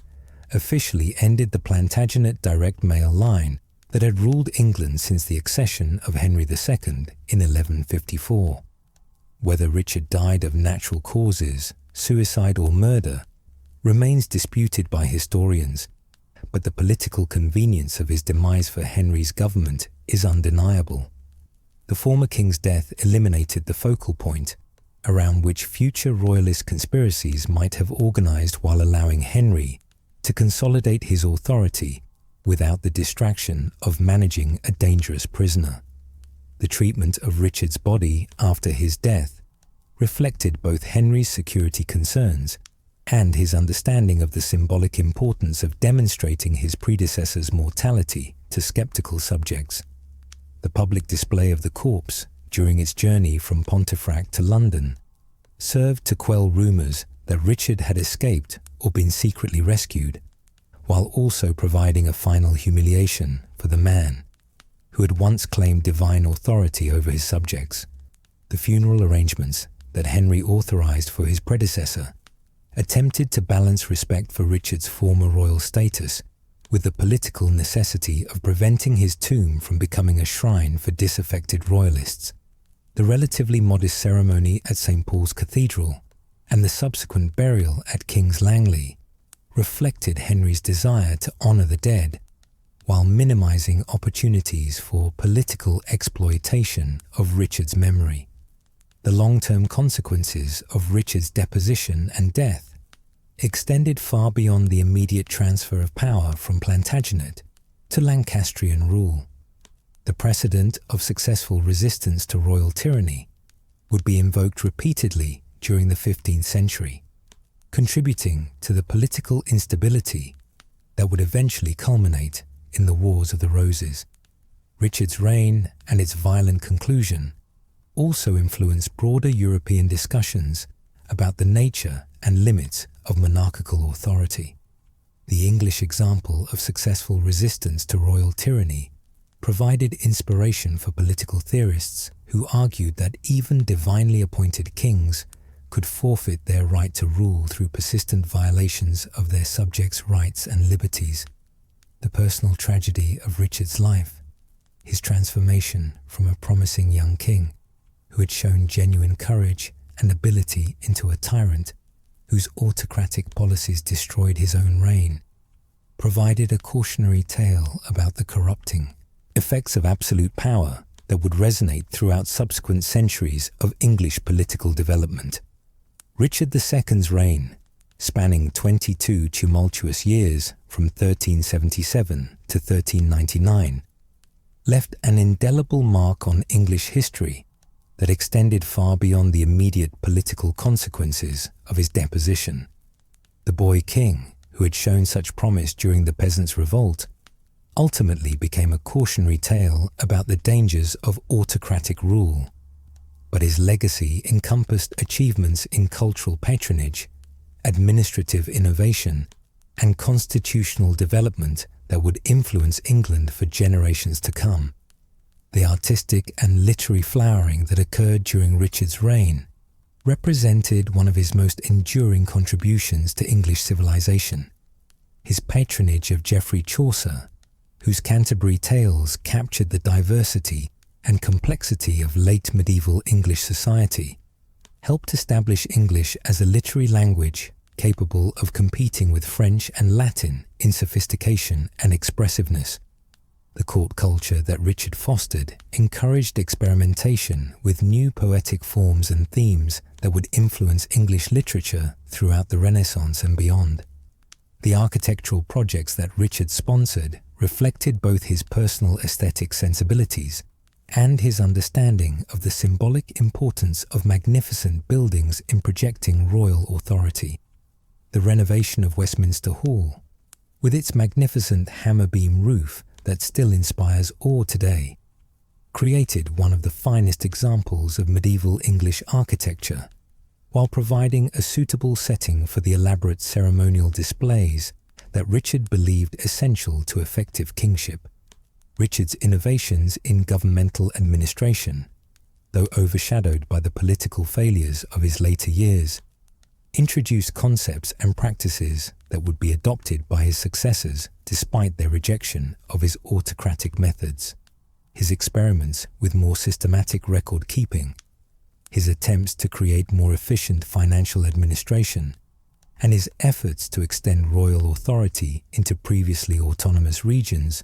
A: officially ended the Plantagenet direct male line that had ruled England since the accession of Henry II in 1154. Whether Richard died of natural causes, suicide or murder, remains disputed by historians, but the political convenience of his demise for Henry's government is undeniable. The former king's death eliminated the focal point around which future royalist conspiracies might have organized, while allowing Henry to consolidate his authority without the distraction of managing a dangerous prisoner. The treatment of Richard's body after his death reflected both Henry's security concerns and his understanding of the symbolic importance of demonstrating his predecessor's mortality to skeptical subjects. The public display of the corpse during its journey from Pontefract to London served to quell rumours that Richard had escaped or been secretly rescued, while also providing a final humiliation for the man who had once claimed divine authority over his subjects. The funeral arrangements that Henry authorised for his predecessor attempted to balance respect for Richard's former royal status with the political necessity of preventing his tomb from becoming a shrine for disaffected royalists. The relatively modest ceremony at St. Paul's Cathedral and the subsequent burial at King's Langley reflected Henry's desire to honour the dead, while minimising opportunities for political exploitation of Richard's memory. The long-term consequences of Richard's deposition and death extended far beyond the immediate transfer of power from Plantagenet to Lancastrian rule. The precedent of successful resistance to royal tyranny would be invoked repeatedly during the 15th century, contributing to the political instability that would eventually culminate in the Wars of the Roses. Richard's reign and its violent conclusion also influenced broader European discussions about the nature and limits of monarchical authority. The English example of successful resistance to royal tyranny provided inspiration for political theorists who argued that even divinely appointed kings could forfeit their right to rule through persistent violations of their subjects' rights and liberties. The personal tragedy of Richard's life, his transformation from a promising young king who had shown genuine courage and ability into a tyrant whose autocratic policies destroyed his own reign, provided a cautionary tale about the corrupting effects of absolute power that would resonate throughout subsequent centuries of English political development. Richard II's reign, spanning 22 tumultuous years from 1377 to 1399, left an indelible mark on English history that extended far beyond the immediate political consequences of his deposition. The boy king, who had shown such promise during the Peasants' Revolt, ultimately became a cautionary tale about the dangers of autocratic rule. But his legacy encompassed achievements in cultural patronage, administrative innovation, and constitutional development that would influence England for generations to come. The artistic and literary flowering that occurred during Richard's reign represented one of his most enduring contributions to English civilization. His patronage of Geoffrey Chaucer, whose Canterbury Tales captured the diversity and complexity of late medieval English society, helped establish English as a literary language capable of competing with French and Latin in sophistication and expressiveness. The court culture that Richard fostered encouraged experimentation with new poetic forms and themes that would influence English literature throughout the Renaissance and beyond. The architectural projects that Richard sponsored reflected both his personal aesthetic sensibilities and his understanding of the symbolic importance of magnificent buildings in projecting royal authority. The renovation of Westminster Hall, with its magnificent hammer-beam roof that still inspires awe today, created one of the finest examples of medieval English architecture, while providing a suitable setting for the elaborate ceremonial displays that Richard believed essential to effective kingship. Richard's innovations in governmental administration, though overshadowed by the political failures of his later years, introduced concepts and practices that would be adopted by his successors despite their rejection of his autocratic methods. His experiments with more systematic record-keeping, his attempts to create more efficient financial administration, and his efforts to extend royal authority into previously autonomous regions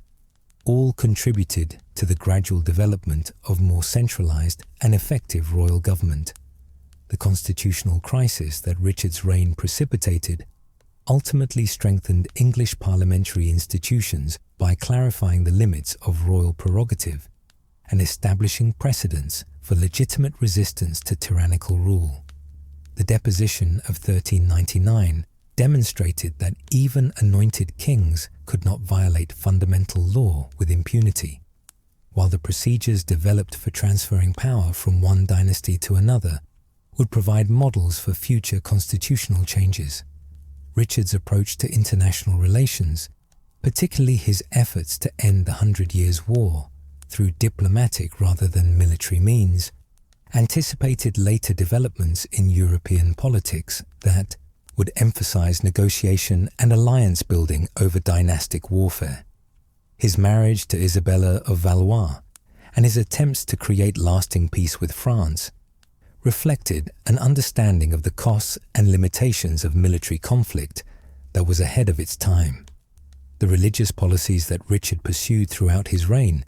A: all contributed to the gradual development of more centralized and effective royal government. The constitutional crisis that Richard's reign precipitated ultimately strengthened English parliamentary institutions by clarifying the limits of royal prerogative and establishing precedents for legitimate resistance to tyrannical rule. The deposition of 1399 demonstrated that even anointed kings could not violate fundamental law with impunity, while the procedures developed for transferring power from one dynasty to another would provide models for future constitutional changes. Richard's approach to international relations, particularly his efforts to end the 100 Years' War through diplomatic rather than military means, anticipated later developments in European politics that would emphasize negotiation and alliance building over dynastic warfare. His marriage to Isabella of Valois and his attempts to create lasting peace with France reflected an understanding of the costs and limitations of military conflict that was ahead of its time. The religious policies that Richard pursued throughout his reign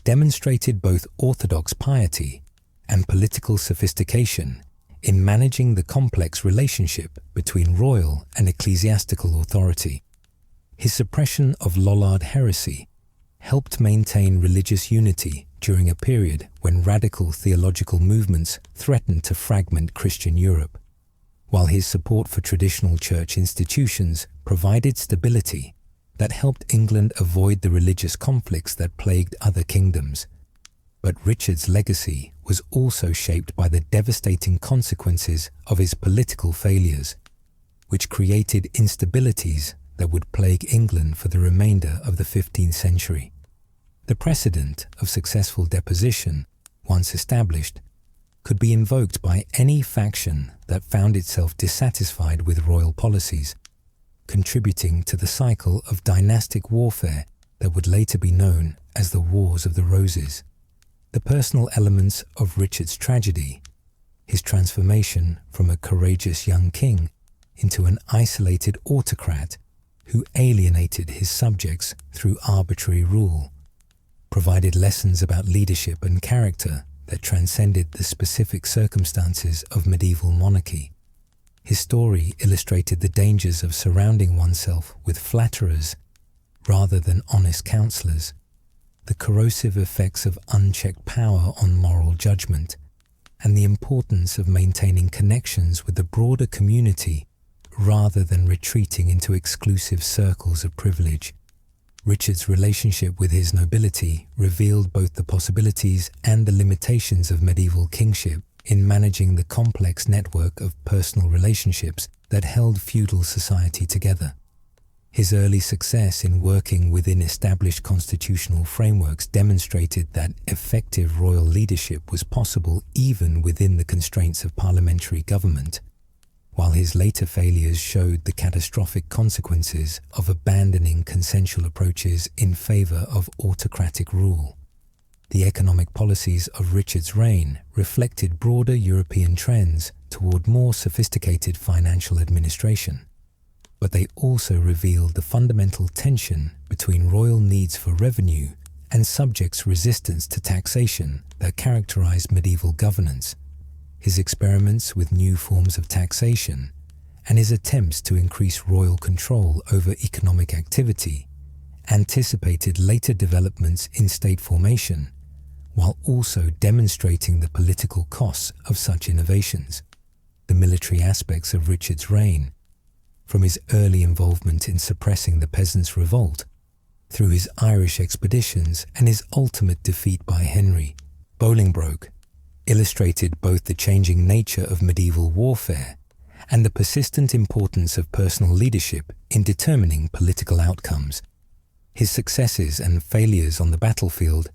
A: demonstrated both orthodox piety and political sophistication in managing the complex relationship between royal and ecclesiastical authority. His suppression of Lollard heresy helped maintain religious unity during a period when radical theological movements threatened to fragment Christian Europe, while his support for traditional church institutions provided stability that helped England avoid the religious conflicts that plagued other kingdoms. But Richard's legacy was also shaped by the devastating consequences of his political failures, which created instabilities that would plague England for the remainder of the 15th century. The precedent of successful deposition, once established, could be invoked by any faction that found itself dissatisfied with royal policies, contributing to the cycle of dynastic warfare that would later be known as the Wars of the Roses. The personal elements of Richard's tragedy, his transformation from a courageous young king into an isolated autocrat who alienated his subjects through arbitrary rule, provided lessons about leadership and character that transcended the specific circumstances of medieval monarchy. His story illustrated the dangers of surrounding oneself with flatterers rather than honest counselors, the corrosive effects of unchecked power on moral judgment, and the importance of maintaining connections with the broader community rather than retreating into exclusive circles of privilege. Richard's relationship with his nobility revealed both the possibilities and the limitations of medieval kingship in managing the complex network of personal relationships that held feudal society together. His early success in working within established constitutional frameworks demonstrated that effective royal leadership was possible even within the constraints of parliamentary government, while his later failures showed the catastrophic consequences of abandoning consensual approaches in favor of autocratic rule. The economic policies of Richard's reign reflected broader European trends toward more sophisticated financial administration, but they also revealed the fundamental tension between royal needs for revenue and subjects' resistance to taxation that characterized medieval governance. His experiments with new forms of taxation and his attempts to increase royal control over economic activity anticipated later developments in state formation, while also demonstrating the political costs of such innovations. The military aspects of Richard's reign, from his early involvement in suppressing the Peasants' Revolt, through his Irish expeditions and his ultimate defeat by Henry Bolingbroke, illustrated both the changing nature of medieval warfare and the persistent importance of personal leadership in determining political outcomes. His successes and failures on the battlefield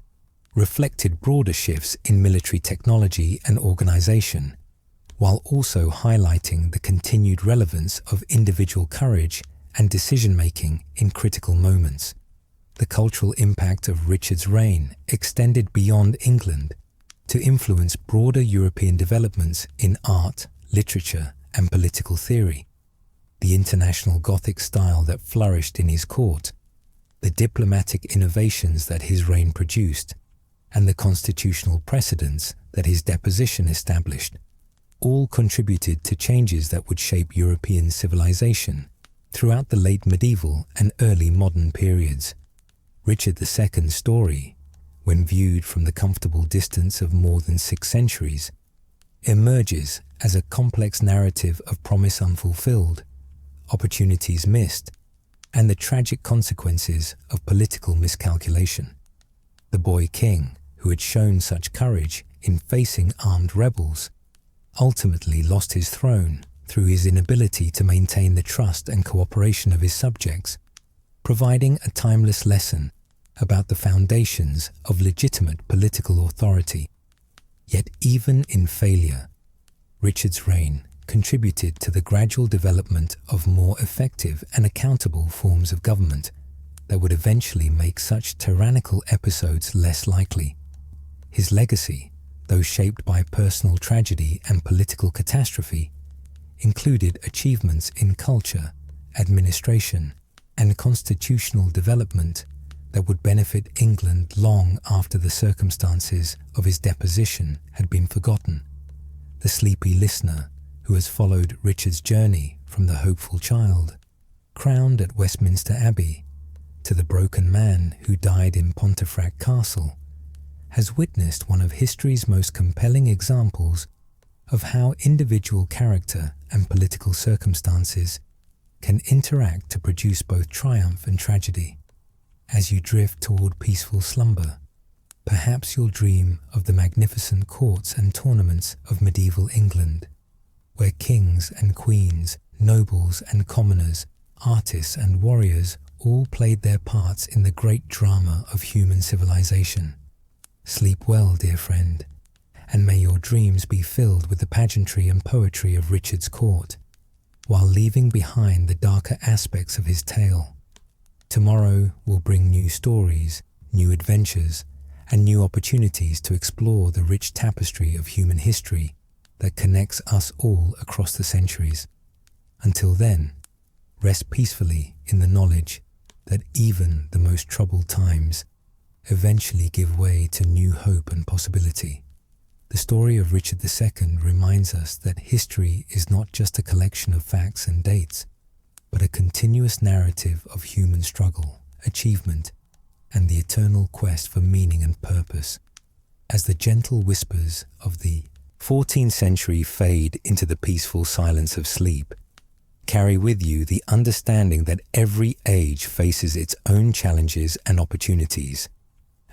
A: reflected broader shifts in military technology and organization, while also highlighting the continued relevance of individual courage and decision-making in critical moments. The cultural impact of Richard's reign extended beyond England to influence broader European developments in art, literature, and political theory. The international Gothic style that flourished in his court, the diplomatic innovations that his reign produced, and the constitutional precedents that his deposition established, all contributed to changes that would shape European civilization throughout the late medieval and early modern periods. Richard II's story, when viewed from the comfortable distance of more than 6 centuries, emerges as a complex narrative of promise unfulfilled, opportunities missed, and the tragic consequences of political miscalculation. The boy king, who had shown such courage in facing armed rebels, ultimately lost his throne through his inability to maintain the trust and cooperation of his subjects, providing a timeless lesson about the foundations of legitimate political authority. Yet even in failure, Richard's reign contributed to the gradual development of more effective and accountable forms of government that would eventually make such tyrannical episodes less likely. His legacy, though shaped by personal tragedy and political catastrophe, included achievements in culture, administration, and constitutional development that would benefit England long after the circumstances of his deposition had been forgotten. The sleepy listener who has followed Richard's journey from the hopeful child, crowned at Westminster Abbey, to the broken man who died in Pontefract Castle, has witnessed one of history's most compelling examples of how individual character and political circumstances can interact to produce both triumph and tragedy. As you drift toward peaceful slumber, perhaps you'll dream of the magnificent courts and tournaments of medieval England, where kings and queens, nobles and commoners, artists and warriors all played their parts in the great drama of human civilization. Sleep well, dear friend, and may your dreams be filled with the pageantry and poetry of Richard's court, while leaving behind the darker aspects of his tale. Tomorrow will bring new stories, new adventures, and new opportunities to explore the rich tapestry of human history that connects us all across the centuries. Until then, rest peacefully in the knowledge that even the most troubled times eventually give way to new hope and possibility. The story of Richard II reminds us that history is not just a collection of facts and dates, but a continuous narrative of human struggle, achievement, and the eternal quest for meaning and purpose. As the gentle whispers of the 14th century fade into the peaceful silence of sleep, carry with you the understanding that every age faces its own challenges and opportunities,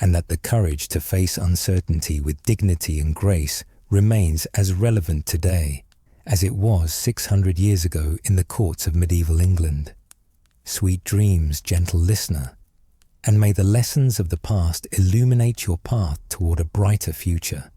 A: and that the courage to face uncertainty with dignity and grace remains as relevant today as it was 600 years ago in the courts of medieval England. Sweet dreams, gentle listener, and may the lessons of the past illuminate your path toward a brighter future.